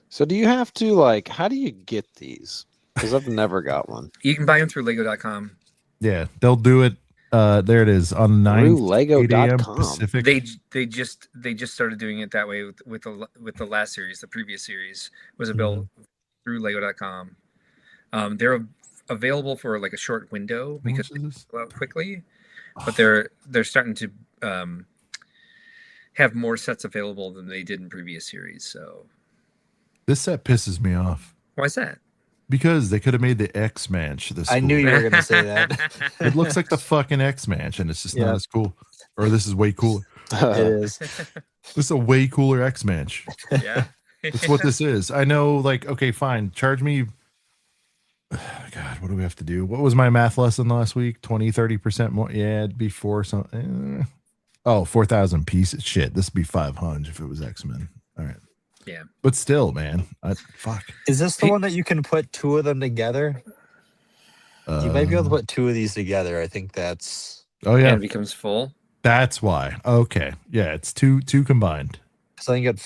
So do you have to how do you get these? Because I've never got one. You can buy them through Lego.com. Yeah. They'll do it. There it is on 9 8 a.m. Lego.com. Pacific. They just started doing it that way with the last series. The previous series was a build through Lego.com. They're available for like a short window because they go out quickly, but they're starting to have more sets available than they did in previous series. So This set pisses me off why is that? because they could have made the X Manch this. I knew you were gonna say that. It looks like the fucking X Manch, and it's just Yeah. not as cool. Or this is way cooler. It is. This is a way cooler X Manch. Yeah. It's what this is. I know, okay, fine. Charge me. God, what do we have to do? What was my math lesson last week? 20-30% more. Yeah, it'd be 4,000 pieces. Shit, this would be 500 if it was X-Men. All right. Yeah. But still, man, fuck. Is this the one that you can put two of them together? You might be able to put two of these together. I think that's. Oh Yeah, yeah, it becomes full. that's why. Okay, yeah, it's two combined. So I think it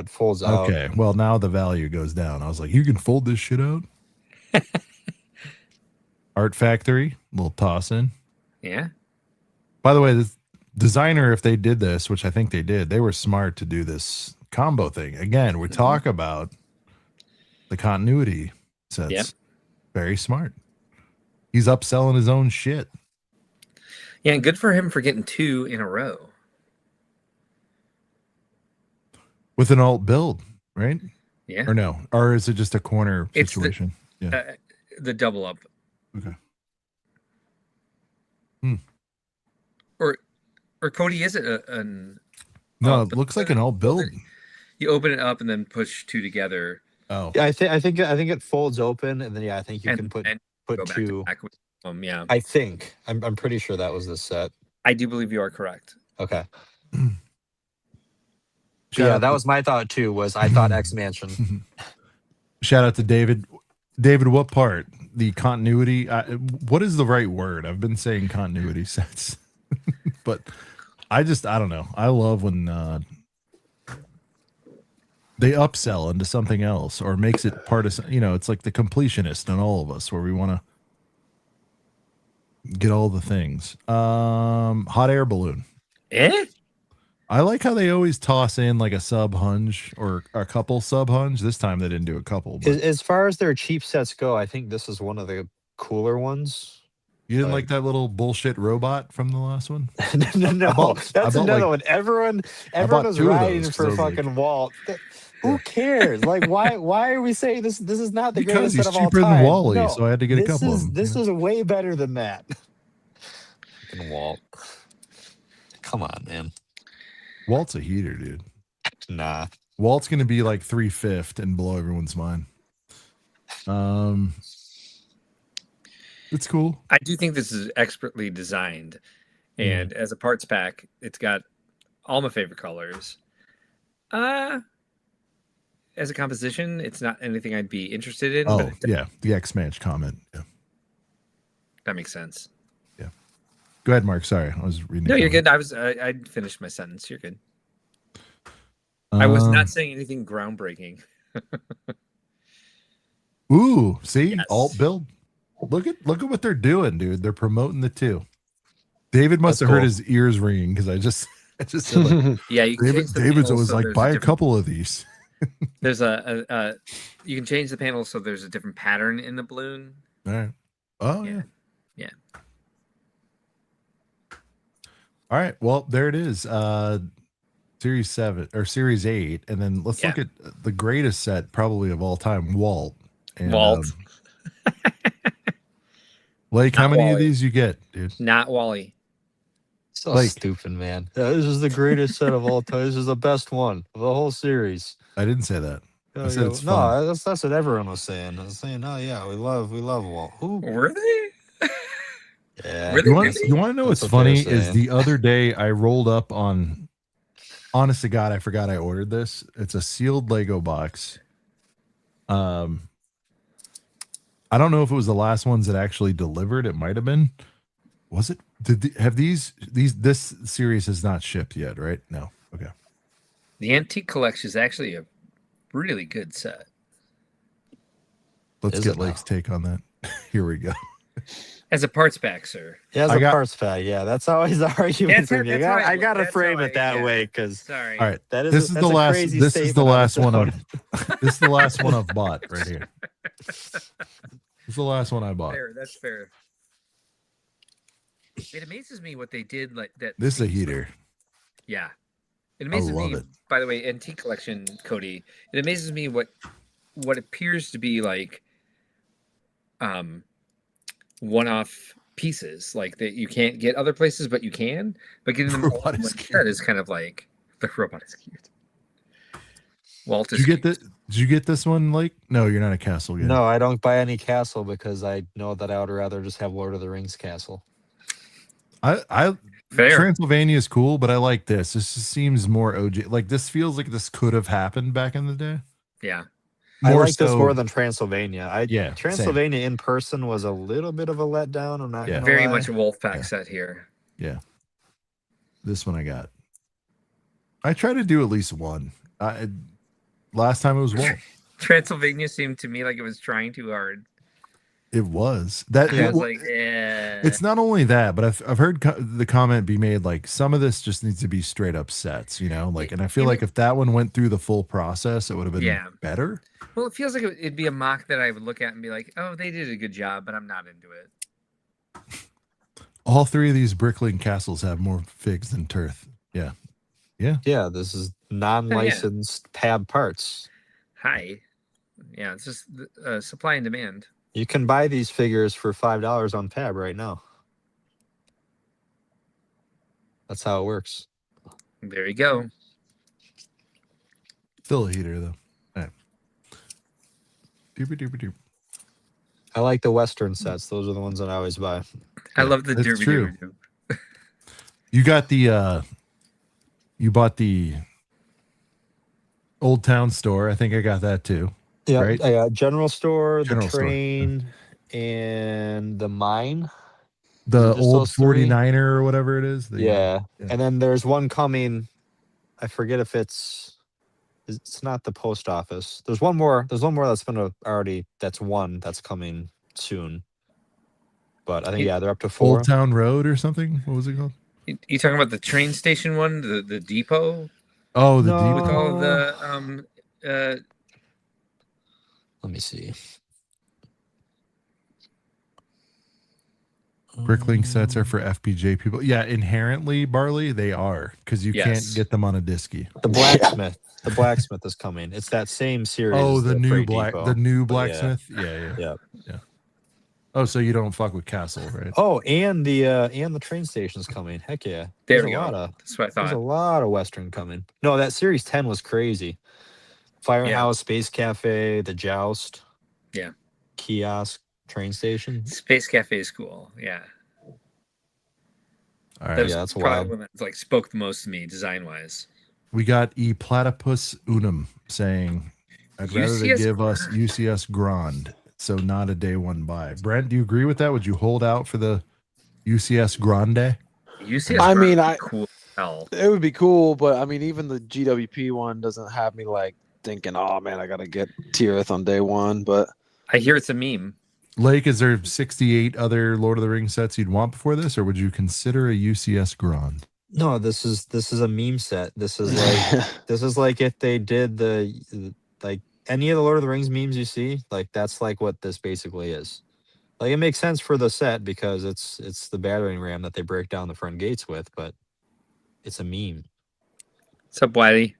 folds out. Okay, well now the value goes down. I was like, you can fold this shit out. Art Factory, little toss in. Yeah. By the way, the designer, if they did this, which I think they did, they were smart to do this combo thing. Again, we talk about the continuity sets. Yep. Very smart. He's upselling his own shit. Yeah, and good for him for getting 2 in a row. With an alt build, right? Yeah. Or no? Or is it just a corner It's the- situation? Yeah. The double up. Okay. Or Cody, is it an? No, it looks like an all build. You open it up and then push two together. Oh, Yeah, I think it folds open, and then I think you can put go back two. to back with them. Yeah, I think I'm pretty sure that was this set. I do believe you are correct. Okay. Shout Yeah, out that to- was my thought too. Was I thought X Mansion? Shout out to David. David, what part? The continuity? What is the right word? I've been saying continuity sets, but I don't know. I love when they upsell into something else or makes it part of, it's like the completionist in all of us where we want to get all the things. Hot air balloon. I like how they always toss in like a sub hunch or a couple sub hunch. This time they didn't do a couple. But As far as their cheap sets go, I think this is one of the cooler ones. you didn't like that little bullshit robot from the last one? No, that's another one. Everyone was two of riding those, for 'cause I was fucking Walt. Who cares? Like, why are we saying this? This is not the Because greatest he's set of all cheaper time. than Wally, No, so I had to get a couple of them. This is way better than that. Fucking Walt. Come on, man. Walt's a heater, dude. Nah. Walt's gonna be like 3/5 and blow everyone's mind. It's cool. I do think this is expertly designed, and as a parts pack, it's got all my favorite colors. As a composition, it's not anything I'd be interested in. Oh, but yeah. The X-Manch comment. Yeah. that makes sense. Yeah. Go ahead, Mark. Sorry. I was reading. No, you're good. I finished my sentence. You're good. I was not saying anything groundbreaking. Ooh, see? Yes. Alt build. Look at what they're doing, dude. They're promoting the two. David must That's have heard cool. his ears ringing because I just said like Yeah, you can change the David's panels always so like, there's buy a different- couple of these. There's a you can change the panel so there's a different pattern in the balloon. All right. Oh yeah. Yeah. All right. Well, there it is. Series 7 or Series 8, and then let's look at the greatest set probably of all time, Walt. And, Walt. Like, how Not many of Wally. these you get, dude? Not Wally. So Like- stupid, man. This is the greatest set of all time. This is the best one of the whole series. I didn't say that. I said it's fun. No, that's what everyone was saying. I was saying, oh yeah, we love Walt. Who? Were they? Yeah. Were they You really? want to know That's what's what they were funny is saying. the other day I rolled up on, honest to God, I forgot I ordered this. It's a sealed Lego box. I don't know if it was the last ones that actually delivered. It might have been. Was it? Have these this series has not shipped yet, right? No. Okay. The Antique Collection is actually a really good set. Let's Is get it now? Lake's take on that. Here we go. As a parts pack, sir. Yeah, as I a got- parts pad. Yeah, that's always the argument. That's for me. how I gotta that's frame how it that way because Sorry. All right. that is This is that's the a last. crazy This is the statement on last its one. own. This is the last one I've bought right here. This is the last one I bought. Fair. That's fair. It amazes me what they did like that. This is a heater. Yeah. It amazes love me, it. by the way, Antique Collection, Cody. It amazes me what appears to be like one-off pieces like that you can't get other places, but you can. But getting them all Robot in is one cute. set is kind of like the robot is cute. Walt is Did you get cute. this? Did you get this one, Lake? No, you're not a castle guy. No, I don't buy any castle because I know that I would rather just have Lord of the Rings castle. I Fair. Transylvania is cool, but I like this. This just seems more OG. Like this feels like this could have happened back in the day. Yeah. I More like this so- more than Transylvania. Yeah, same. Transylvania in person was a little bit of a letdown. I'm not Yeah. gonna Very lie. much a wolf pack Yeah. set here. This one I got. I try to do at least one. Last time it was Walt. Transylvania seemed to me like it was trying too hard. It was that. I it was wa- like, yeah. It's not only that, but I've heard the comment be made like some of this just needs to be straight up sets, like, and I feel You like if that one went through the full process, it would have been Yeah. better. Well, it feels like it'd be a mock that I would look at and be like, oh, they did a good job, but I'm not into it. All three of these BrickLink castles have more figs than turf. Yeah. Yeah, this is non-licensed PAB parts. Hi. Yeah, it's just supply and demand. You can buy these figures for $5 on PAB right now. That's how it works. There you go. Still a heater though. All right. Doobie-doobie-doop. I like the Western sets. Those are the ones that I always buy. I love the that's derby true. doo. You got the you bought the Old Town store. I think I got that too. Yeah, Right? I got General Store, General the Store, Train, and the Mine. The Just old those three? 49er or whatever it is. Yeah. Yeah. And then there's one coming. I forget if it's not the post office. There's one more that's been that's coming soon. But I think they're up to 4. Old Town Road or something. What was it called? You talking about the train station one, the depot Oh, the No. with depot. all the Let me see. BrickLink sets are for FPJ people. Yeah, inherently, Barley, they are because you can't Yes. get them on a disky. The blacksmith. The blacksmith is coming. It's that same series. Oh, as the new Freight black, Depot. the new But yeah. blacksmith. Yeah. Yeah. Oh, so you don't fuck with Castle, right? Oh, and the train station's coming. Heck yeah. there There's we a go. lot of That's what I there's a thought. lot of Western coming. No, that series 10 was crazy. Firehouse, Space Cafe, the Joust. Yeah. Kiosk, train station. Space Cafe is cool. Yeah. All That right. was Yeah, that's probably wild. one that like spoke the most to me design wise. We got E Platypus Unum saying, I'd rather they UCS give us UCS Grand, so not a day one buy. Brent, do you agree with that? Would you hold out for the UCS Grande? UCS I mean, would be I- cool. Hell. It would be cool, but I mean, even the GWP one doesn't have me like thinking, oh man, I gotta get Tirith on day one. But I hear it's a meme. Lake, is there 68 other Lord of the Rings sets you'd want before this, or would you consider a UCS Grand? No, this is a meme set. This is like if they did like any of the Lord of the Rings memes you see, like that's like what this basically is. Like it makes sense for the set because it's the battering ram that they break down the front gates with, but it's a meme. What's up, Wiley?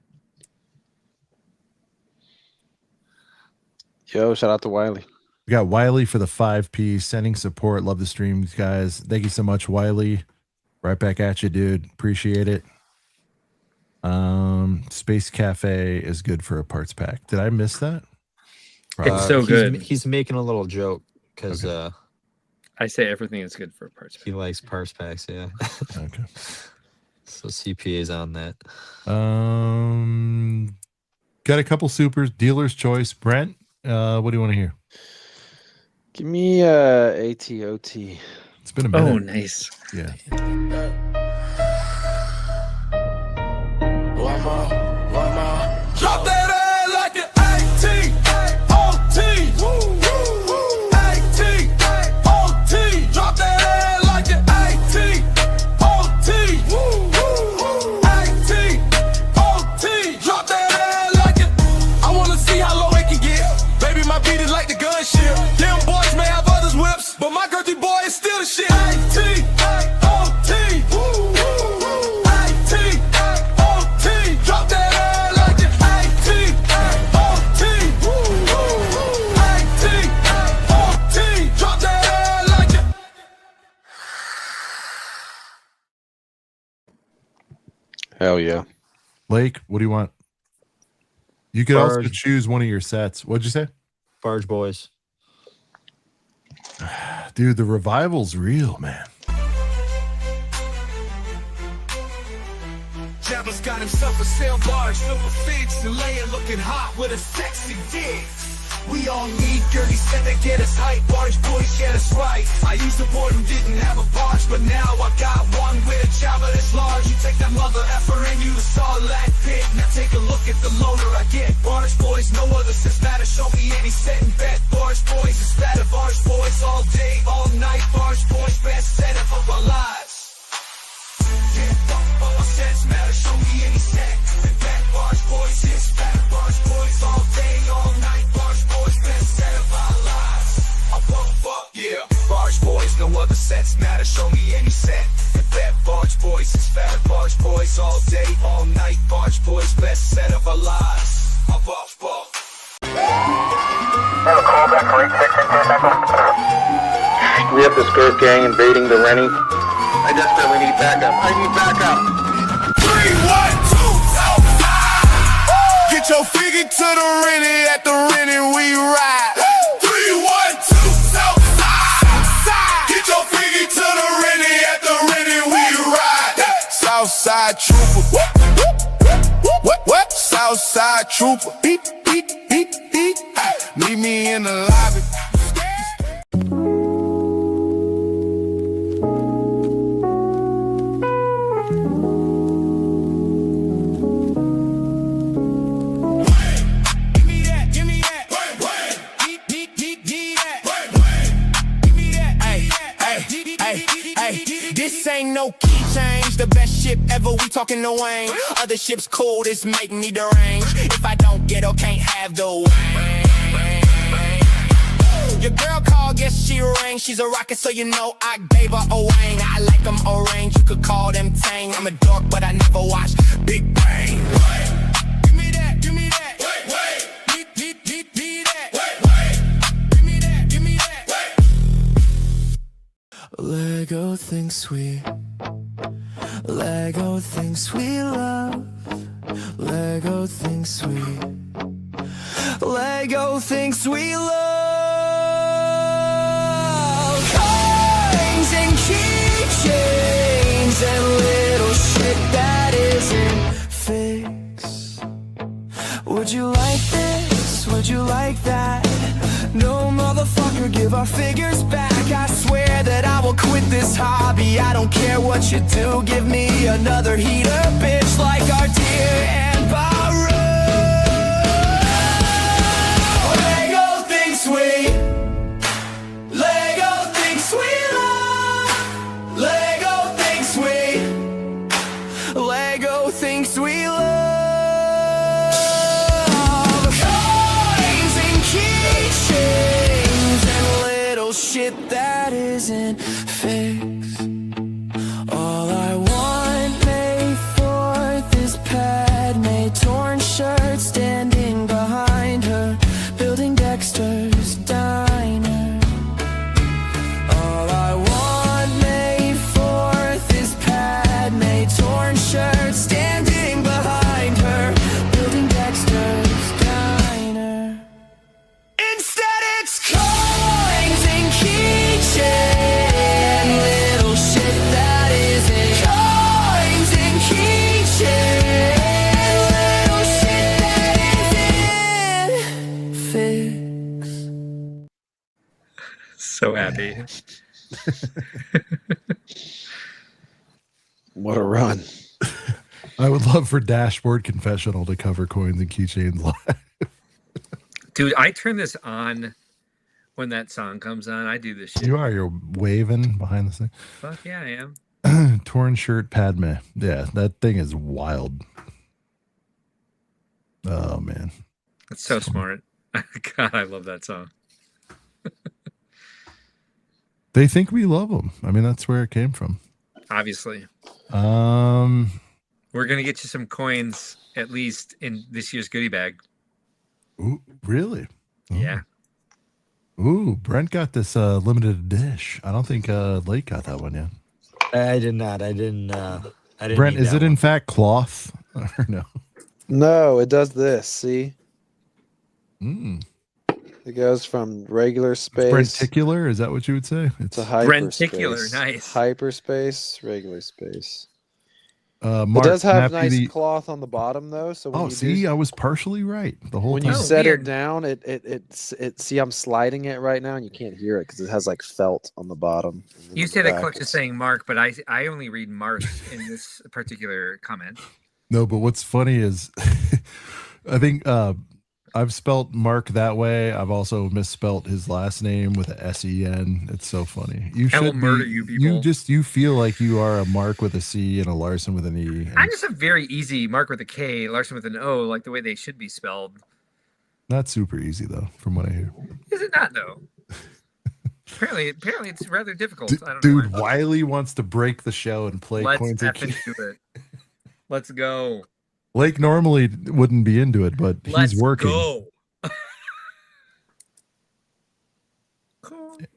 yo, shout out to Wiley. We got Wiley for the 5P sending support. Love the streams, guys. Thank you so much, Wiley. Right back at you, dude. Appreciate it. Space Cafe is good for a parts pack. Did I miss that? It's so he's good. He's making a little joke because I say everything is good for parts. he likes parts packs. Yeah. Okay. So CPA's on that. Got a couple supers. Dealer's choice. Brent, what do you want to hear? Give me ATOT. It's been a minute. Oh, nice. Yeah. One more. Drop that ass like an 18. OT. OT. Drop that ass like an 18. OT. OT. Drop that ass like it. I wanna see how low it can get. Baby, my beat is like the gunship. Them boys may have others whips, but my girthy boy is still the shit. OT. OT. Drop that ass like it. Drop that ass like it. Hell yeah. Lake, what do you want? You could also Barge. choose one of your sets. What'd you say? Barge Boys. Dude, the revival's real, man. Jabba's got himself a sail barge filled with figs and Leia looking hot with a sexy dig. We all need Girthiest to get us hype. Barge boys get us right. I used to board and didn't have a barge, but now I got one with a Jabba that's large. You take that mother effer and you saw that pit. Now take a look at the loader I get. Barge boys, no other since matter. Show me any set and bet. Barge boys is better. Barge boys all day, all night. Barge boys best setup of our lives. Yeah, all sets matter. Show me any set and bet. Barge boys is better. Barge boys all day, all night. Barge boys best set of our lives. I won't fuck, yeah. Barge boys, no other sets matter. Show me any set and bet. Barge boys is better. Barge boys all day, all night. Barge boys best set of our lives. I won't fuck. Have a call back for 8 seconds, 10 seconds. We have this Girth gang invading the Rennie. I desperately need backup. I need backup. 3, 1, 2, Southside. Get your figure to the renty, at the renty we ride. 3, 1, 2, Southside. Get your figure to the renty, at the renty we ride. Southside trooper. What? Southside trooper. Beep, beep, beep, beep. Meet me in the lobby. This ain't no key change. The best ship ever, we talking the Wayne. Other ships cool, this make me deranged. If I don't get her, can't have the Wayne. Your girl called, guess she rang. She's a rocket, so you know I gave her a wang. I like them orange, you could call them tang. I'm a dork, but I never watched Big Bang. Give me that, give me that. Wait. Be that. Wait. Give me that, give me that. Lego thinks we love. Lego thinks we love. Coins and keychains and little shit that isn't fixed. Would you like this? Would you like that? No, motherfucker, give our figures back. I swear that I will quit this hobby. I don't care what you do. Give me another heater, bitch, like our dear and Baru. Lego thinks we love. Lego thinks we love. Shit that isn't fixed. All I want, May 4th, is Padme, torn shirt standing behind her, building Dexter's diner. All I want, May 4th, is Padme, torn shirt standing behind her, building Dexter's diner. Instead it's coins and keychain, little shit that isn't. Coins and keychain, little shit that isn't fixed. So happy. What a run. I would love for Dashboard Confessional to cover coins and keychains live. Dude, I turn this on when that song comes on. I do this shit. You're waving behind the scene. Fuck yeah, I am. Torn shirt Padme. Yeah, that thing is wild. Oh man. That's so smart. God, I love that song. They think we love them. I mean, that's where it came from. Obviously. Um, We're going to get you some coins, at least in this year's goodie bag. ooh, really? Oh. Yeah. Ooh, Brent got this limited dish. I don't think Lake got that one yet. I did not. I didn't. Brent, need is that it in one. fact cloth or no? No, it does this. See? Mm. It goes from regular space Brenticular? Is that what you would say? It's to hyperspace. Brenticular, nice. Hyperspace, regular space. Mark, It does have Snappy, nice the- cloth on the bottom though. So when Oh, you see, do, I was partially right the whole when time. you Oh, set weird. it down, it see I'm sliding it right now and you can't hear it because it has like felt on the bottom. And then You on say the that back Clutch is it's- saying Mark, but I only read Mark in this particular comment. No, but what's funny is I think I've spelt Mark that way. I've also misspelt his last name with a S-E-N. It's so funny. You I will should murder be, you people. You feel like you are a Mark with a C and a Larson with an E. I'm just a very easy Mark with a K, Larson with an O, like the way they should be spelled. Not super easy though, from what I hear. Is it not though? Apparently it's rather difficult. I don't Dude, know. Wiley wants to break the show and play Let's coins and effing keys. do it. Let's go. Lake normally wouldn't be into it, but Let's he's working. go.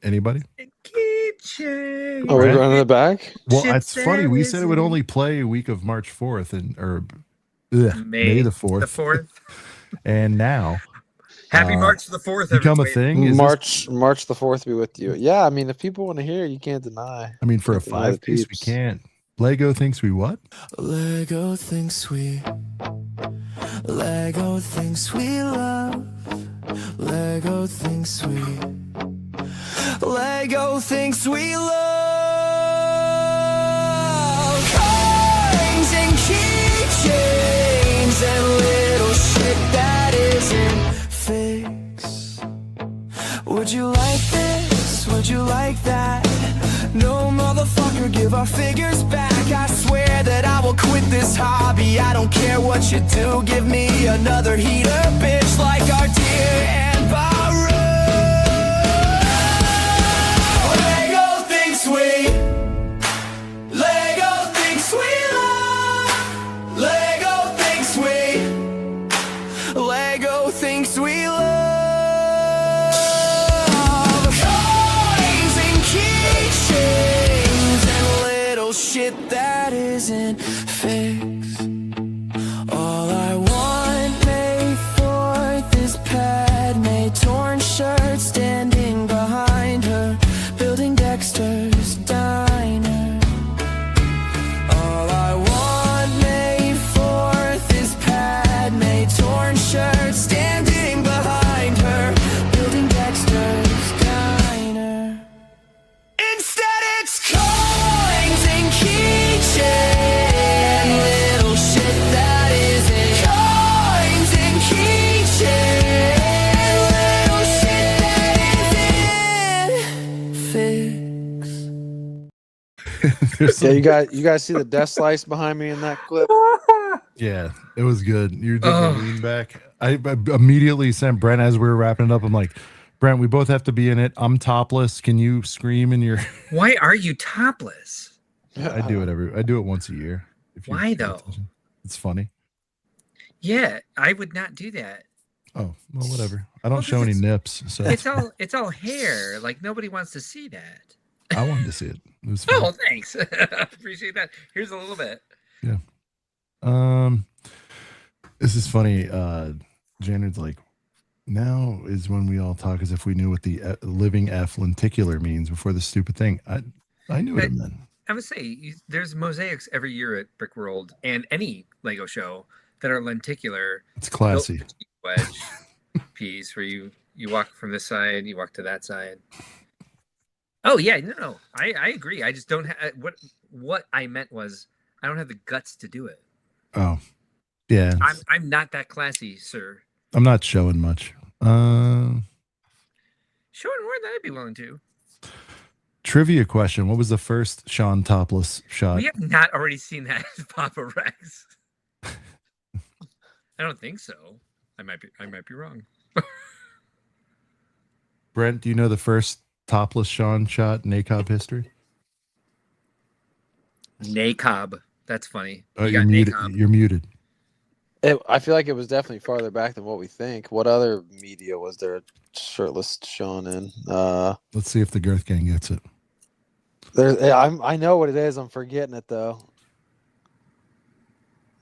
Anybody? Kitchen. keychain. Oh, we're running it back? Well, Shit it's funny. We said it would that only play week of March 4th or May the 4th. The 4th. And now Happy March the 4th, become a everybody. thing. Is March the 4th be with you. Yeah, I mean, if people want to hear, you can't deny. I mean, for a Can't deny the 5-piece, we peeps. can't. Lego thinks we what? Lego thinks we Lego thinks we love Lego thinks we Lego thinks we love coins and keychains and little shit that isn't fixed. Would you like this? Would you like that? No, motherfucker, give our figures back. I swear that I will quit this hobby. I don't care what you do. Give me another heater, bitch, like our dear and Baru. Lego thinks we Lego thinks we love Lego thinks we Lego thinks we love coins and keychains and little shit that isn't fixed. All I want May 4th is Padme, torn shirt standing behind her, building Dexter's diner. All I want May 4th is Padme, torn shirt standing behind her, building Dexter's diner. Instead it's coins and keychains, little shit that isn't coins and keychains, little shit that isn't fixed. There's Yeah, some- you guys see the death slice behind me in that clip? yeah, it was good. You did the lean back. I immediately sent Brent as we were wrapping it up. I'm like, Brent, we both have to be in it. I'm topless. Can you scream in your? Why are you topless? I do it once a year. If you Why, pay though? attention. It's funny. Yeah, I would not do that. Oh well, whatever. I don't Well, show any it's- nips, so It's all hair. Like nobody wants to see that. I wanted to see it. It was fun. Oh, thanks. Appreciate that. Here's a little bit. This is funny. Janard's like, now is when we all talk as if we knew what the living F lenticular means before the stupid thing. I knew what it meant. I would say there's mosaics every year at Brickworld and any Lego show that are lenticular. It's classy. built into a wedge piece where you walk from this side, you walk to that side. Oh yeah, no, I agree. I just don't have what I meant was I don't have the guts to do it. Oh, yeah. I'm not that classy, sir. I'm not showing much. Showing more than I'd be willing to. Trivia question: what was the first Sean topless shot? We have not already seen that as Papa Rex. I don't think so. I might be wrong. Brent, do you know the first topless Sean shot in ACOB history? NACOB. That's funny. Oh, You you're got muted. NACOB. You're muted. I feel like it was definitely farther back than what we think. What other media was there shirtless Sean in? Let's see if the Girth Gang gets it. I know what it is. I'm forgetting it though.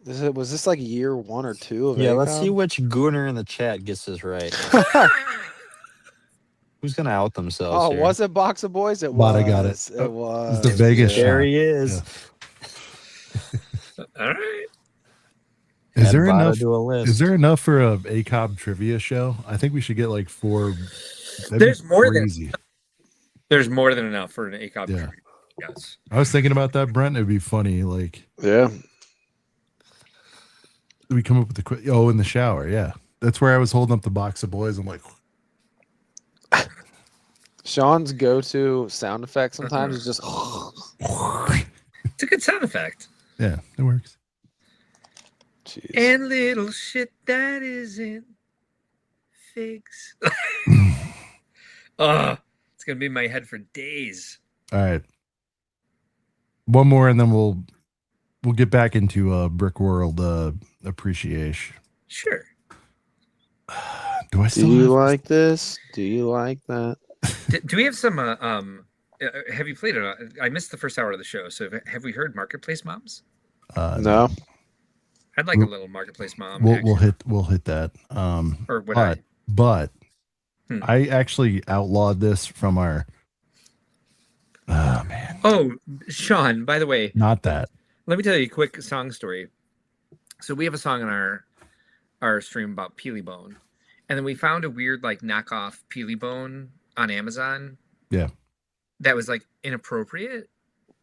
Was this like year 1 or 2 of Yeah, let's ACOM? see which gooner in the chat gets this right. Who's gonna out themselves? Oh, here? was it Box of Boys? It But was. I got it. It was. the Vegas yeah. There he is. All right. Is Add there Vada enough? to a list. Is there enough for a ACOB trivia show? I think we should get like 4. That'd There's be more than- crazy. There's more than enough for an ACOB. Yeah. Yes. I was thinking about that, Brent. It'd be funny. Like Yeah. we come up with the in the shower. Yeah, that's where I was holding up the Box of Boys. I'm like, Sean's go-to sound effect sometimes is just. It's a good sound effect. yeah, it works. Jeez. And little shit that isn't figs. It's gonna be in my head for days. All right, one more, and then we'll get back into Brickworld appreciation. Sure. Do I Do still? you have- like this? Do you like that? Do we have some have you played it? I missed the first hour of the show, so have we heard Marketplace Moms? No. I'd like a little Marketplace Mom. We'll hit that. Or would but Hmm. I actually outlawed this from our. Oh man. Oh, Sean. By the way, not that. Let me tell you a quick song story. So we have a song on our stream about Peely Bone, and then we found a weird like knockoff Peely Bone on Amazon. Yeah. That was like inappropriate,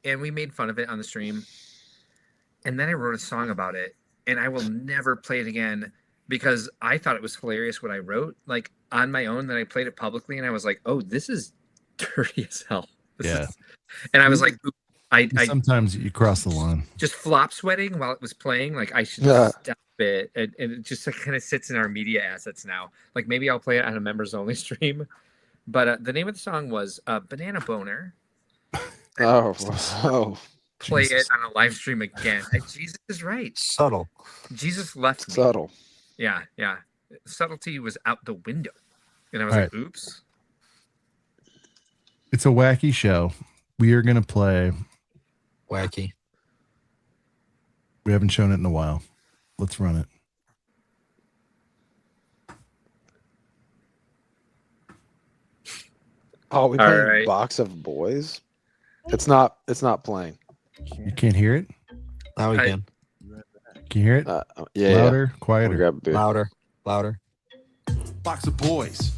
and we made fun of it on the stream. And then I wrote a song about it, and I will never play it again because I thought it was hilarious what I wrote, like on my own. Then I played it publicly, and I was like, "Oh, this is dirty as hell." And I was like, I sometimes you cross the line. Just flop sweating while it was playing. Like I should stop it, and it just like, kind of sits in our media assets now. Like maybe I'll play it on a members only stream. But the name of the song was Banana Boner. Oh. Play it on a live stream again. Jesus is right. Subtle. Jesus left me. Subtle. Yeah. Subtlety was out the window. And I was All like, right. oops. It's a wacky show. We are going to play. Wacky. We haven't shown it in a while. Let's run it. Oh, we playing right. Box of Boys? It's not playing. You can't hear it? Now we can. Can you hear it? Yeah. Louder, Yeah. quieter. Grab a beer. Louder. Box of boys.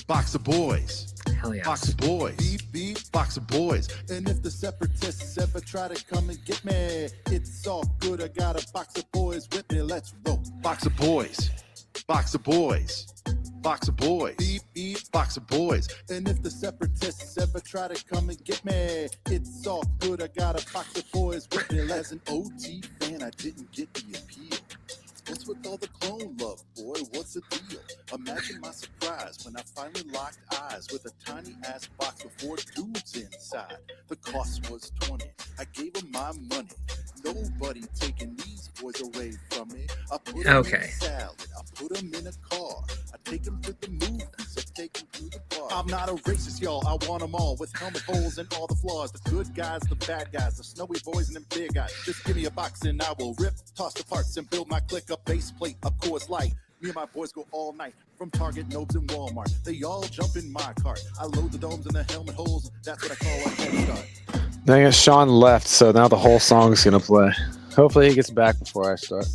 Box of boys. Hell yeah. Box of boys. Beep, beep, box of boys. And if the separatists ever try to come and get me, it's all good. I got a box of boys with me. Let's roll. Box of boys. Box of boys. Box of boys. Beep, beep, box of boys. And if the separatists ever try to come and get me, it's all good. I got a box of boys with me. As an OG fan, I didn't get the appeal. What's with all the clone love, boy? What's the deal? Imagine my surprise when I finally locked eyes with a tiny ass box with 4 dudes inside. The cost was 20. I gave them my money. Nobody taking these boys away from me. I put them in a salad. I put them in a car. I take them to the movies. I take them to the bar. I'm not a racist, y'all. I want them all with helmet holes and all the flaws. The good guys, the bad guys, the snowy boys and them big guys. Just give me a box and I will rip, toss the parts and build my click up base plate, of course, light. Me and my boys go all night from Target, Nobes, and Walmart. They all jump in my cart. I load the domes and the helmet holes. That's what I call a home start. Dang it, Sean left, so now the whole song's gonna play. Hopefully he gets back before I start.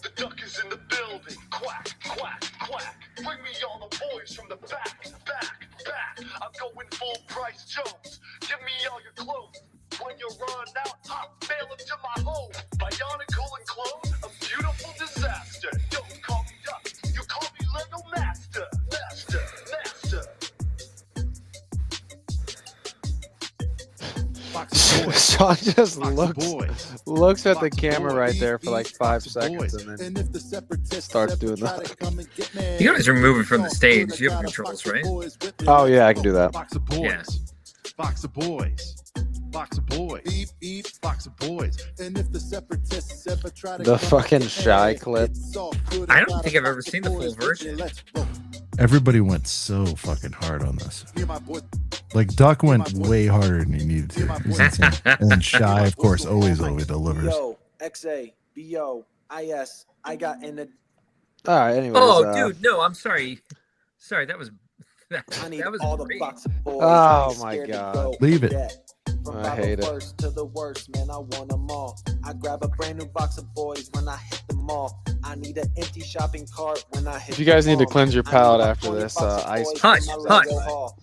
The duck is in the building. Quack, quack, quack. Bring me all the boys from the back, back, back. I'm going full price Jones. Give me all your clothes. When you run out, I mail them to my home. Bionicle and clone, a beautiful disaster. Don't call me duck, you call me Lego Master. Master, master. Sean just looks at the camera right there for like 5 seconds and then starts doing that. You can always remove it from the stage. You have controls, right? Oh yeah, I can do that. Box of boys. Yeah. Box of boys. Box of boys. Beep, beep, box of boys. And if the separatists ever try to The fucking Shy clip. I don't think I've ever seen the full version. Everybody went so fucking hard on this. Like Duck went way harder than he needed to. It was insane. And then Shy, of course, always delivers. Yo, XA, BO, IS, I got in the. All right. Anyways. Oh, dude, no, I'm sorry. Sorry, that was. I need That was all great. the box of boys. Oh, I'm my scared to God. go. Leave it. Yeah. From I hate it. first to the worst, man, I want them all. I grab a brand new box of boys when I hit the mall. I need an empty shopping cart when I hit. If you guys the need to mall. cleanse your I palate need a after 40 this, box of ice. boys Hush, in my hush. Lego haul.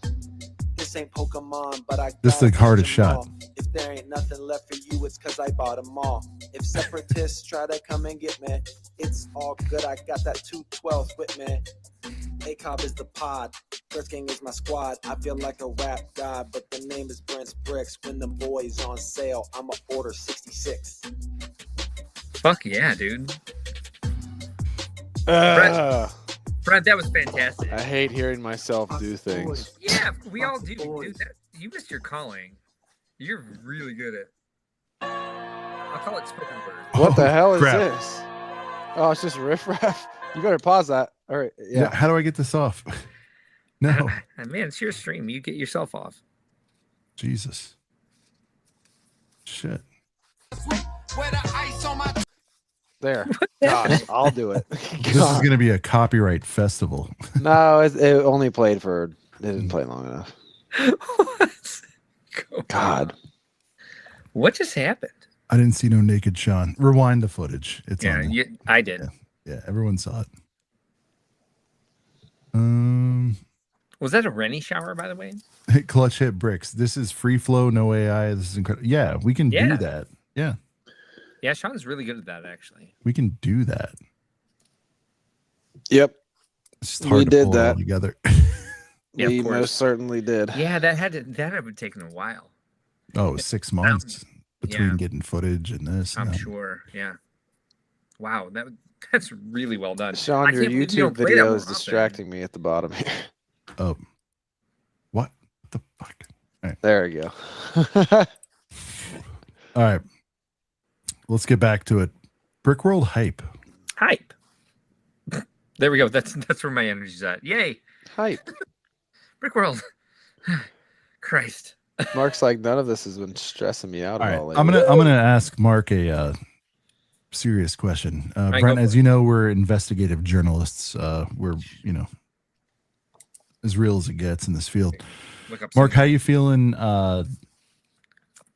This ain't Pokemon, but I This is gotta the hardest catch 'em shot. all. If there ain't nothing left for you, it's cause I bought them all. If separatists try to come and get me, it's all good. I got that 212 with me. ACOB is the pod. First Gang is my squad. I feel like a rap god, but the name is Brent's Bricks. When the boys on sale, I'ma order 66. Fuck yeah, dude. Ugh. Brad, that was fantastic. I hate hearing myself do things. Yeah, we all do, dude. You missed your calling. You're really good at. I'll call it spoken word. What the hell is crap. this? Oh, it's just riffraff. You better pause that. All right. Yeah. Yeah. How do I get this off? No. Man, it's your stream. You get yourself off. Jesus. Shit. There. Gosh, I'll do it. This is going to be a copyright festival. No, it only played for. It didn't play long enough. God. What just happened? I didn't see no naked Sean. Rewind the footage. It's on there. I did. Yeah, everyone saw it. Was that a Rennie shower, by the way? Clutch hit bricks. This is free flow, no AI. This is incredible. Yeah, we can do that. Yeah. Yeah, Sean's really good at that, actually. We can do that. Yep. It's just hard We to did pull that. It all together. Yeah, we of course. most certainly did. Yeah, that had taken a while. Oh, 6 months between getting footage and this. I'm and that. sure. Yeah. Wow, that's really well done. Sean, your believe you YouTube don't play that video more is often. distracting me at the bottom here. Oh. What the fuck? All right. There we go. All right. Let's get back to it. Brickworld hype. Hype. There we go. That's where my energy's at. Yay. Hype. Brickworld. Christ. Mark's like, none of this has been stressing me out All at right. all. I'm lately. gonna ask Mark a serious question. right, Brent, go as for you know, we're investigative journalists. We're as real as it gets in this field. Look up Mark, some- how you feeling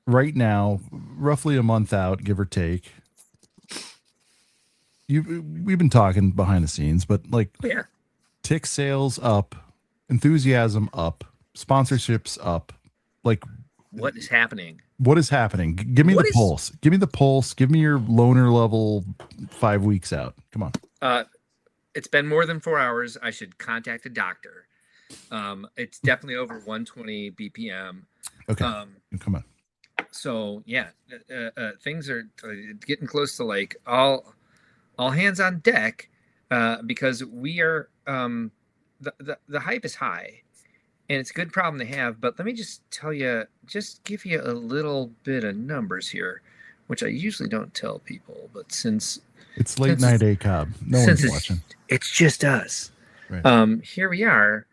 right now? Roughly a month out, give or take. We've been talking behind the scenes, but like, Yeah. tick sales up, enthusiasm up, sponsorships up. Like, What is happening? what is happening? Give me What the is- pulse. Give me the pulse. Give me your loner level 5 weeks out. Come on. It's been more than 4 hours. I should contact a doctor. It's definitely over 120 BPM. Okay. Come on. So yeah, things are getting close to like all hands on deck, because we are the hype is high, and it's a good problem to have. But let me just tell you, just give you a little bit of numbers here, which I usually don't tell people, but since It's late night ACOB. No since one's watching. it's just us. Right. Here we are.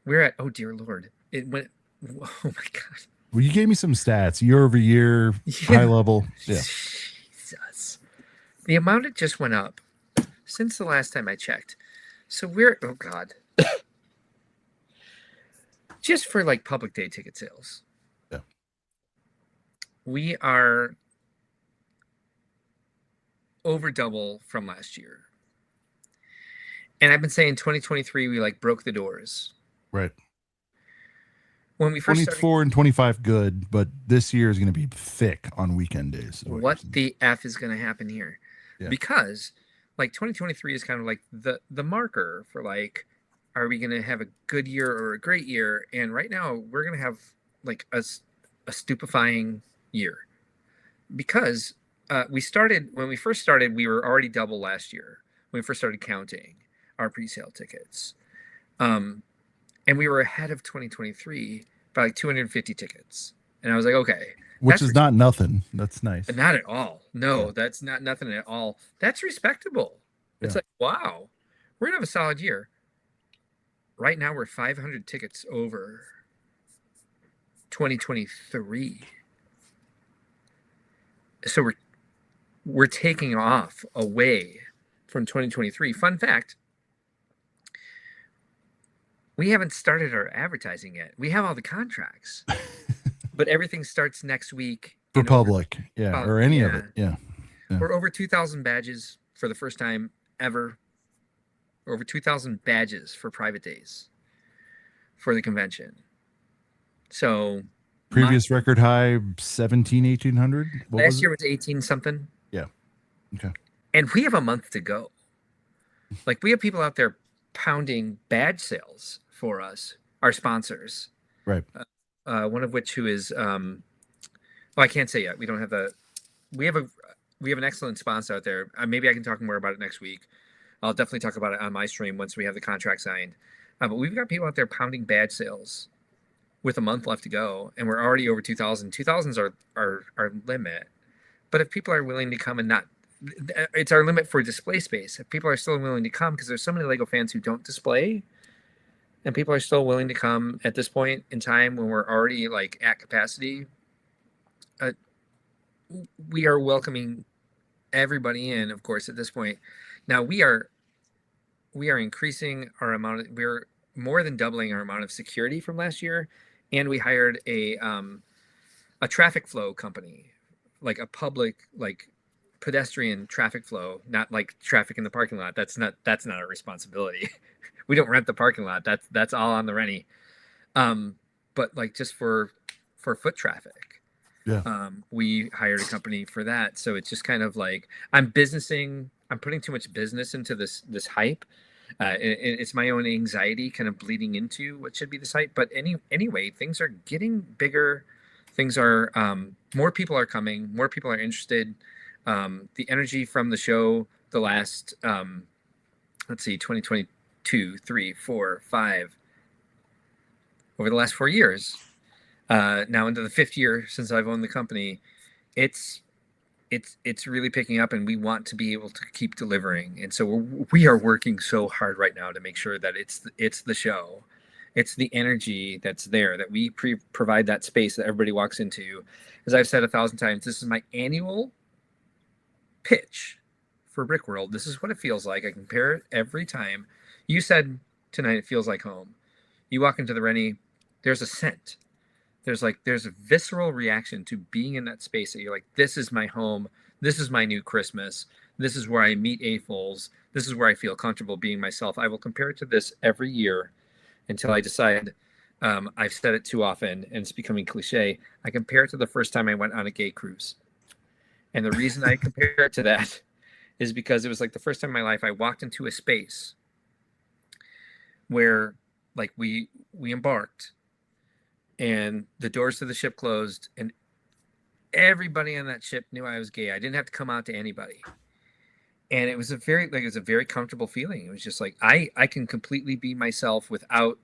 We're at, oh dear Lord, it went. Oh my God. Well, you gave me some stats year over year, high level. Yeah. Jesus. The amount it just went up since the last time I checked. So we're, oh God. Just for like public day ticket sales. Yeah. We are over double from last year. And I've been saying 2023, we like broke the doors. Right. When we first 24 and 25 good, but this year is going to be thick on weekend days. is what you're the F is going to happen here? Yeah. Because like 2023 is kind of like the marker for like, are we going to have a good year or a great year? And right now we're going to have like a stupefying year, because when we first started, we were already double last year when we first started counting our pre-sale tickets. And we were ahead of 2023 by like 250 tickets. And I was like, okay. which is not nothing. That's nice. Not at all. No, that's not nothing at all. That's respectable. It's Yeah. like, wow, we're going to have a solid year. Right now, we're 500 tickets over 2023. So we're taking off away from 2023. Fun fact. We haven't started our advertising yet. We have all the contracts, but everything starts next week. For public. Yeah. Or any of yeah. it. Yeah. Yeah. We're over 2,000 badges for the first time ever. Over 2,000 badges for private days for the convention. So Previous record high 17, 1800. last year was 18 something. Yeah. Okay. And we have a month to go. Like, we have people out there pounding badge sales for us, our sponsors. Right. One of which who is well, I can't say yet. We don't have we have an excellent sponsor out there. Maybe I can talk more about it next week. I'll definitely talk about it on my stream once we have the contract signed. But we've got people out there pounding badge sales with a month left to go, and we're already over 2,000. 2,000s are our limit. But if people are willing to come and not, it's our limit for display space. If people are still willing to come, because there's so many Lego fans who don't display, and people are still willing to come at this point in time when we're already like at capacity. We are welcoming everybody in, of course, at this point. Now we are increasing our amount of, we're more than doubling our amount of security from last year, and we hired a traffic flow company, like a public, like pedestrian traffic flow, not like traffic in the parking lot. That's not our responsibility. We don't rent the parking lot. That's all on the renty. But like just for foot traffic. Yeah. We hired a company for that. So it's just kind of like I'm putting too much business into this hype. It's my own anxiety kind of bleeding into what should be the hype. But anyway, things are getting bigger. Things are more people are coming, more people are interested. The energy from the show, the last 2022, 3, 4, 5, over the last 4 years, now into the 5th year since I've owned the company, it's really picking up, and we want to be able to keep delivering. And so we are working so hard right now to make sure that it's the show, it's the energy that's there, that we provide that space that everybody walks into. As I've said 1,000 times, this is my annual pitch for Brickworld. This is what it feels like. I compare it every time. You said tonight it feels like home. You walk into the Rennie, there's a scent. There's a visceral reaction to being in that space that you're like, this is my home. This is my new Christmas. This is where I meet AFOLs. This is where I feel comfortable being myself. I will compare it to this every year until I decide. I've said it too often and it's becoming cliche. I compare it to the first time I went on a gay cruise. And the reason I compare it to that is because it was like the first time in my life I walked into a space where like we embarked, and the doors to the ship closed, and everybody on that ship knew I was gay. I didn't have to come out to anybody. And it was a very comfortable feeling. It was just like, I can completely be myself without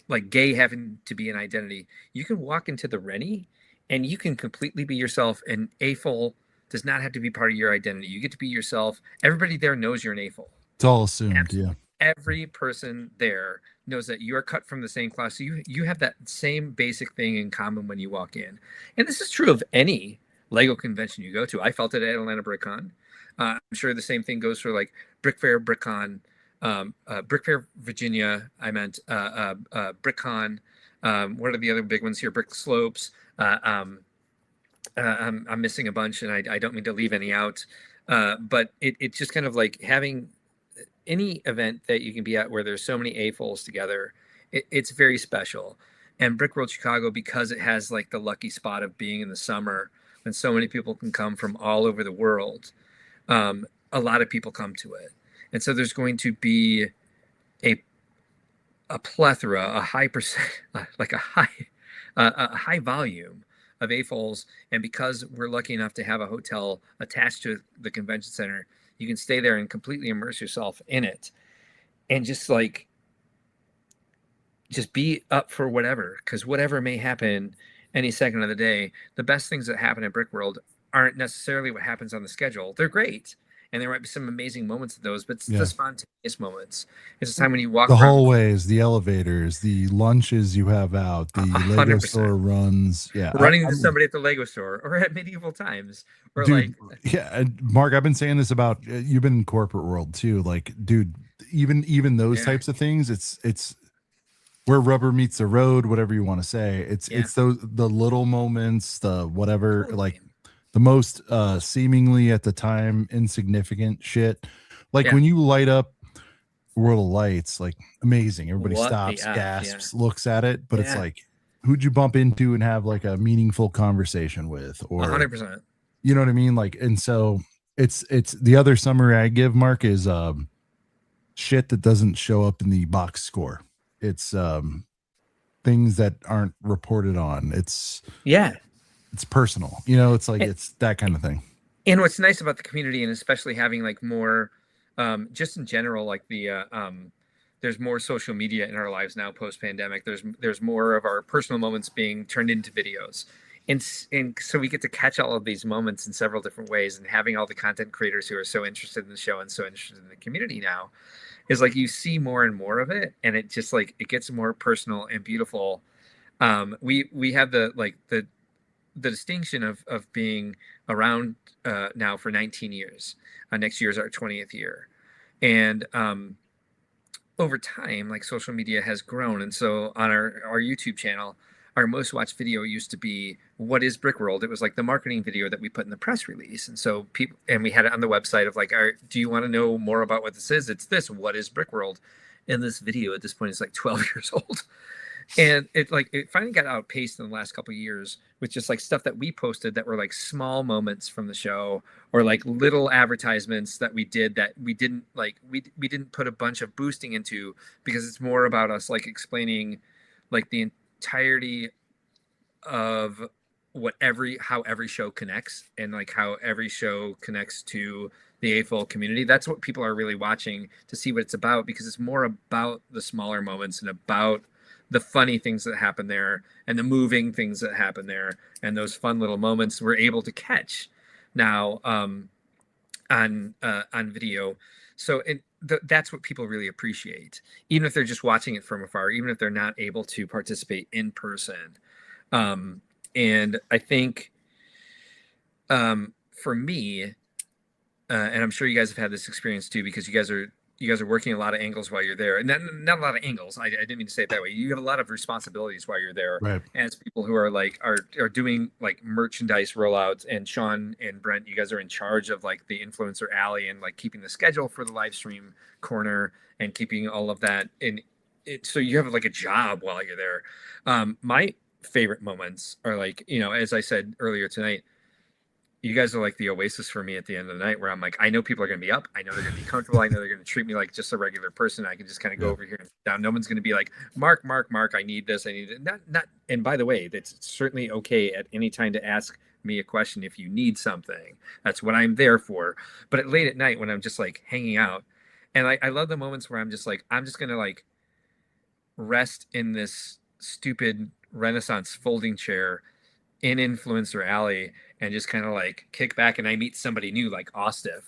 like gay having to be an identity. You can walk into the Rennie and you can completely be yourself, and AFOL does not have to be part of your identity. You get to be yourself. Everybody there knows you're an AFOL. It's all assumed. Absolutely. Yeah. Every person there knows that you are cut from the same cloth. So you have that same basic thing in common when you walk in. And this is true of any Lego convention you go to. I felt it at Atlanta BrickCon. I'm sure the same thing goes for like Brick Fair, BrickCon, Brick Fair, Virginia. I meant BrickCon. What are the other big ones here? Brick Slopes. I'm missing a bunch, and I don't mean to leave any out. But it's just kind of like having any event that you can be at where there's so many AFOLs together, it's very special. And Brickworld Chicago, because it has like the lucky spot of being in the summer when so many people can come from all over the world, a lot of people come to it. And so there's going to be a plethora, a high percent, like a high volume of AFOLs. And because we're lucky enough to have a hotel attached to the convention center, you can stay there and completely immerse yourself in it, and just be up for whatever, because whatever may happen any second of the day. The best things that happen at Brickworld aren't necessarily what happens on the schedule. They're great, and there might be some amazing moments of those, but it's the spontaneous moments. It's a time when you walk the around hallways, the elevators, the lunches you have out, the Lego 100%. store runs. Yeah, running into somebody at the Lego store or at medieval times, or dude, and Mark, I've been saying this about you've been in corporate world too. Like, dude, even those types of things, it's where rubber meets the road, whatever you want to say. It's the little moments, the whatever, like the most seemingly at the time insignificant shit. Like when you light up World of Lights, like amazing. Everybody stops, gasps, looks at it, but it's like, who'd you bump into and have like a meaningful conversation with? Or 100%. You know what I mean? Like, and so it's the other summary I give, Mark, is shit that doesn't show up in the box score. It's things that aren't reported on. It's personal. You know, it's like it's that kind of thing. And what's nice about the community, and especially having like more just in general, like the there's more social media in our lives now post pandemic. There's more of our personal moments being turned into videos. and so we get to catch all of these moments in several different ways, and having all the content creators who are so interested in the show and so interested in the community now is like you see more and more of it, and it just like it gets more personal and beautiful. We have the distinction of being around now for 19 years. Next year is our 20th year, and over time, like social media has grown, and so on our YouTube channel, our most watched video used to be "What is Brickworld?" It was like the marketing video that we put in the press release, and so people, and we had it on the website of like, "Do you want to know more about what this is? It's this. What is Brickworld?" And this video at this point is like 12 years old, and it finally got outpaced in the last couple of years with just like stuff that we posted that were like small moments from the show, or like little advertisements that we did that we didn't like we didn't put a bunch of boosting into, because it's more about us like explaining like the entirety of how every show connects, and like how every show connects to the AFOL community. That's what people are really watching to see what it's about, because it's more about the smaller moments and about the funny things that happen there and the moving things that happen there, and those fun little moments we're able to catch now on video. So that's what people really appreciate, even if they're just watching it from afar, even if they're not able to participate in person. And I think for me, and I'm sure you guys have had this experience too, because you guys are working a lot of angles while you're there, and not a lot of angles. I didn't mean to say it that way. You have a lot of responsibilities while you're there, right, as people who are like are doing like merchandise rollouts. And Sean and Brent, you guys are in charge of like the influencer alley and like keeping the schedule for the live stream corner and keeping all of that in it. So you have like a job while you're there. My favorite moments are like, as I said earlier tonight, you guys are like the oasis for me at the end of the night, where I'm like, I know people are going to be up. I know they're going to be comfortable. I know they're going to treat me like just a regular person. I can just kind of go over here and sit down. No one's going to be like, Mark, I need this. I need it. Not. And by the way, that's certainly okay at any time to ask me a question if you need something. That's what I'm there for. But at late at night, when I'm just like hanging out, and I love the moments where I'm just like, I'm just going to like rest in this stupid Renaissance folding chair in Influencer Alley and just kind of like kick back, and I meet somebody new like Ostif,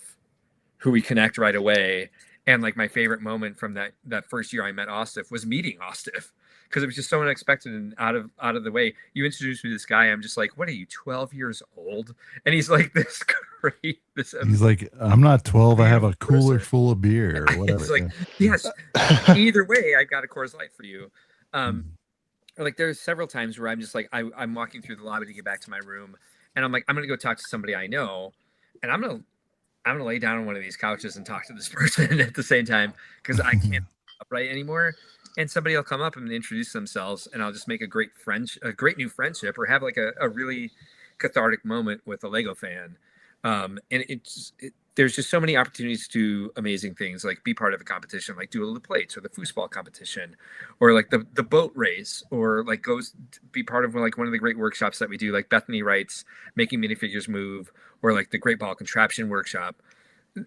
who we connect right away. And like my favorite moment from that first year I met Ostif was meeting Ostif, because it was just so unexpected and out of the way. You introduced me to this guy. I'm just like, what are you, 12 years old? And he's like this great. He's like, I'm not 12. I have a cooler full of beer or whatever. It's like, yes. Either way, I've got a Coors Light for you. Like there's several times where I'm just like, I'm walking through the lobby to get back to my room, and I'm like, I'm gonna go talk to somebody I know, and I'm gonna lay down on one of these couches and talk to this person at the same time, because I can't upright anymore. And somebody will come up and introduce themselves, and I'll just make a great new friendship, or have like a really cathartic moment with a Lego fan. And there's just so many opportunities to do amazing things, like be part of a competition, like Duel of the Plates or the foosball competition, or like the boat race, or like be part of like one of the great workshops that we do, like Bethany writes Making Minifigures Move, or like the Great Ball Contraption workshop.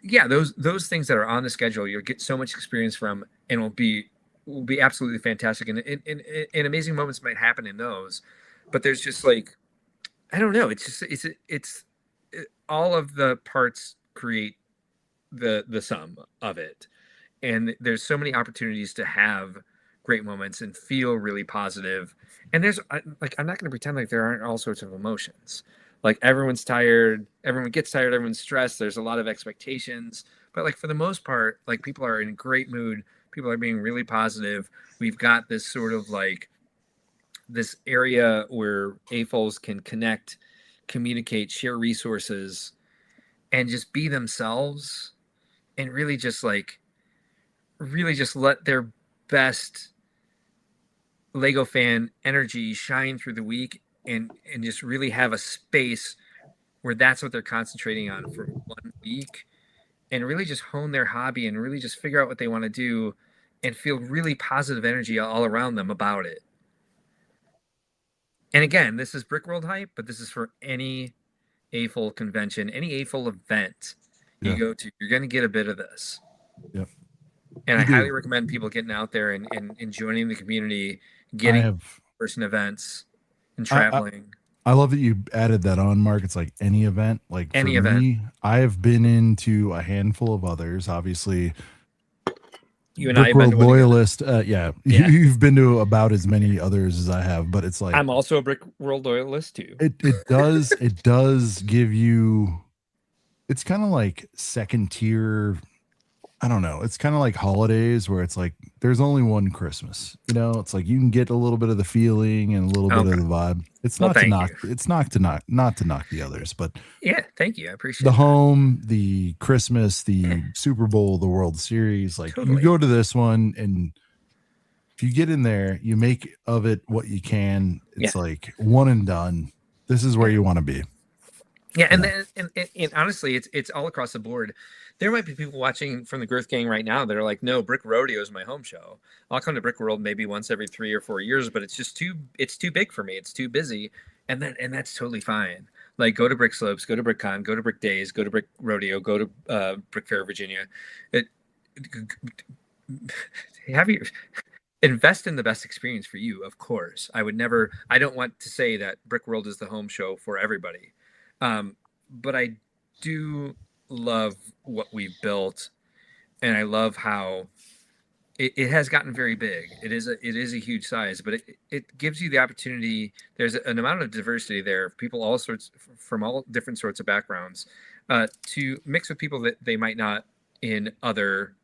Yeah, those things that are on the schedule, you'll get so much experience from, and will be absolutely fantastic. And amazing moments might happen in those, but there's just like, I don't know, it's all of the parts create the sum of it, and there's so many opportunities to have great moments and feel really positive. And there's like, I'm not going to pretend like there aren't all sorts of emotions. Like everyone's tired, everyone gets tired, everyone's stressed, there's a lot of expectations, but like for the most part, like people are in great mood, people are being really positive. We've got this sort of like this area where AFOLs can connect, communicate, share resources, and just be themselves, and really just let their best Lego fan energy shine through the week, and just really have a space where that's what they're concentrating on for 1 week, and really just hone their hobby and really just figure out what they want to do and feel really positive energy all around them about it. And again, this is Brickworld hype, but this is for any AFOL convention, any AFOL event you go to, you're going to get a bit of this. Yep. And I highly recommend people getting out there and joining the community, getting in-person events and traveling. I love that you added that on, Mark. It's like any event. Like Any for event. me, I have been into a handful of others. Obviously, You and I have been Brickworld to one together. loyalist. Yeah. You've been to about as many others as I have, but it's like I'm also a Brickworld loyalist too. it does give you. It's kind of like second tier. I don't know. It's kind of like holidays where it's like there's only one Christmas. You know, it's like you can get a little bit of the feeling and a little bit of the vibe. It's Well, not to thank knock. you. It's not to knock the others, but Yeah, thank you. I appreciate the that. home, the Christmas, the Super Bowl, the World Series. Like Totally. you go to this one, and if you get in there, you make of it what you can. It's like one and done. This is where you want to be. Yeah, and then and honestly, it's all across the board. There might be people watching from the Girth Gang right now that are like, "No, Brick Rodeo is my home show. I'll come to Brickworld maybe once every 3 or 4 years, but it's just too big for me. It's too busy." And that's totally fine. Like, go to Brick Slopes, go to BrickCon, go to Brick Days, go to Brick Rodeo, go to Brick Fair, Virginia. Invest in the best experience for you, of course. I don't want to say that Brickworld is the home show for everybody. But I do love what we've built, and I love how it has gotten very big. It is a huge size, but it gives you the opportunity. There's an amount of diversity there, people all sorts from all different sorts of backgrounds, to mix with people that they might not in other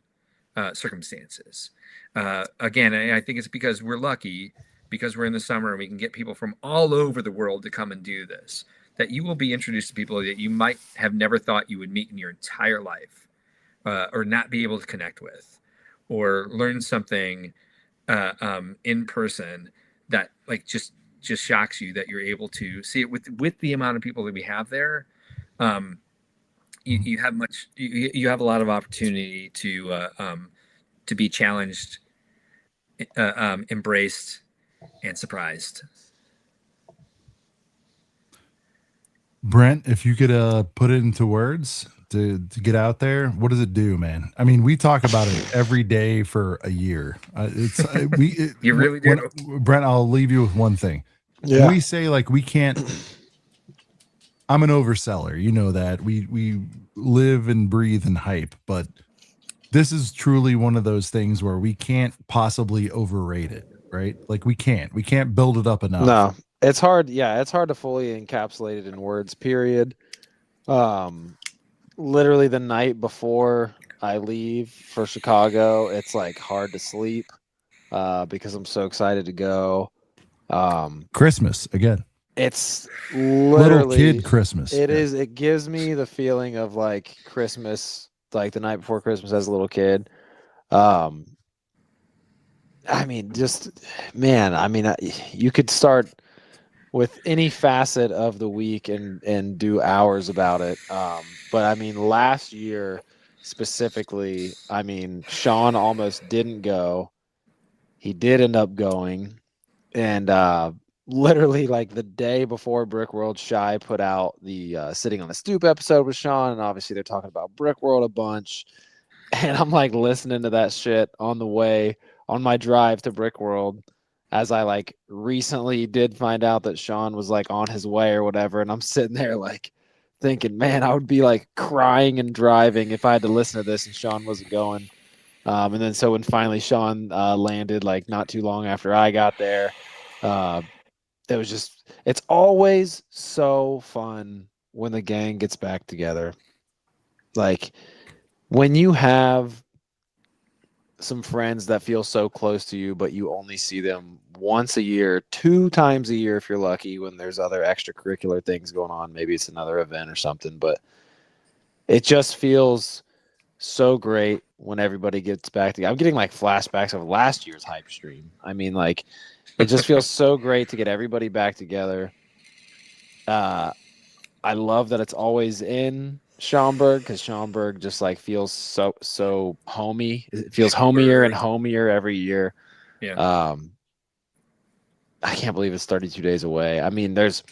circumstances. Again, I think it's because we're lucky, because we're in the summer and we can get people from all over the world to come and do this, that you will be introduced to people that you might have never thought you would meet in your entire life, or not be able to connect with, or learn something in person that like just shocks you, that you're able to see it with the amount of people that we have there. You have a lot of opportunity to be challenged, embraced, and surprised. Brent, if you could put it into words to get out there, what does it do, man? I mean, we talk about it every day for a year. You really do. Brent, I'll leave you with one thing. Yeah. When we say like we can't, I'm an overseller. You know that we live and breathe and hype, but this is truly one of those things where we can't possibly overrate it, right? Like we can't build it up enough. No, it's hard. Yeah, it's hard to fully encapsulate it in words, period. Literally the night before I leave for Chicago, it's like hard to sleep because I'm so excited to go. Christmas again. It's literally little kid Christmas. It is. It gives me the feeling of like Christmas, like the night before Christmas as a little kid. I mean, just man. I mean, you could start with any facet of the week and do hours about it. But I mean, last year specifically, I mean, Sean almost didn't go. He did end up going, and literally like the day before Brickworld, Shy put out the Sitting on the Stoop episode with Sean, and obviously they're talking about Brickworld a bunch. And I'm like listening to that shit on the way on my drive to Brickworld, as I like recently did find out that Sean was like on his way or whatever. And I'm sitting there like thinking, man, I would be like crying and driving if I had to listen to this and Sean wasn't going. And then so when finally Sean landed, like not too long after I got there, it was just, it's always so fun when the gang gets back together. Like when you have some friends that feel so close to you, but you only see them once a year, 2 times a year if you're lucky, when there's other extracurricular things going on. Maybe it's another event or something, but it just feels so great when everybody gets back together. I'm getting like flashbacks of last year's hype stream. I mean, like, it just feels so great to get everybody back together. I love that it's always in Schaumburg, because Schaumburg just like feels so homey. It feels homier and homier every year. Yeah. I can't believe it's 32 days away. I mean, there's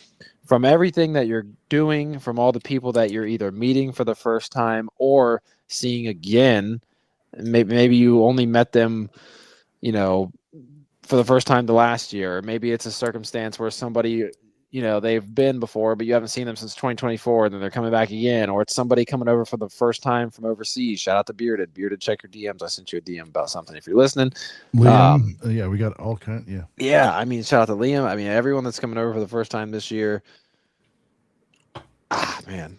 from everything that you're doing, from all the people that you're either meeting for the first time or seeing again. Maybe you only met them, you know, for the first time the last year. Or maybe it's a circumstance where somebody they've been before, but you haven't seen them since 2024, and then they're coming back again, or it's somebody coming over for the first time from overseas. Shout out to Bearded. Bearded, check your DMs. I sent you a DM about something if you're listening. Liam, yeah, we got all kind. Yeah. Yeah, I mean, shout out to Liam. I mean, everyone that's coming over for the first time this year. Man.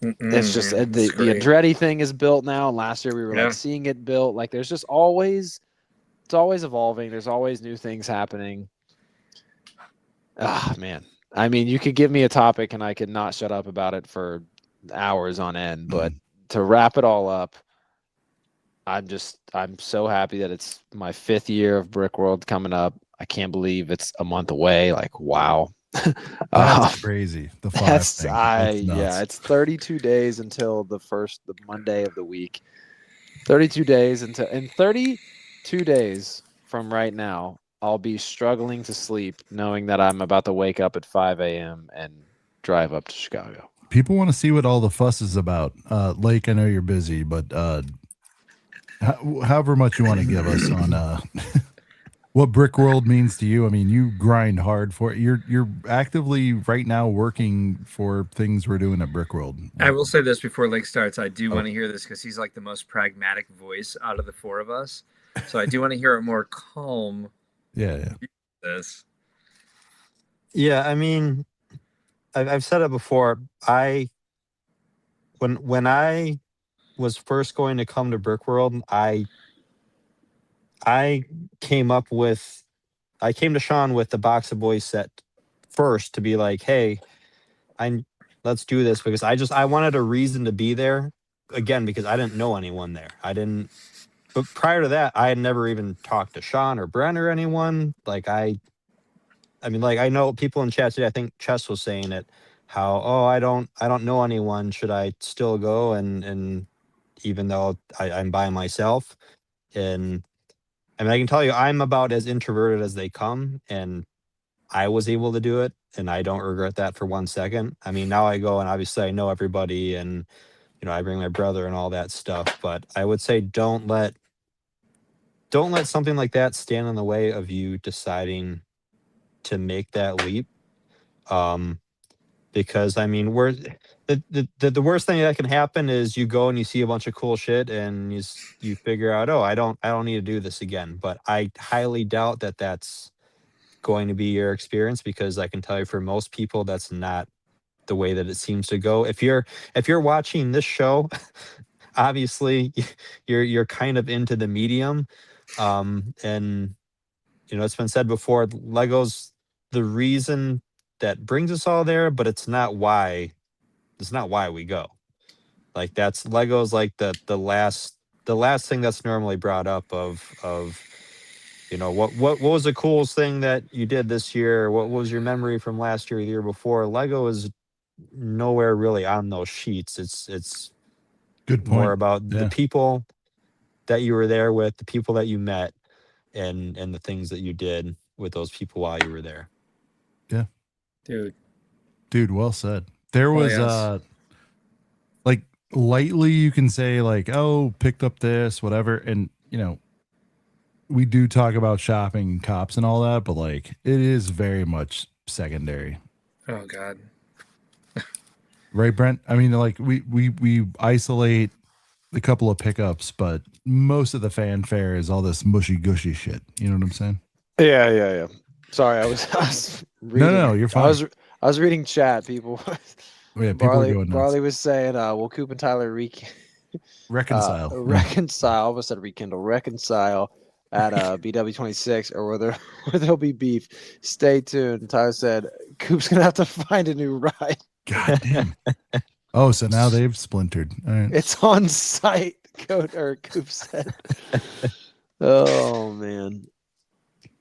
It's just the Andretti thing is built now. Last year we were like seeing it built. Like there's just always, it's always evolving. There's always new things happening. Man. I mean, you could give me a topic and I could not shut up about it for hours on end, but to wrap it all up, I'm so happy that it's my 5th year of Brickworld coming up. I can't believe it's a month away. Like, wow. That's crazy. The 5 thing. Yeah, it's 32 days until the Monday of the week. 32 days in 32 days from right now, I'll be struggling to sleep knowing that I'm about to wake up at 5 a.m. and drive up to Chicago. People want to see what all the fuss is about. Lake, I know you're busy, but however much you want to give us on what Brickworld means to you. I mean, you grind hard for it. You're actively right now working for things we're doing at Brickworld. I will say this before Lake starts. I do want to hear this because he's like the most pragmatic voice out of the 4 of us. So I do want to hear a more calm. Yeah. This. Yeah, I mean, I've said it before. When I was first going to come to Brickworld, I came to Sean with the Box of Boys set first to be like, hey, let's do this because I wanted a reason to be there again because I didn't know anyone there. But prior to that, I had never even talked to Sean or Brent or anyone. Like I know people in chat today. I think Chess was saying it. How I don't know anyone. Should I still go? And even though I'm by myself, and I mean I can tell you I'm about as introverted as they come, and I was able to do it, and I don't regret that for 1 second. I mean now I go and obviously I know everybody, and I bring my brother and all that stuff. But I would say don't let something like that stand in the way of you deciding to make that leap. Because I mean, the worst thing that can happen is you go and you see a bunch of cool shit and you figure out, I don't need to do this again. But I highly doubt that that's going to be your experience because I can tell you for most people that's not the way that it seems to go. If you're watching this show, obviously you're kind of into the medium. And it's been said before, Lego's the reason that brings us all there, but it's not why we go. Like Lego's like the last thing that's normally brought up of what was the coolest thing that you did this year? What was your memory from last year, the year before? Lego is nowhere really on those sheets. It's good point. More about the people that you were there with, the people that you met, and the things that you did with those people while you were there. Yeah. Dude, well said. There was like lightly you can say like, picked up this, whatever. And we do talk about shopping and cops and all that, but like it is very much secondary. Oh God. Right, Brent? I mean, like we isolate a couple of pickups, but most of the fanfare is all this mushy gushy shit. You know what I'm saying? Yeah. Sorry, I was reading. No, you're fine. I was reading chat. People. Yeah, people are going nuts. Barley was saying, "Will Coop and Tyler reconcile? Reconcile." I said rekindle. Reconcile at BW26, or whether there'll be beef. Stay tuned. Tyler said, "Coop's gonna have to find a new ride." God damn. Oh, so now they've splintered. All right. It's on site. Coop said. Oh man.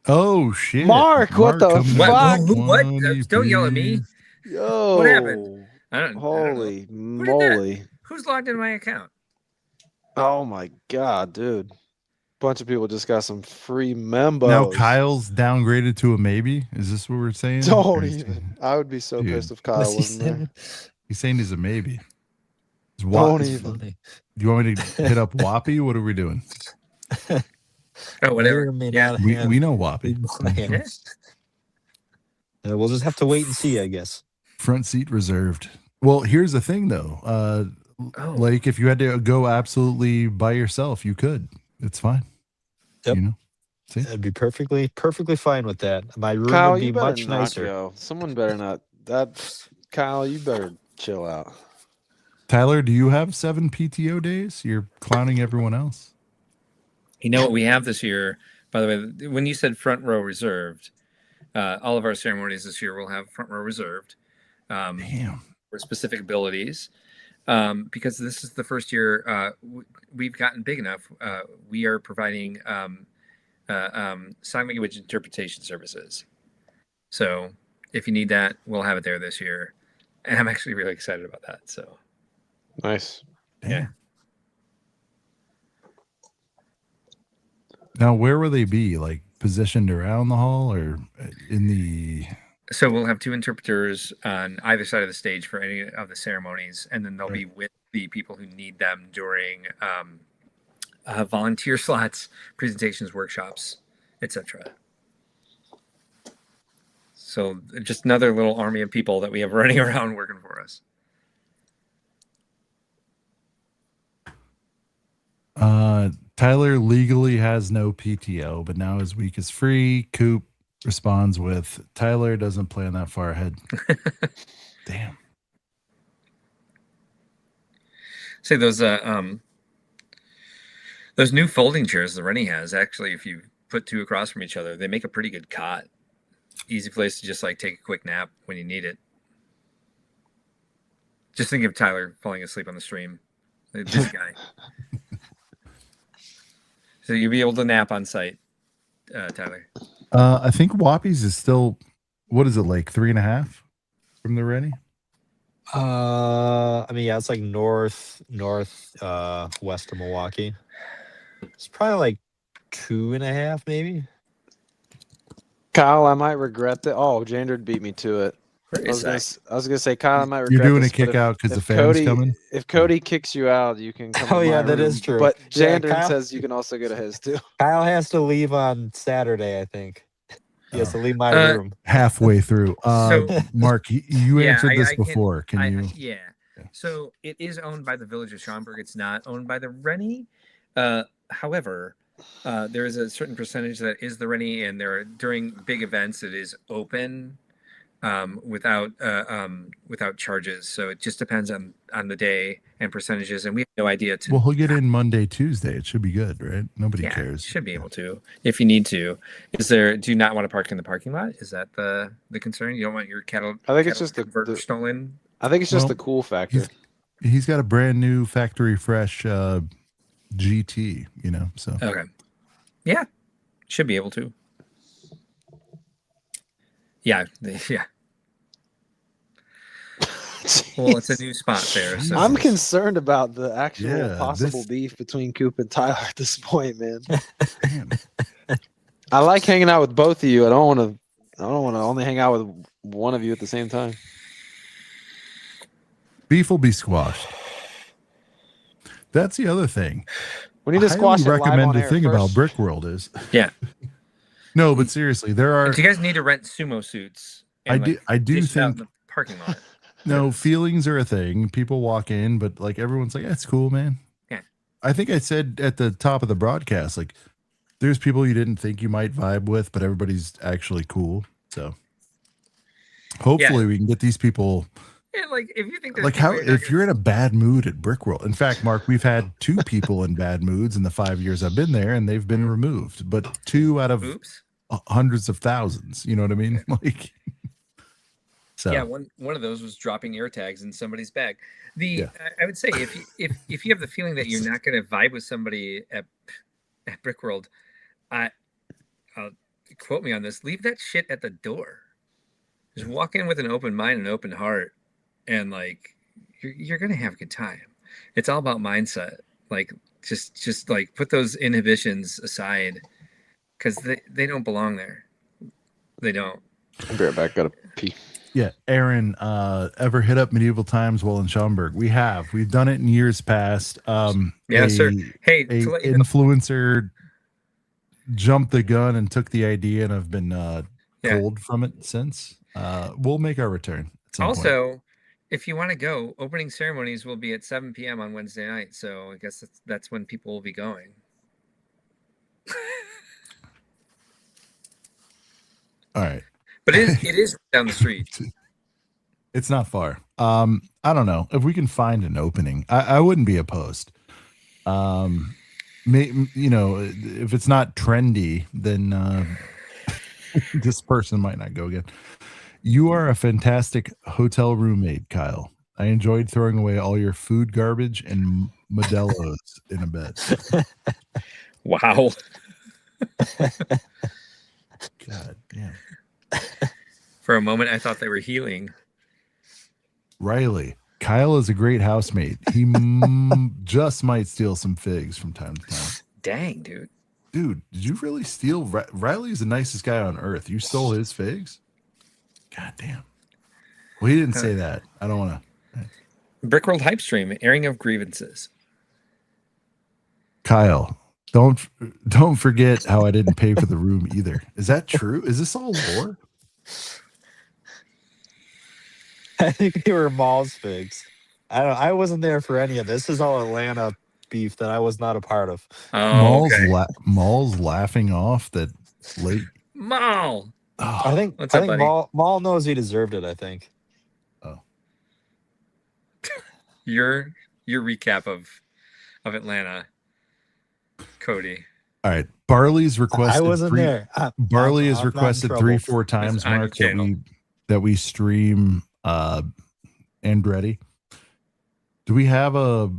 Oh shit. Mark, what the fuck? What? Don't yell at me. Yo. What happened? Holy moly. Who's logged into my account? Oh my god, dude. Bunch of people just got some free membos. Now Kyle's downgraded to a maybe. Is this what we're saying? Don't even. I would be so pissed if Kyle wasn't there. He's saying he's a maybe. Don't even. Do you want me to hit up Whoppy? What are we doing? Oh, whatever. Yeah, we know Whoppy. We'll just have to wait and see, I guess. Front seat reserved. Well, here's the thing, though. Like, if you had to go absolutely by yourself, you could. It's fine. Yep. You know? See? I'd be perfectly fine with that. My room Kyle, would be you better much not nicer. go. Someone better not. Kyle, you better chill out. Tyler, do you have 7 PTO days? You're clowning everyone else. You know what we have this year, by the way, when you said front row reserved, all of our ceremonies this year will have front row reserved. Damn. For specific abilities. Because this is the first year we've gotten big enough. We are providing sign language interpretation services. So if you need that, we'll have it there this year. And I'm actually really excited about that. So nice. Damn. Yeah. Now, where will they be? Like, positioned around the hall or in the... So we'll have 2 interpreters on either side of the stage for any of the ceremonies, and then they'll be with the people who need them during volunteer slots, presentations, workshops, etc. So just another little army of people that we have running around working for us. Tyler legally has no PTO, but now his week is free. Coop responds with, Tyler doesn't plan that far ahead. Damn. Say those new folding chairs that Rennie has, actually, if you put 2 across from each other, they make a pretty good cot. Easy place to just like take a quick nap when you need it. Just think of Tyler falling asleep on the stream. This guy. So you'll be able to nap on site, Tyler. I think Whoppies is still, what is it, like 3.5 from the Rennie? I mean, yeah, it's like north west of Milwaukee. It's probably like 2.5, maybe. Kyle, I might regret that. Oh, Jandred beat me to it. I was gonna say, Kyle, I might regret. You're doing this, a kick out because the fan's Cody, coming. If Cody kicks you out, you can come. Oh to yeah, my that room. is true. But Yeah, Jandred says you can also go to his too. Kyle has to leave on Saturday, I think. He has to leave my room halfway through. So, Mark, you answered this I can- before. Can you? Yeah. So it is owned by the Village of Schaumburg. It's not owned by the Rennie. However, there is a certain percentage that is the Rennie, and during big events it is open without charges. So it just depends on the day and percentages, and we have no idea. Well, he'll get in Monday, Tuesday. It should be good, right? Nobody cares. Should be able to if you need to. Do you not want to park in the parking lot? Is that the concern? You don't want your cattle? I think it's just the stolen. I think it's just the cool factor. He's got a brand new factory fresh GT, you know. So okay, yeah, should be able to. Yeah. Well, it's a new spot there. So. I'm concerned about the actual possible beef between Coop and Tyler at this point, man. I like hanging out with both of you. I don't want to only hang out with one of you at the same time. Beef will be squashed. That's the other thing. We need to squash it live recommend on the air thing about first. Brickworld is No, but seriously, there are. Do you guys need to rent sumo suits? I do dish it out think in the parking lot. No, feelings are a thing. People walk in, but like everyone's like, "That's cool, man." Yeah. I think I said at the top of the broadcast, like, there's people you didn't think you might vibe with, but everybody's actually cool. So hopefully we can get these people. Yeah, like if you think like if you're in a bad mood at Brickworld. In fact, Mark, we've had 2 people in bad moods in the 5 years I've been there, and they've been removed. But 2 out of hundreds of thousands. You know what I mean? Like. So. Yeah, one of those was dropping air tags in somebody's bag. I would say if you have the feeling that you're not going to vibe with somebody at Brickworld, quote me on this. Leave that shit at the door. Just walk in with an open mind and open heart, and like you're going to have a good time. It's all about mindset. Like just like put those inhibitions aside, because they don't belong there. They don't. I'll be right back. Gotta pee. Yeah, Aaron, ever hit up Medieval Times while in Schaumburg? We have. We've done it in years past. Sir. Hey, influencer jumped the gun and took the idea, and I've been pulled from it since. we'll make our return. At some point. Also, if you want to go, opening ceremonies will be at 7 p.m. on Wednesday night. So I guess that's when people will be going. All right. But it is down the street. It's not far. I don't know if we can find an opening. I wouldn't be opposed. If it's not trendy, then this person might not go again. You are a fantastic hotel roommate, Kyle. I enjoyed throwing away all your food garbage and Modelo's in a bed. Wow. God damn. For a moment, I thought they were healing. Riley, Kyle is a great housemate. He just might steal some figs from time to time. Dang, dude. Dude, did you really steal? Riley's the nicest guy on earth. You stole his figs? God damn. Well, he didn't say that. I don't want to. Brickworld hype stream, airing of grievances. Kyle, don't forget how I didn't pay for the room either. Is that true? Is this all lore? I think they were Maul's figs. I wasn't there for any of this. This is all Atlanta beef that I was not a part of. Oh, Maul's laughing off that late. Maul. Oh, I think buddy? Maul knows he deserved it. I think. Oh, Your recap of Atlanta, Cody. all right. Barley's requested. I wasn't there. Barley has I'm not in requested trouble. 3-4 times, It's on your Mark, channel. that we stream Andretti. Do we have a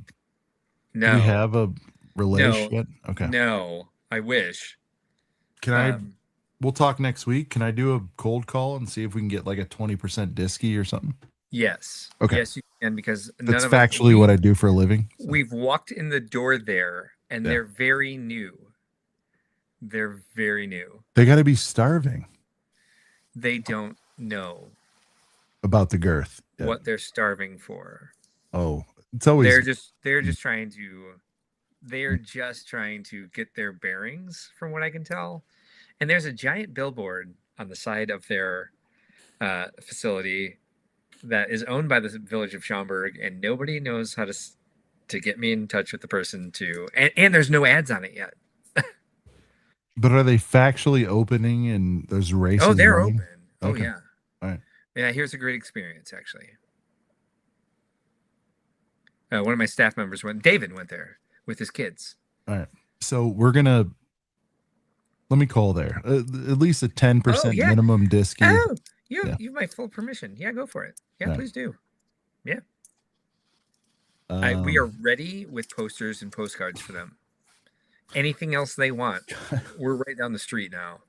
No. relation yet? Okay. No. I wish. Can I? We'll talk next week. Can I do a cold call and see if we can get like a 20% disky or something? Yes. Okay. Yes, you can, because That's factually what I do for a living. So. We've walked in the door there, and they're very new. They're very new. They got to be starving They don't know about the girth. Yeah. what they're starving for. Oh, it's always They're just trying to get their bearings, from what I can tell. And there's a giant billboard on the side of their facility that is owned by the village of Schaumburg, and nobody knows how to get me in touch with the person and there's no ads on it yet. But are they factually opening and there's races? Oh, they're running? open. Oh, Okay. yeah. All right. Yeah, here's a great experience, actually. One of my staff members David went there with his kids. All right. So let me call there. At least a 10% minimum disc. Oh, you have my full permission. Yeah, go for it. Yeah, Right. please do. Yeah. We are ready with posters and postcards for them. Anything else they want. We're right down the street now.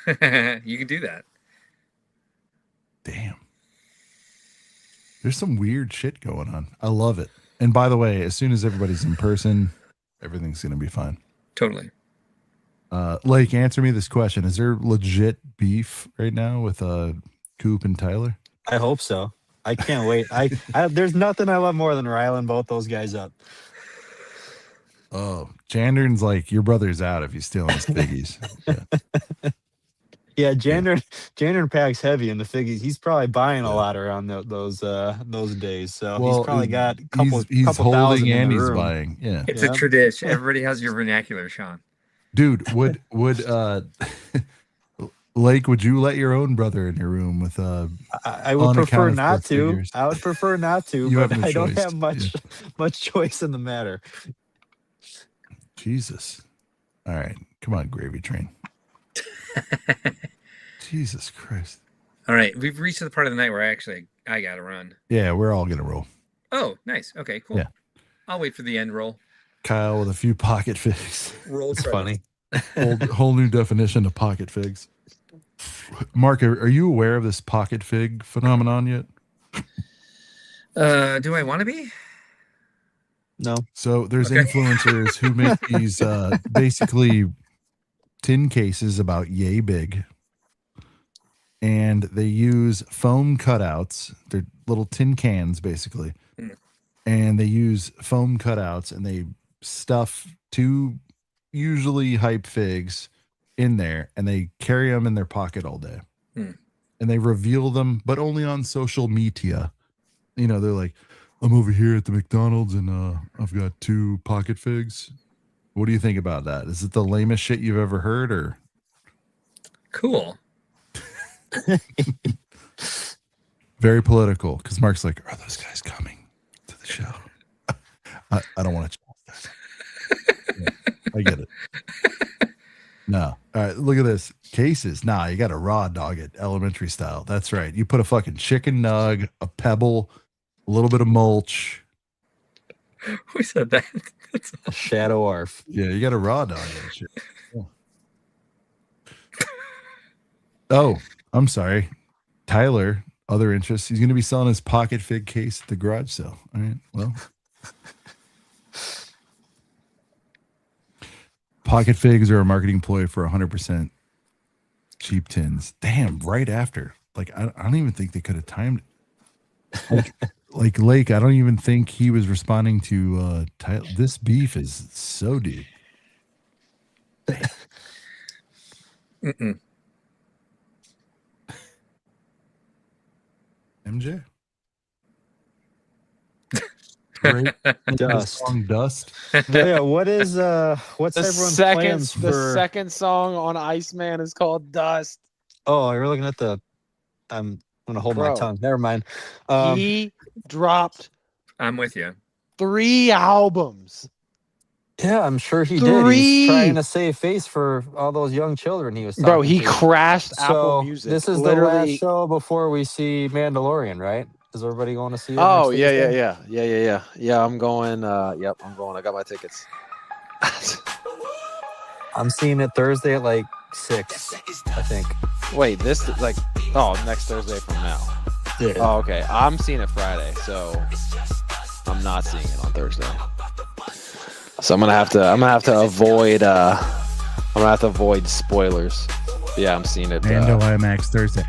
You can do that. Damn. There's some weird shit going on. I love it. And by the way, as soon as everybody's in person, everything's going to be fine. Totally. Lake, answer me this question. Is there legit beef right now with Coop and Tyler? I hope so. I can't wait. There's nothing I love more than riling both those guys up. Oh, Jandern's like, your brother's out if he's stealing his figgies. Yeah, Jandern packs heavy in the figgies. He's probably buying a lot around those days. So he's probably got a couple. He's couple holding thousand in and the he's room. buying. Yeah, It's a tradition. Everybody has your vernacular, Sean. Dude, would Lake, would you let your own brother in your room with I would prefer unaccounted not for to. figures? I would prefer not to, You but have no I don't choice. have much choice in the matter. Jesus. All right. Come on, gravy train. Jesus Christ. All right, we've reached the part of the night where I gotta run. Yeah, we're all gonna roll. Oh, nice. Okay, cool. Yeah. I'll wait for the end roll. Kyle with a few pocket figs. Roll. It's funny. Whole new definition of pocket figs. Mark, are you aware of this pocket fig phenomenon yet? Do I want to be? No. So there's Okay. influencers who make these basically tin cases about yay big, and they use foam cutouts. They're little tin cans basically, and they use foam cutouts, and they stuff two usually hype figs in there and they carry them in their pocket all day. Hmm. And they reveal them, but only on social media. You know, they're like, I'm over here at the McDonald's and I've got 2 pocket figs. What do you think about that? Is it the lamest shit you've ever heard, or Cool. very political? Because Mark's like, are those guys coming to the show? I don't want to. Yeah, I get it. No. All right, look at this. Cases. Nah, you got to raw dog it, elementary style. That's right. You put a fucking chicken nug, a pebble, a little bit of mulch. Who said that? That's A shadow arf. Yeah, you got to raw dog that shit. Yeah. Oh, I'm sorry. Tyler, other interests. He's going to be selling his pocket fig case at the garage sale. All right. Well, pocket figs are a marketing ploy for 100% cheap tins. Damn, right after. Like, I don't even think they could have timed it. Like Lake, I don't even think he was responding to Tyler. This beef is so deep. Mm-mm. MJ? Great. Dust. Song Dust. Yeah, what's The everyone's plans second, the for? second song on Iceman is called Dust. Oh, you're looking at the. I'm gonna hold my Bro. tongue. Never mind. He dropped I'm with you. 3 albums. Yeah, I'm sure he did. 3. He's trying to save face for all those young children he was talking Bro, he to. crashed So Apple Music. this is the literally. last show before we see Mandalorian, right? Is everybody going to see it? Oh next yeah, Thursday? yeah. I'm going. Yep, I'm going. I got my tickets. I'm seeing it Thursday at like 6, I think. Wait, this is like next Thursday from now. Yeah. Oh, okay. I'm seeing it Friday, so I'm not seeing it on Thursday. So I'm gonna have to avoid spoilers. Yeah, I'm seeing it. Mando IMAX Thursday.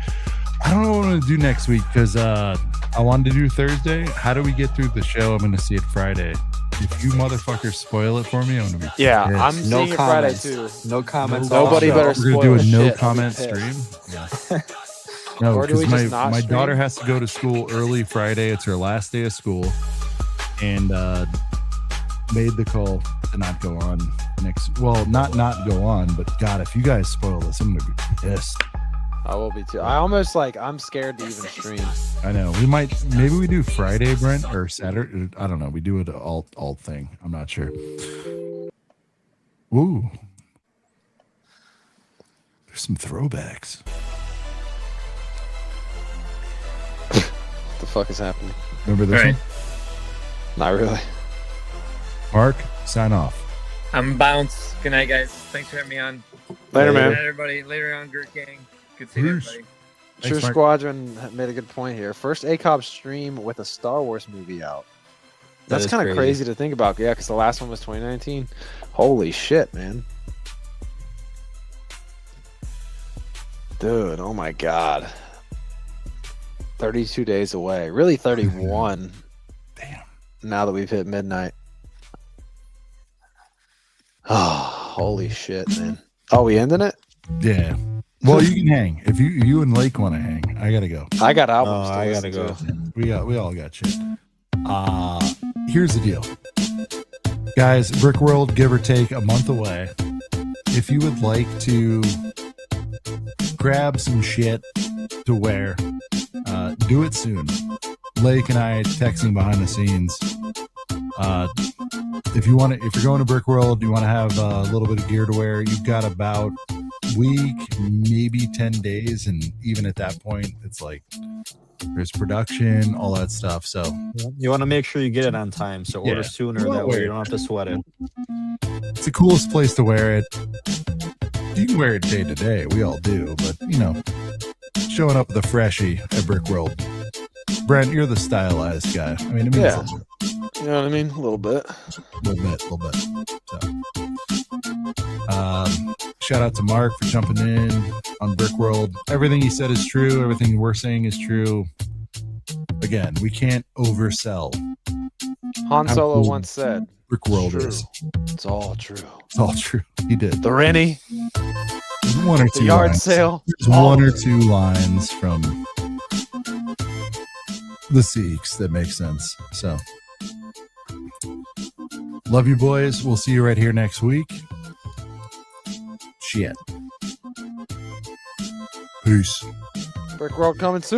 I don't know what I'm going to do next week because I wanted to do Thursday. How do we get through the show? I'm going to see it Friday. If you motherfuckers spoil it for me, I'm going to be Yeah, pissed. I'm No seeing it Friday comments. too. No comments. Nobody on the better show. We're going to do a spoil no shit. comment I'll be stream. Yeah. No, Or do we because just not my stream? daughter has to go to school early Friday. It's her last day of school. And made the call to not go on next. Well, not go on, but God, if you guys spoil this, I'm going to be pissed. I will be too. I'm scared to even stream. I know. Maybe we do Friday, Brent, or Saturday. I don't know. We do it alt thing. I'm not sure. Ooh. There's some throwbacks. What the fuck is happening? Remember this All right. one? Not really. Mark, sign off. I'm bounce. Good night, guys. Thanks for having me on. Later, Good man. night, everybody. Later on, Gert Gang. Good seeing Peace. everybody. Thanks, True Mark. Squadron made a good point here. First ACOB stream with a Star Wars movie out. That That's is kind of crazy. crazy to think about. Yeah, because the last one was 2019. Holy shit, man. Dude, oh my god. 32 days away. Really 31. Damn. Now that we've hit midnight. Oh, holy shit, man. Oh, we ending it? Yeah. Well, you can hang. If you and Lake want to hang, I gotta go. I got albums to I gotta listen go. to. We all got shit. Here's the deal. Guys, Brickworld, give or take a month away. If you would like to grab some shit to wear, do it soon. Lake and I texting behind the scenes. If you're going to Brickworld, you want to have a little bit of gear to wear, you've got about a week, maybe 10 days. And even at that point, it's like there's production, all that stuff. So You want to make sure you get it on time, so order Yeah. sooner. Well, That way you don't have to sweat it. it's the coolest place to wear it. You can wear it day to day. We all do. But, showing up with a freshie at Brickworld. Brent, you're the stylized guy. I mean, it means Yeah. You know what I mean? A little bit. a little bit. So, shout out to Mark for jumping in on Brickworld. Everything he said is true. Everything we're saying is true. Again, we can't oversell. Han How Solo cool once said, Brickworld True. is. it's all true. It's all true. He did. The Rennie. There's one or The two yard lines. sale. There's one or two lines from the Seeks that make sense. So, love you, boys. We'll see you right here next week. Shit. Peace. Brickworld coming soon.